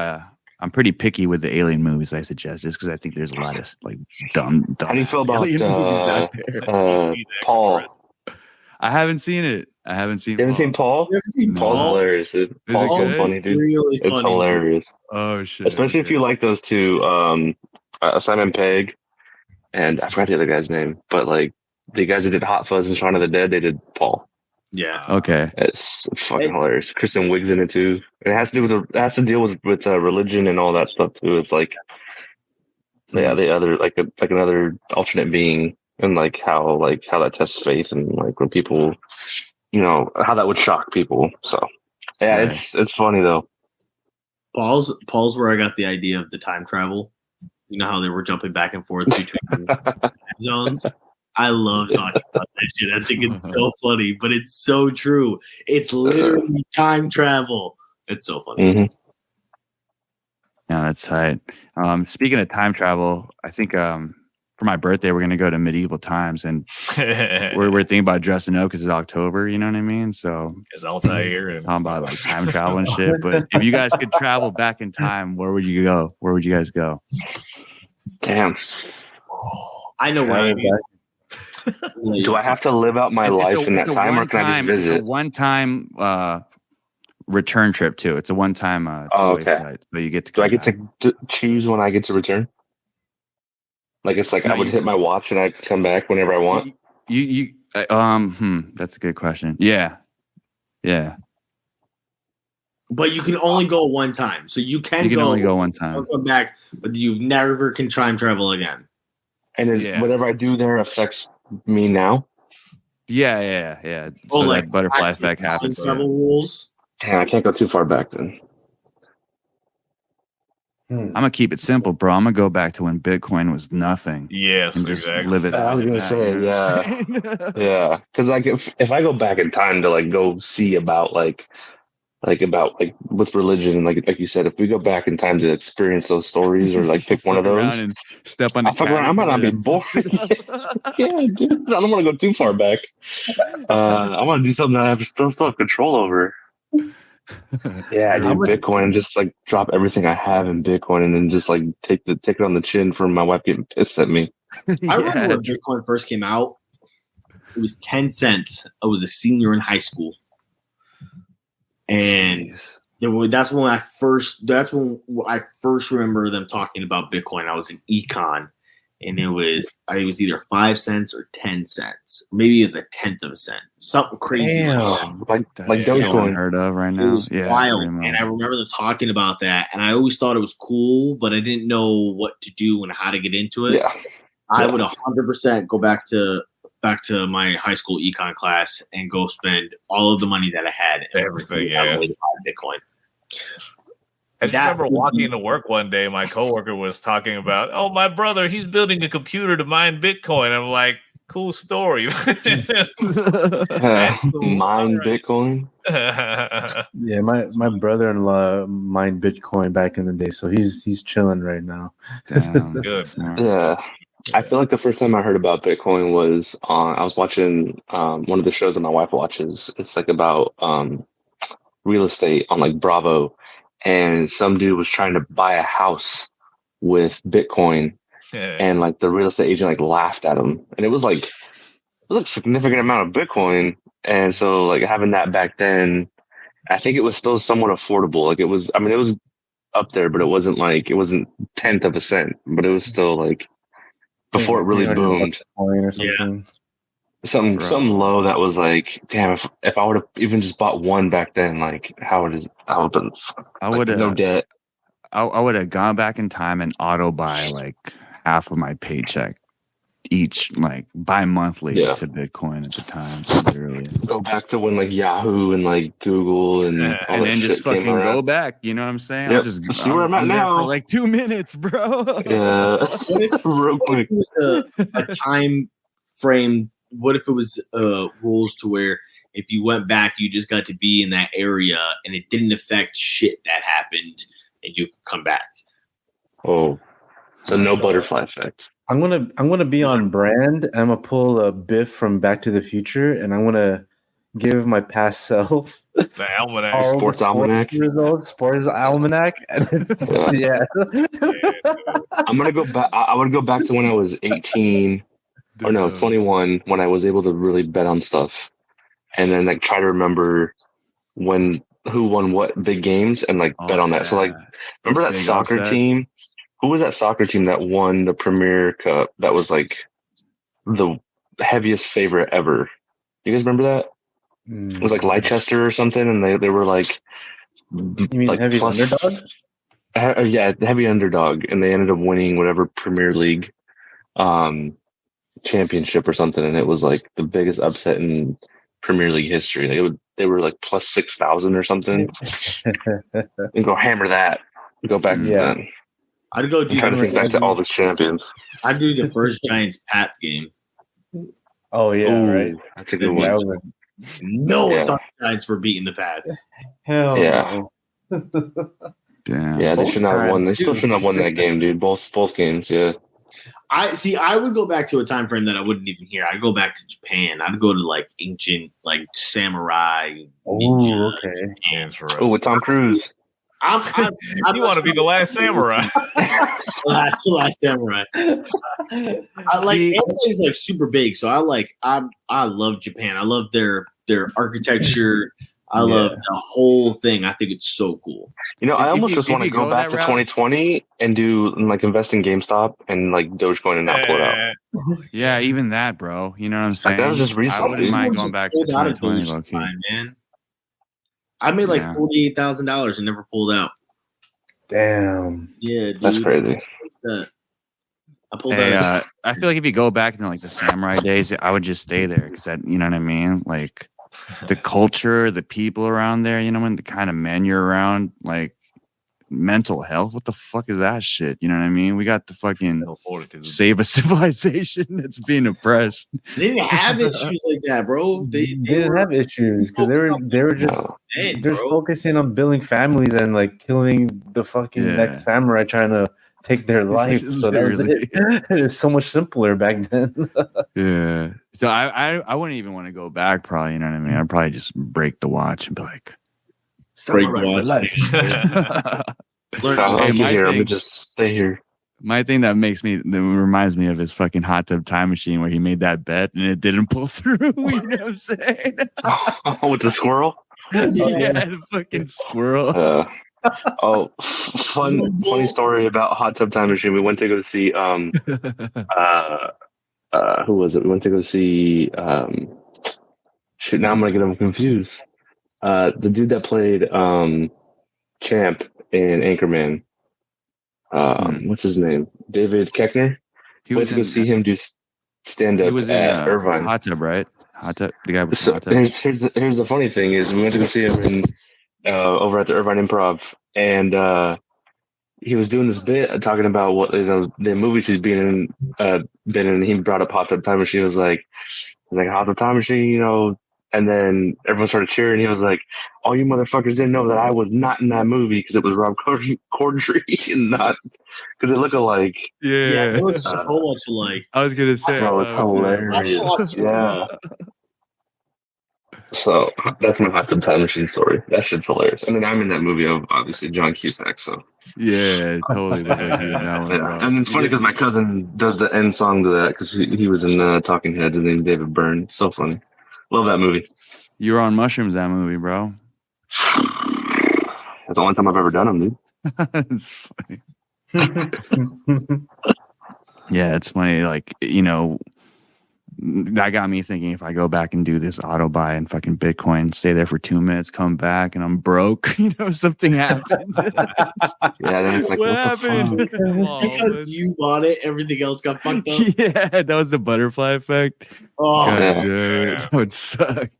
Speaker 1: picky with the alien movies I suggest, just because I think there's a lot of like dumb.
Speaker 2: How do you feel about
Speaker 1: movies out there?
Speaker 2: Paul?
Speaker 1: I haven't seen it. You haven't seen
Speaker 2: Paul?
Speaker 5: You haven't seen Paul?
Speaker 2: Paul's hilarious, dude. Paul's funny, dude.
Speaker 5: Really
Speaker 2: it's
Speaker 5: funny.
Speaker 2: Hilarious.
Speaker 1: Oh shit!
Speaker 2: Especially if you like those two, Simon Pegg, and I forgot the other guy's name, but like the guys that did Hot Fuzz and Shaun of the Dead, they did Paul.
Speaker 5: Yeah.
Speaker 1: Okay.
Speaker 2: It's fucking hilarious. Kristen Wiig's in it too. It has to deal with religion and all that stuff too. It's like, yeah, the other like another alternate being, and like how that tests faith, and like when people, how that would shock people. So yeah, right. It's funny though.
Speaker 5: Paul's where I got the idea of the time travel. You know how they were jumping back and forth between time zones. I love talking about that shit. I think it's so funny, but it's so true. It's literally time travel. It's so funny.
Speaker 2: Mm-hmm.
Speaker 1: Yeah, that's tight. Speaking of time travel, I think for my birthday we're gonna go to medieval times, and we're thinking about dressing up because it's October. You know what I mean? So
Speaker 3: it's Altair and
Speaker 1: talking about like time travel and shit. But if you guys could travel back in time, where would you go? Where would you guys go?
Speaker 2: Damn.
Speaker 5: I know where.
Speaker 2: Do I have to live out my life in that time, or can I just visit?
Speaker 1: It's a one-time return trip too. It's a one-time
Speaker 2: okay.
Speaker 1: Flight, so you get to.
Speaker 2: Do I get to choose when I get to return? Like it's like I would hit my watch and I could come back whenever I want.
Speaker 1: That's a good question. Yeah.
Speaker 5: But you can only go one time, so you can
Speaker 1: only go one time.
Speaker 5: Come back, but you never can time travel again.
Speaker 2: And whatever I do there affects me now.
Speaker 1: Yeah.
Speaker 5: So
Speaker 1: like that butterfly effect happens.
Speaker 5: Travel rules.
Speaker 2: Damn, I can't go too far back then.
Speaker 1: I'm gonna keep it simple, bro. I'm gonna go back to when Bitcoin was nothing.
Speaker 3: Yes,
Speaker 1: and just
Speaker 3: exactly.
Speaker 1: live it.
Speaker 2: I was gonna say, yeah. Because like if I go back in time to like go see about like with religion and like you said, if we go back in time to experience those stories or like pick one of those
Speaker 1: and step on the
Speaker 2: I might not be bored. Yeah, dude. I don't want to go too far back. I want to do something that I still have control over. Yeah, I do Bitcoin. Just like drop everything I have in Bitcoin, and then just like take it on the chin from my wife getting pissed at me.
Speaker 5: I remember when Bitcoin first came out. It was 10 cents. I was a senior in high school, and that's when I first remember them talking about Bitcoin. I was in econ, and it was either 5 cents or 10 cents. Maybe it was a tenth of a cent. Something crazy.
Speaker 2: Like Dogecoin
Speaker 1: unheard of right now.
Speaker 5: It was wild. And I remember them talking about that, and I always thought it was cool, but I didn't know what to do and how to get into it.
Speaker 2: Yeah.
Speaker 5: I would 100% go back to my high school econ class and go spend all of the money that I had and
Speaker 3: everything.
Speaker 5: Bitcoin.
Speaker 3: I just remember walking into work one day, my coworker was talking about, oh, my brother, he's building a computer to mine Bitcoin. I'm like, cool story.
Speaker 2: Mine Bitcoin?
Speaker 4: Yeah, my brother-in-law mined Bitcoin back in the day, so he's chilling right now.
Speaker 1: Damn.
Speaker 3: Good.
Speaker 2: Yeah. I feel like the first time I heard about Bitcoin was I was watching one of the shows that my wife watches. It's like about real estate on like Bravo. And some dude was trying to buy a house with Bitcoin, and like the real estate agent like laughed at him, and it was a significant amount of Bitcoin, and so like having that back then, I think it was still somewhat affordable. Like it was up there, but it wasn't tenth of a cent, but it was still like before it really boomed.
Speaker 4: Or something.
Speaker 2: Something low that was like, damn, if I would have even just bought one back then, like I would have been no debt.
Speaker 1: I would have gone back in time and auto buy like half of my paycheck each, like bi-monthly to Bitcoin at the time. Literally.
Speaker 2: Go back to when like Yahoo and like Google and
Speaker 1: then just fucking go back. You know what I'm saying?
Speaker 2: Yep.
Speaker 1: I'll just
Speaker 2: see where I'm at now
Speaker 1: for like 2 minutes, bro.
Speaker 2: Yeah, real quick.
Speaker 5: It was a time frame. What if it was rules to where if you went back, you just got to be in that area and it didn't affect shit that happened and you could come back?
Speaker 2: Oh, so no butterfly effect.
Speaker 4: I'm gonna be on brand. I'm gonna pull a Biff from Back to the Future, and I'm gonna give my past self
Speaker 3: the almanac,
Speaker 2: sports almanac
Speaker 4: results, sports almanac. Yeah.
Speaker 2: I'm gonna go back. I would go back to when I was 18. Or no, 21, when I was able to really bet on stuff, and then like try to remember who won what big games and like bet on that. So like, remember that soccer team? Who was that soccer team that won the Premier Cup? That was like the heaviest favorite ever. You guys remember that? It was like Leicester or something, and they were like,
Speaker 4: you mean
Speaker 2: like
Speaker 4: heavy underdog?
Speaker 2: Yeah, heavy underdog, and they ended up winning whatever Premier League championship or something, and it was like the biggest upset in Premier League history. Like they were like plus 6,000 or something. And go hammer that. Go back to that.
Speaker 5: I'd go.
Speaker 2: I'm trying to think back to all the champions.
Speaker 5: I'd do the first Giants Pats game.
Speaker 4: Oh yeah, right.
Speaker 2: That's a good one.
Speaker 5: No one thought the Giants were beating the Pats.
Speaker 4: Hell
Speaker 2: yeah.
Speaker 1: Damn.
Speaker 2: Yeah, they should not have won. They still shouldn't have won that game, dude. Both games. Yeah.
Speaker 5: I would go back to a time frame that I wouldn't even hear. I'd go back to Japan. I'd go to like ancient, like samurai.
Speaker 4: Oh, okay.
Speaker 2: Oh, with Tom Cruise.
Speaker 3: You want to be the last samurai?
Speaker 5: The last samurai. I like everything's like super big, so I love Japan. I love their architecture. I love the whole thing. I think it's so cool.
Speaker 2: You know, I almost just want to go back to 2020 and do like invest in GameStop and like Dogecoin and not pull it out.
Speaker 1: Yeah, even that, bro. You know what I'm saying?
Speaker 2: Like, that was just recent.
Speaker 1: I wouldn't mind going back to 2020, low-key.
Speaker 5: Man. I made like $48,000 and never pulled out.
Speaker 4: Damn.
Speaker 5: Yeah, dude.
Speaker 2: That's crazy.
Speaker 5: I pulled out.
Speaker 1: I feel like if you go back into like the samurai days, I would just stay there because you know what I mean? Like the culture, the people around there, you know, and the kind of men you're around, like mental health. What the fuck is that shit? You know what I mean? We got to fucking save a civilization that's being oppressed.
Speaker 5: They didn't have issues like that, bro. They
Speaker 4: didn't have issues because they were just focusing on building families and like killing the fucking next samurai trying to take their life. So that was it. It's so much simpler back then.
Speaker 1: Yeah. So I wouldn't even want to go back. Probably, you know what I mean? I'd probably just break the watch and be like,
Speaker 5: break the watch.
Speaker 2: I'm gonna just stay here.
Speaker 1: My thing that reminds me of his fucking hot tub time machine where he made that bet and it didn't pull through. You know what I'm saying?
Speaker 2: With the squirrel?
Speaker 1: Yeah, the fucking squirrel.
Speaker 2: Funny story about hot tub time machine. We went to go see who was it? We went to go see shoot, now I'm gonna get them confused. The dude that played Champ in Anchorman. What's his name? David Koechner. He went to go see him do stand up. He was at Irvine.
Speaker 1: Hot tub, right? Hot tub. The guy was hot tub.
Speaker 2: Here's the funny thing is we went to go see him in over at the Irvine Improv, and he was doing this bit talking about what the movies he's been in. And he brought up Hot Tub Time Machine. He was like Hot Tub Time Machine, you know. And then everyone started cheering. He was like, "All you motherfuckers didn't know that I was not in that movie because it was Rob Corddry and not because they look alike."
Speaker 5: Yeah, it looks so much alike.
Speaker 1: I was gonna say,
Speaker 2: oh, it's hilarious. Yeah. So that's my Hot Tub Time Machine story. That shit's hilarious. And then I'm in that movie of obviously John Cusack. So
Speaker 1: yeah, totally.
Speaker 2: And it's funny because my cousin does the end song to that because he was in Talking Heads. His name David Byrne. So funny. Love that movie.
Speaker 1: You were on mushrooms that movie, bro.
Speaker 2: That's the only time I've ever done them, dude.
Speaker 1: It's funny. Yeah, it's funny. Like, you know, that got me thinking if I go back and do this auto buy and fucking Bitcoin, stay there for 2 minutes, come back, and I'm broke, you know, something happened.
Speaker 2: Yeah, then it's like, what happened?
Speaker 5: Because you bought it, everything else got fucked up.
Speaker 1: Yeah, that was the butterfly effect.
Speaker 5: Oh,
Speaker 1: God, that would suck.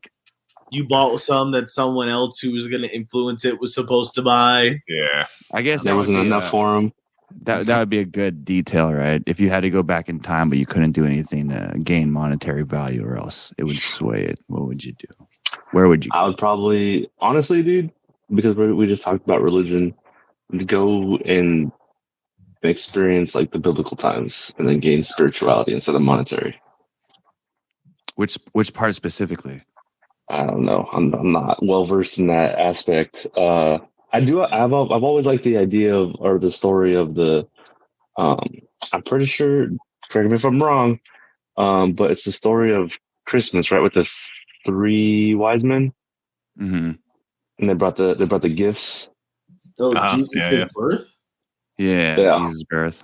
Speaker 5: You bought some that someone else who was going to influence it was supposed to buy.
Speaker 3: Yeah,
Speaker 1: I guess
Speaker 2: there wasn't enough for him.
Speaker 1: That would be a good detail, right? If you had to go back in time, but you couldn't do anything to gain monetary value, or else it would sway it. What would you do? Where would you go?
Speaker 2: I would probably, honestly, dude, because we just talked about religion, go and experience like the biblical times, and then gain spirituality instead of monetary.
Speaker 1: Which part specifically?
Speaker 2: I don't know. I'm not well versed in that aspect. I've always liked the idea of, or the story of the, I'm pretty sure, correct me if I'm wrong, but it's the story of Christmas, right? With the 3 wise men.
Speaker 1: Mm-hmm.
Speaker 2: And they brought the gifts.
Speaker 5: Oh, Jesus' birth?
Speaker 1: Yeah, Jesus' birth.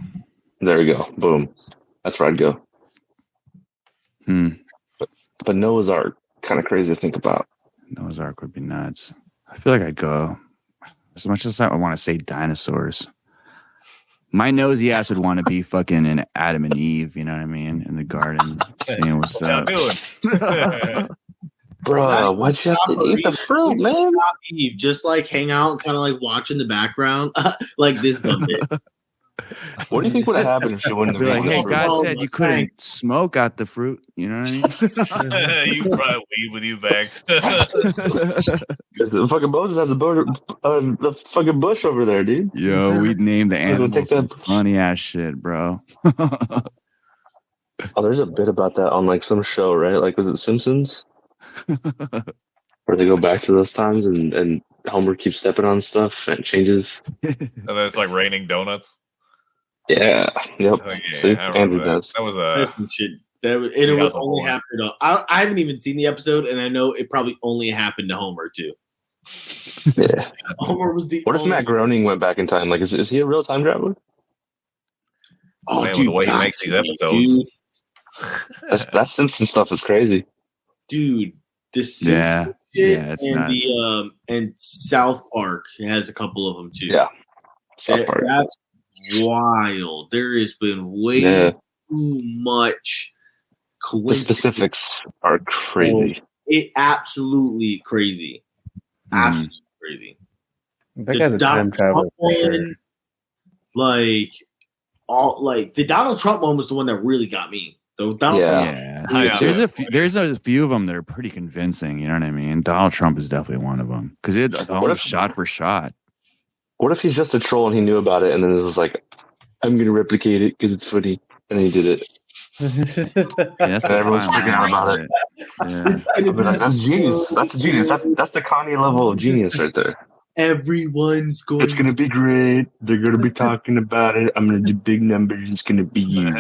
Speaker 2: There we go. Boom. That's where I'd go. But Noah's Ark, kind of crazy to think about.
Speaker 1: Noah's Ark would be nuts. I feel like I'd go. As much as I want to say dinosaurs, my nosy ass would want to be fucking an Adam and Eve, you know what I mean? In the garden, seeing what's up.
Speaker 2: Bro, why'd you have to eat the fruit, man?
Speaker 5: Stop Eve. Just like hang out, kind of like watch in the background, like this dumb bit.
Speaker 2: What do you think would have happened if she wouldn't have
Speaker 1: like, hey,
Speaker 2: fruit?
Speaker 1: God said you couldn't smoke out the fruit. You know what I mean?
Speaker 3: You probably weed with you bags.
Speaker 2: The fucking Moses has the fucking bush over there, dude.
Speaker 1: Yo, we named the animals some funny ass shit, bro.
Speaker 2: Oh, there's a bit about that on like some show, right? Like, was it Simpsons? Where they go back to those times and Homer keeps stepping on stuff and it changes.
Speaker 3: And then it's like raining donuts.
Speaker 2: Yeah. Yep.
Speaker 3: Oh, yeah,
Speaker 2: see, Andrew does.
Speaker 3: That was
Speaker 5: some shit. It was only happened. I haven't even seen the episode, and I know it probably only happened to Homer too.
Speaker 2: Yeah.
Speaker 5: Homer was the.
Speaker 2: What if Matt Groening went back in time? Like, is he a real time traveler?
Speaker 5: Oh,
Speaker 3: man,
Speaker 5: dude,
Speaker 3: the way he makes these episodes.
Speaker 2: That Simpson stuff is crazy,
Speaker 5: dude. The Simpsons shit
Speaker 1: it's
Speaker 5: and
Speaker 1: nuts.
Speaker 5: the and South Park has a couple of them too.
Speaker 2: Yeah, South Park.
Speaker 5: That's wild. There has been way too much coincidence.
Speaker 2: The specifics are crazy.
Speaker 5: It absolutely crazy. Absolutely crazy.
Speaker 4: That guy's a time traveler for sure.
Speaker 5: Like the Donald Trump one was the one that really got me. There's
Speaker 1: a few of them that are pretty convincing. You know what I mean? Donald Trump is definitely one of them because it's almost shot for shot.
Speaker 2: What if he's just a troll and he knew about it and then it was like, I'm going to replicate it because it's funny, and then he did it.
Speaker 1: That's
Speaker 2: and everyone's freaking out about it. Yeah. That's genius. That's genius. That's the Kanye level of genius right there.
Speaker 5: Everyone's going.
Speaker 2: It's going to be great. They're going to be talking about it. I'm going to do big numbers. It's going to be huge.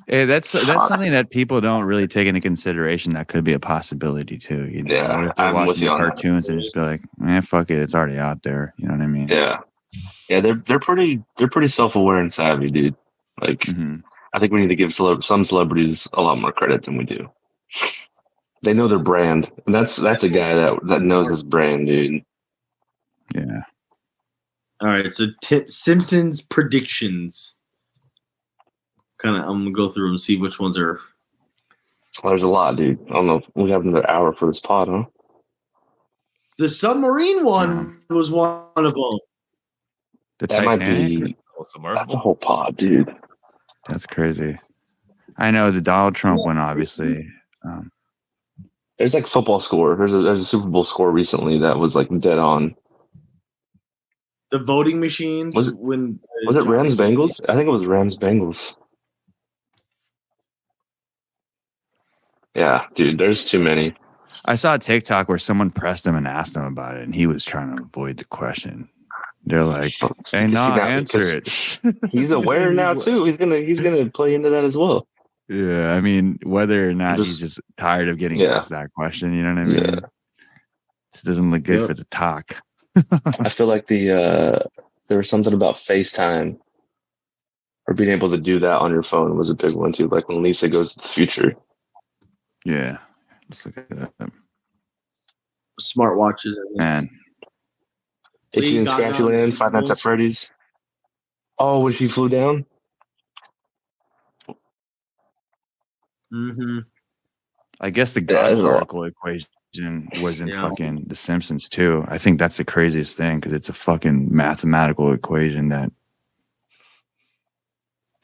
Speaker 1: Hey, that's something that people don't really take into consideration. That could be a possibility too. You know,
Speaker 2: yeah,
Speaker 1: if they're watching the cartoons and just be like, "Man, fuck it, it's already out there." You know what I mean?
Speaker 2: Yeah, yeah. They're pretty self-aware and savvy, dude. Like, I think we need to give some celebrities a lot more credit than we do. They know their brand, and that's a guy that knows his brand, dude.
Speaker 1: Yeah.
Speaker 5: All right. So Simpsons predictions. I'm gonna go through and see which ones are.
Speaker 2: Well, there's a lot, dude. I don't know if we have another hour for this pod, huh?
Speaker 5: The submarine one was one of them.
Speaker 2: That might be that's a whole pod, dude.
Speaker 1: That's crazy. I know the Donald Trump one, obviously.
Speaker 2: There's like football score. There's a Super Bowl score recently that was like dead on.
Speaker 5: The voting machines.
Speaker 2: Was it Rams Bengals? I think it was Rams Bengals. Yeah, dude, there's too many.
Speaker 1: I saw a TikTok where someone pressed him and asked him about it, and he was trying to avoid the question. They're like, "Hey, no, answer it."
Speaker 2: He's aware now too. He's gonna play into that as well.
Speaker 1: Yeah, I mean, whether or not he's just tired of getting asked that question, you know what I mean?
Speaker 2: Yeah.
Speaker 1: It doesn't look good for the talk.
Speaker 2: I feel like there was something about FaceTime or being able to do that on your phone was a big one too. Like when Lisa goes to the future.
Speaker 1: Yeah, let's look at that.
Speaker 5: Smartwatches,
Speaker 1: man.
Speaker 2: Itchy and Scratchy Land, Five Nights at Freddy's. Oh, when she flew down.
Speaker 5: Mm-hmm.
Speaker 1: I guess the God particle equation was in fucking The Simpsons too. I think that's the craziest thing because it's a fucking mathematical equation that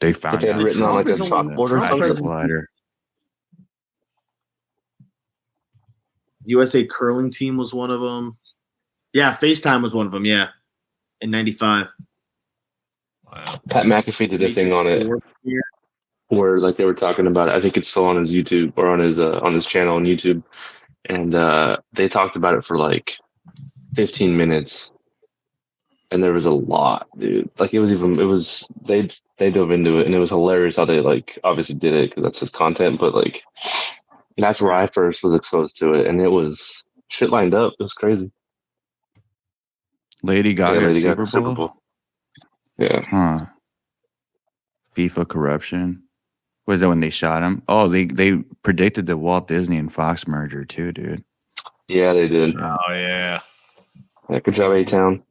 Speaker 1: they found
Speaker 2: out written on like a chalkboard or
Speaker 1: something.
Speaker 5: USA curling team was one of them. Yeah, FaceTime was one of them. Yeah, in '95.
Speaker 2: Wow. Pat McAfee did a thing on it where like they were talking about it. I think it's still on his YouTube or on his channel on YouTube. And they talked about it for like 15 minutes, and there was a lot, dude. Like they dove into it, and it was hilarious how they like obviously did it because that's his content. But like that's where I first was exposed to it, and it was shit lined up. It was crazy.
Speaker 1: Lady Gaga Super Bowl.
Speaker 2: Yeah.
Speaker 1: Huh. FIFA corruption. Was that when they shot him? Oh, they predicted the Walt Disney and Fox merger too, dude.
Speaker 2: Yeah, they did.
Speaker 3: Oh yeah.
Speaker 2: Yeah, good job, A-Town.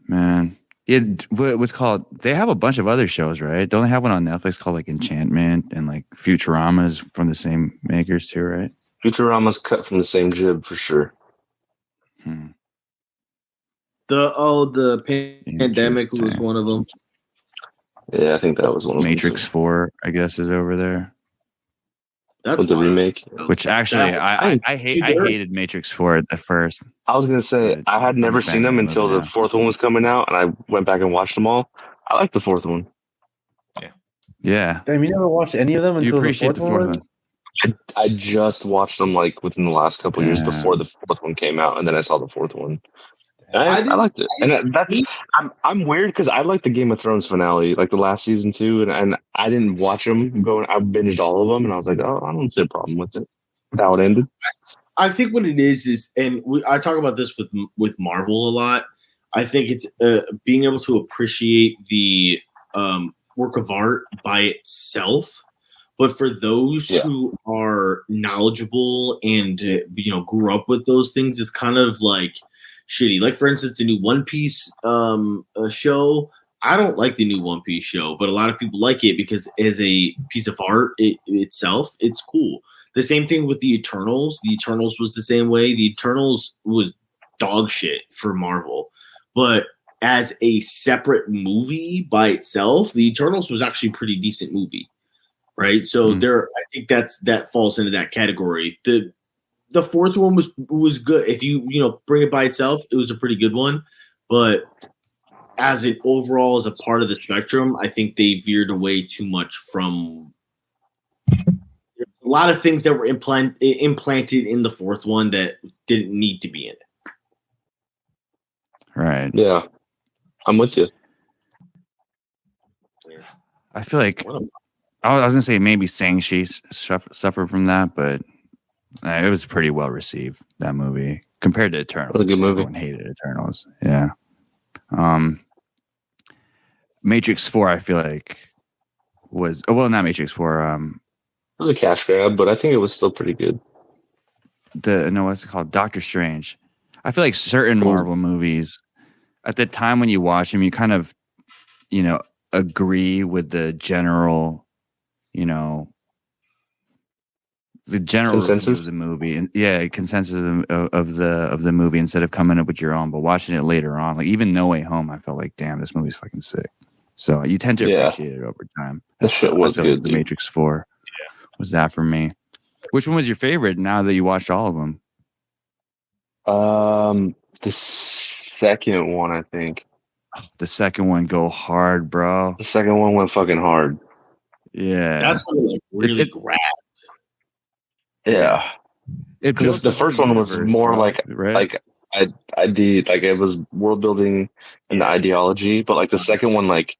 Speaker 1: Man. It was called. They have a bunch of other shows, right? Don't they have one on Netflix called like Enchantment and like Futurama's from the same makers too, right?
Speaker 2: Futurama's cut from the same jib for sure.
Speaker 5: The pandemic was one of them.
Speaker 2: Yeah, I think that was one of them.
Speaker 1: Matrix 4, I guess, is over there.
Speaker 5: That's
Speaker 2: the remake.
Speaker 1: Which actually, I hated Matrix 4 at first.
Speaker 2: I was gonna say I had never seen them until the fourth one was coming out, and I went back and watched them all. I like the fourth one.
Speaker 1: Yeah.
Speaker 4: Damn, you never watched any of them until
Speaker 1: you appreciate
Speaker 4: the fourth one?
Speaker 2: I just watched them like within the last couple of years before the fourth one came out, and then I saw the fourth one. I liked it, and I'm weird because I like the Game of Thrones finale, like the last season too, and I didn't watch them. I binged all of them, and I was like, oh, I don't see a problem with it. How it ended.
Speaker 5: I think what it is, and I talk about this with Marvel a lot. I think it's being able to appreciate the work of art by itself, but for those who are knowledgeable and grew up with those things, it's kind of like shitty. Like for instance, the new One Piece show. I don't like the new One Piece show, but a lot of people like it because as a piece of art itself, it's cool. The same thing with the Eternals. The Eternals was the same way. The Eternals was dog shit for Marvel, but as a separate movie by itself, the Eternals was actually a pretty decent movie, right? So I think that falls into that category. The fourth one was good. If you bring it by itself, it was a pretty good one, but as an overall as a part of the spectrum, I think they veered away too much from a lot of things that were implanted in the fourth one that didn't need to be in it.
Speaker 1: Right.
Speaker 6: Yeah, I'm with you.
Speaker 1: I feel like I was gonna say maybe Shang-Chi suffered from that, but it was pretty well received, that movie, compared to Eternals.
Speaker 6: It was a good movie.
Speaker 1: Everyone hated Eternals. Yeah. Matrix 4, I feel like was not Matrix 4.
Speaker 6: It was a cash grab, but I think it was still pretty good.
Speaker 1: What's it called? Doctor Strange. I feel like certain Marvel movies, at the time when you watch them, you kind of, agree with the general,
Speaker 6: consensus
Speaker 1: review of the movie, and consensus of the movie, instead of coming up with your own. But watching it later on, like even No Way Home, I felt like, damn, this movie's fucking sick. So you tend to appreciate it over time.
Speaker 6: That shit was good.
Speaker 1: Like the Matrix 4 was that for me. Which one was your favorite now that you watched all of them?
Speaker 6: The second one, I think.
Speaker 1: The second one go hard, bro.
Speaker 6: The second one went fucking hard.
Speaker 1: Yeah.
Speaker 5: That's when it really grabbed.
Speaker 6: Yeah. Because the first one was more like it was world building and the ideology, but like the second one like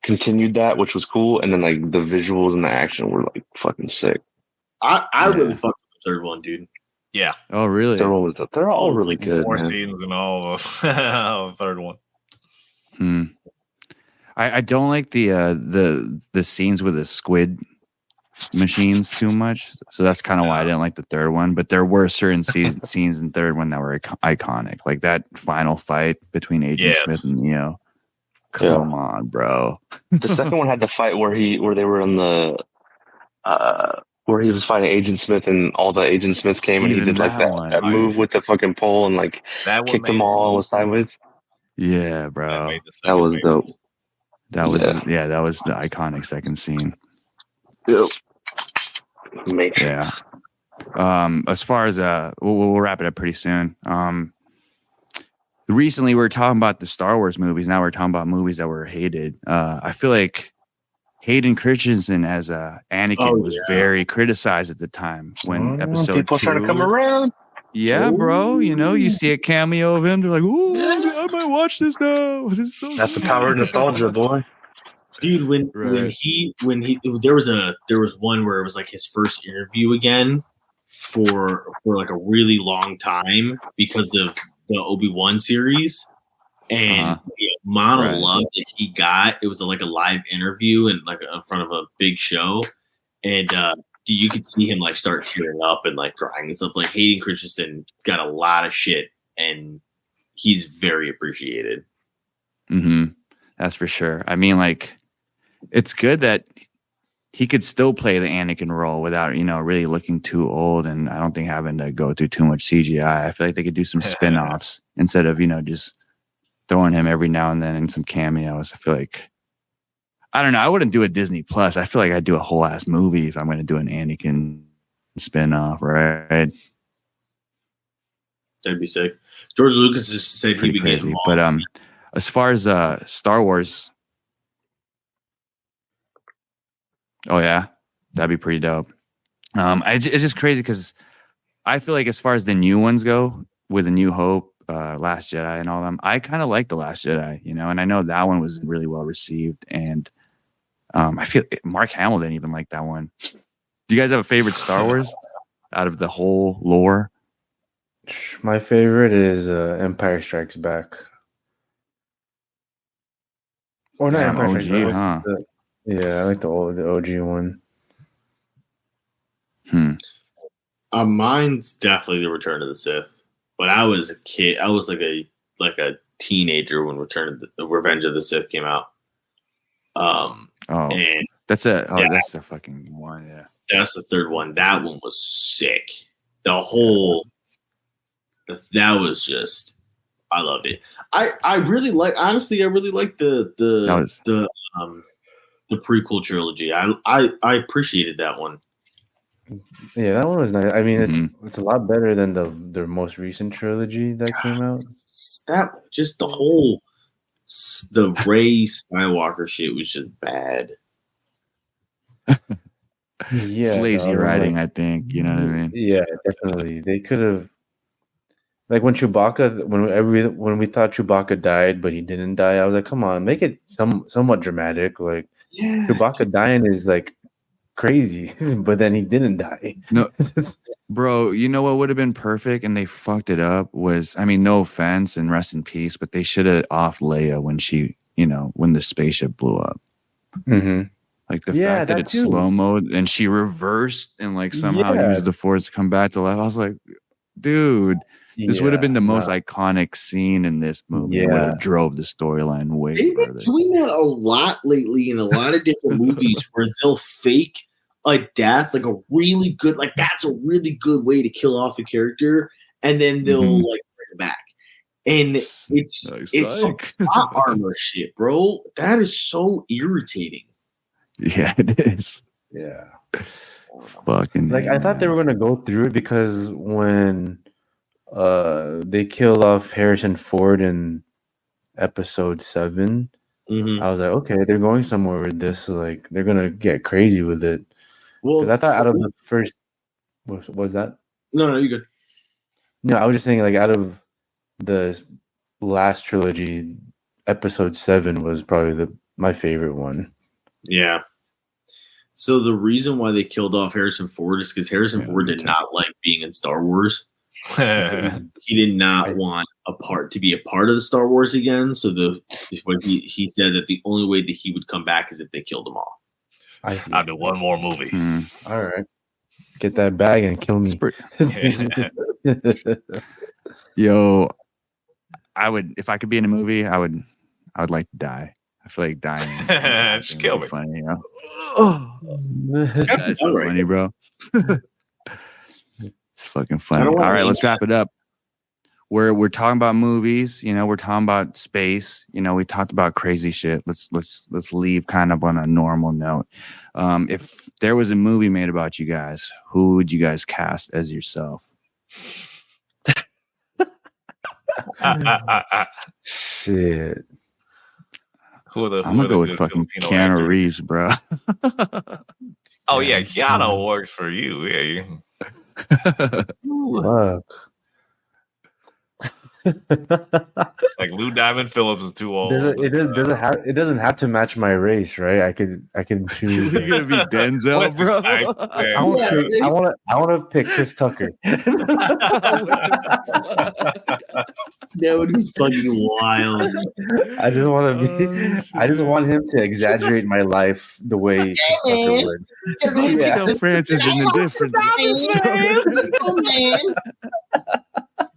Speaker 6: continued that, which was cool, and then like the visuals and the action were like fucking sick.
Speaker 5: I really fucked with the third one, dude.
Speaker 3: Yeah.
Speaker 1: Oh, really?
Speaker 6: They're all really good.
Speaker 3: More scenes and all of the third one.
Speaker 1: I don't like the scenes with the squid machines too much, so that's kind of why I didn't like the third one. But there were certain scenes in third one that were iconic, like that final fight between Agent Smith and Neo. Come on, bro.
Speaker 6: The second one had the fight where they were in the where he was fighting Agent Smith and all the Agent Smiths came and he did like that move with the fucking pole and like kicked them all and was sideways.
Speaker 1: Yeah, bro.
Speaker 6: That was dope.
Speaker 1: That was that was the iconic second scene.
Speaker 6: Yep. Matrix.
Speaker 1: Yeah. As far as we'll wrap it up pretty soon. Recently we were talking about the Star Wars movies. Now we're talking about movies that were hated. I feel like Hayden Christensen as Anakin was very criticized at the time when episode
Speaker 6: people
Speaker 1: 2
Speaker 6: trying to come around.
Speaker 1: Yeah, bro. You see a cameo of him. They're like, "Ooh, I might watch this now." This is so
Speaker 6: That's the power of nostalgia, boy.
Speaker 5: Dude, when there was one where it was like his first interview again for like a really long time because of the Obi-Wan series, and the amount of love that he got, it was like a live interview and like in front of a big show, and you could see him like start tearing up and like crying and stuff. Like Hayden Christensen got a lot of shit, and he's very appreciated.
Speaker 1: That's for sure. I mean, like, it's good that he could still play the Anakin role without, really looking too old, and I don't think having to go through too much CGI. I feel like they could do some spin-offs instead of, just throwing him every now and then in some cameos. I feel like, I don't know, I wouldn't do a Disney Plus. I feel like I'd do a whole ass movie if I'm going to do an Anakin spin-off, right?
Speaker 5: That'd be sick. George Lucas just said he'd be getting involved.
Speaker 1: But as far as Star Wars, oh yeah, that'd be pretty dope. It's just crazy because I feel like as far as the new ones go, with A New Hope, Last Jedi, and all them, I kind of like The Last Jedi, and I know that one was really well received, and I feel Mark Hamill didn't even like that one. Do you guys have a favorite Star Wars out of the whole lore?
Speaker 4: My favorite is Empire Strikes Back. Or not Empire Strikes Back. Yeah, I like the OG one.
Speaker 5: Mine's definitely the Return of the Sith. But I was a kid. I was like a teenager when Revenge of the Sith came out. And
Speaker 1: That's it. Oh, that's the fucking one. Yeah.
Speaker 5: That's the third one. That one was sick. The whole that was just I loved it. I really like the prequel trilogy. I appreciated that one.
Speaker 4: Yeah, that one was nice. I mean, it's a lot better than their most recent trilogy that came out.
Speaker 5: That just the Rey Skywalker shit was just bad.
Speaker 4: Yeah,
Speaker 1: it's lazy writing, I think. You know what I mean?
Speaker 4: Yeah, definitely. They could have, like when Chewbacca, when we thought Chewbacca died, but he didn't die. I was like, come on, make it somewhat dramatic. Like Chewbacca dying is like crazy, but then he didn't die.
Speaker 1: No, bro. You know what would have been perfect, and they fucked it up. Was no offense and rest in peace, but they should have offed Leia when she, when the spaceship blew up.
Speaker 4: Mm-hmm.
Speaker 1: Like the fact that it's slow mode and she reversed and like somehow used the Force to come back to life. I was like, dude, this would have been the most iconic scene in this movie. It would have drove the storyline way
Speaker 5: They've
Speaker 1: further.
Speaker 5: been doing that a lot lately in a lot of different movies where they'll fake a death, like a really good, like that's a really good way to kill off a character, and then they'll like bring it back. And it's some plot armor shit, bro. That is so irritating.
Speaker 1: Yeah, it is.
Speaker 4: Yeah.
Speaker 1: Fucking
Speaker 4: I thought they were gonna go through it because when they killed off Harrison Ford in episode 7, I was like, okay, they're going somewhere with this. Like they're gonna get crazy with it. Well, because I thought out of the first, what was that?
Speaker 5: No, you're good.
Speaker 4: No, I was just saying, like out of the last trilogy, episode 7 was probably my favorite one.
Speaker 5: Yeah. So the reason why they killed off Harrison Ford is because Harrison Ford did not like being in Star Wars. He did not want to be a part of the Star Wars again. So he said that the only way that he would come back is if they killed him off.
Speaker 3: I'll do one more movie.
Speaker 4: All right, get that bag and kill me.
Speaker 1: Yo, I would, if I could be in a movie, I would like to die. I feel like dying.
Speaker 3: Just kill me.
Speaker 1: Funny, That's so funny, bro. It's fucking funny. All right, let's wrap it up. We're talking about movies. We're talking about space. We talked about crazy shit. Let's leave kind of on a normal note. If there was a movie made about you guys, who would you guys cast as yourself?
Speaker 4: Shit.
Speaker 1: I'm gonna go with fucking Keanu Reeves, bro.
Speaker 3: Oh yeah, Keanu works for you. Yeah.
Speaker 4: Fuck.
Speaker 3: It's like Lou Diamond Phillips is too old.
Speaker 4: It doesn't have to match my race, right? I can choose.
Speaker 1: You're gonna be Denzel, bro.
Speaker 4: I want to pick Chris Tucker.
Speaker 5: That would be fucking wild.
Speaker 4: I just want him to exaggerate my life the way Chris Tucker would.
Speaker 1: Yeah, Francis in the difference.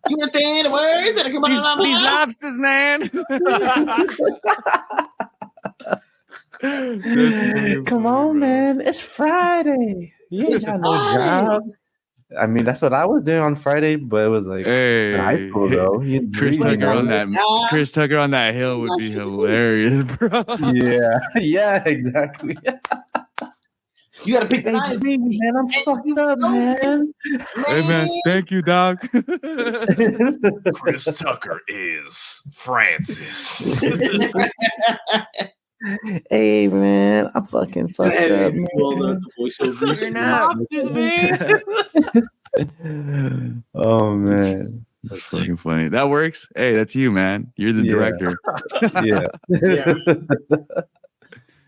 Speaker 5: You understand the words that are coming out of my
Speaker 1: These lobsters, man.
Speaker 4: Come on, man. It's Friday. You ain't got no job. I mean, that's what I was doing on Friday, but it was like in high school, though.
Speaker 1: Chris Tucker on that hill would be hilarious, bro.
Speaker 4: Yeah, exactly.
Speaker 5: You gotta pick
Speaker 4: man. I'm fucked up, man.
Speaker 1: Hey, man. Thank you, Doc.
Speaker 3: Chris Tucker is Francis.
Speaker 4: Hey, man. I'm fucking fucked up, man. Oh, man.
Speaker 1: That's fucking funny. That works. Hey, that's you, man. You're the director.
Speaker 4: Yeah.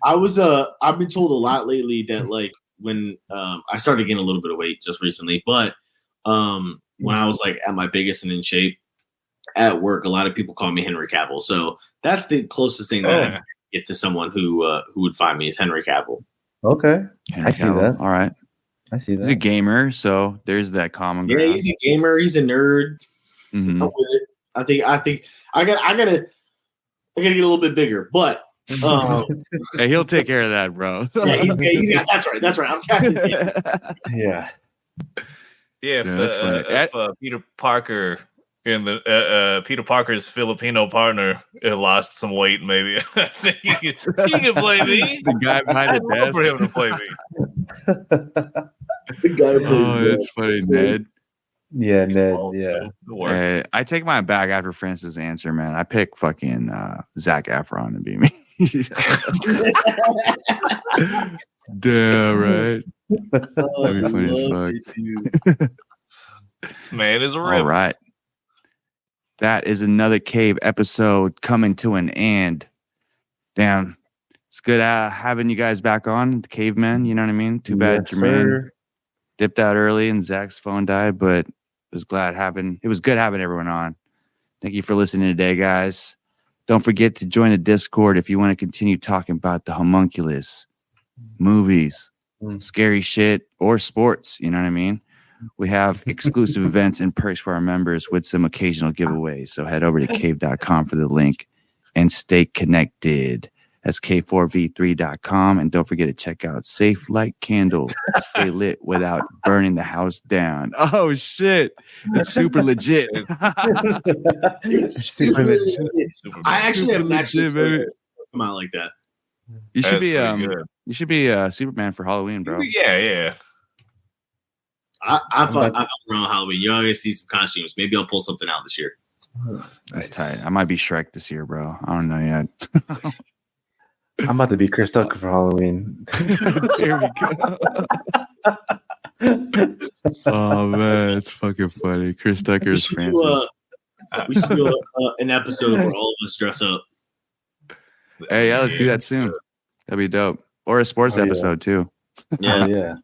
Speaker 5: I've been told a lot lately that like when I started getting a little bit of weight just recently, but when I was like at my biggest and in shape at work, a lot of people call me Henry Cavill. So that's the closest thing that I get to someone who would find me is Henry Cavill.
Speaker 4: Okay.
Speaker 1: I see that. All right.
Speaker 4: I see that.
Speaker 1: He's a gamer, so there's that common ground.
Speaker 5: Yeah, he's a gamer. He's a nerd.
Speaker 1: Mm-hmm.
Speaker 5: I'm with it. I think I gotta get a little bit bigger, but
Speaker 1: Hey, he'll take care of that, bro.
Speaker 5: Yeah, he's got. That's right. I'm casting.
Speaker 4: Yeah.
Speaker 3: Yeah,
Speaker 1: that's funny.
Speaker 3: if Peter Parker and the Peter Parker's Filipino partner lost some weight, maybe he can play me.
Speaker 1: The guy behind the desk
Speaker 3: for him to play me.
Speaker 5: The guy
Speaker 1: it's funny, Ned.
Speaker 4: Yeah, Ned. Yeah.
Speaker 1: I take mine back after Francis' answer, man. I pick fucking Zac Efron to be me. Damn right. That'd be funny as fuck.
Speaker 3: This man is a rip.
Speaker 1: All right. That is another Cave episode coming to an end. Damn. It's good having you guys back on, the Cavemen. You know what I mean? Too bad Jermaine dipped out early and Zach's phone died, but it was good having everyone on. Thank you for listening today, guys. Don't forget to join the Discord if you want to continue talking about the homunculus, movies, scary shit, or sports. You know what I mean? We have exclusive events and perks for our members with some occasional giveaways. So head over to cave.com for the link and stay connected. That's K4V3.com. And don't forget to check out Safe Light Candle. Stay lit without burning the house down. Oh, shit. It's super legit.
Speaker 5: It's super legit. I actually have legit, baby. Come out like that.
Speaker 1: You should be Superman for Halloween, bro.
Speaker 3: Yeah.
Speaker 5: I thought around Halloween. You always see some costumes. Maybe I'll pull something out this year.
Speaker 1: That's tight. I might be Shrek this year, bro. I don't know yet.
Speaker 4: I'm about to be Chris Tucker for Halloween.
Speaker 1: Here we go. Oh man, it's fucking funny. Chris Tucker's Francis.
Speaker 5: We should do an episode where all of us dress up.
Speaker 1: Hey, yeah, let's do that soon. That'd be dope. Or a sports episode too.
Speaker 5: Yeah.
Speaker 4: Yeah.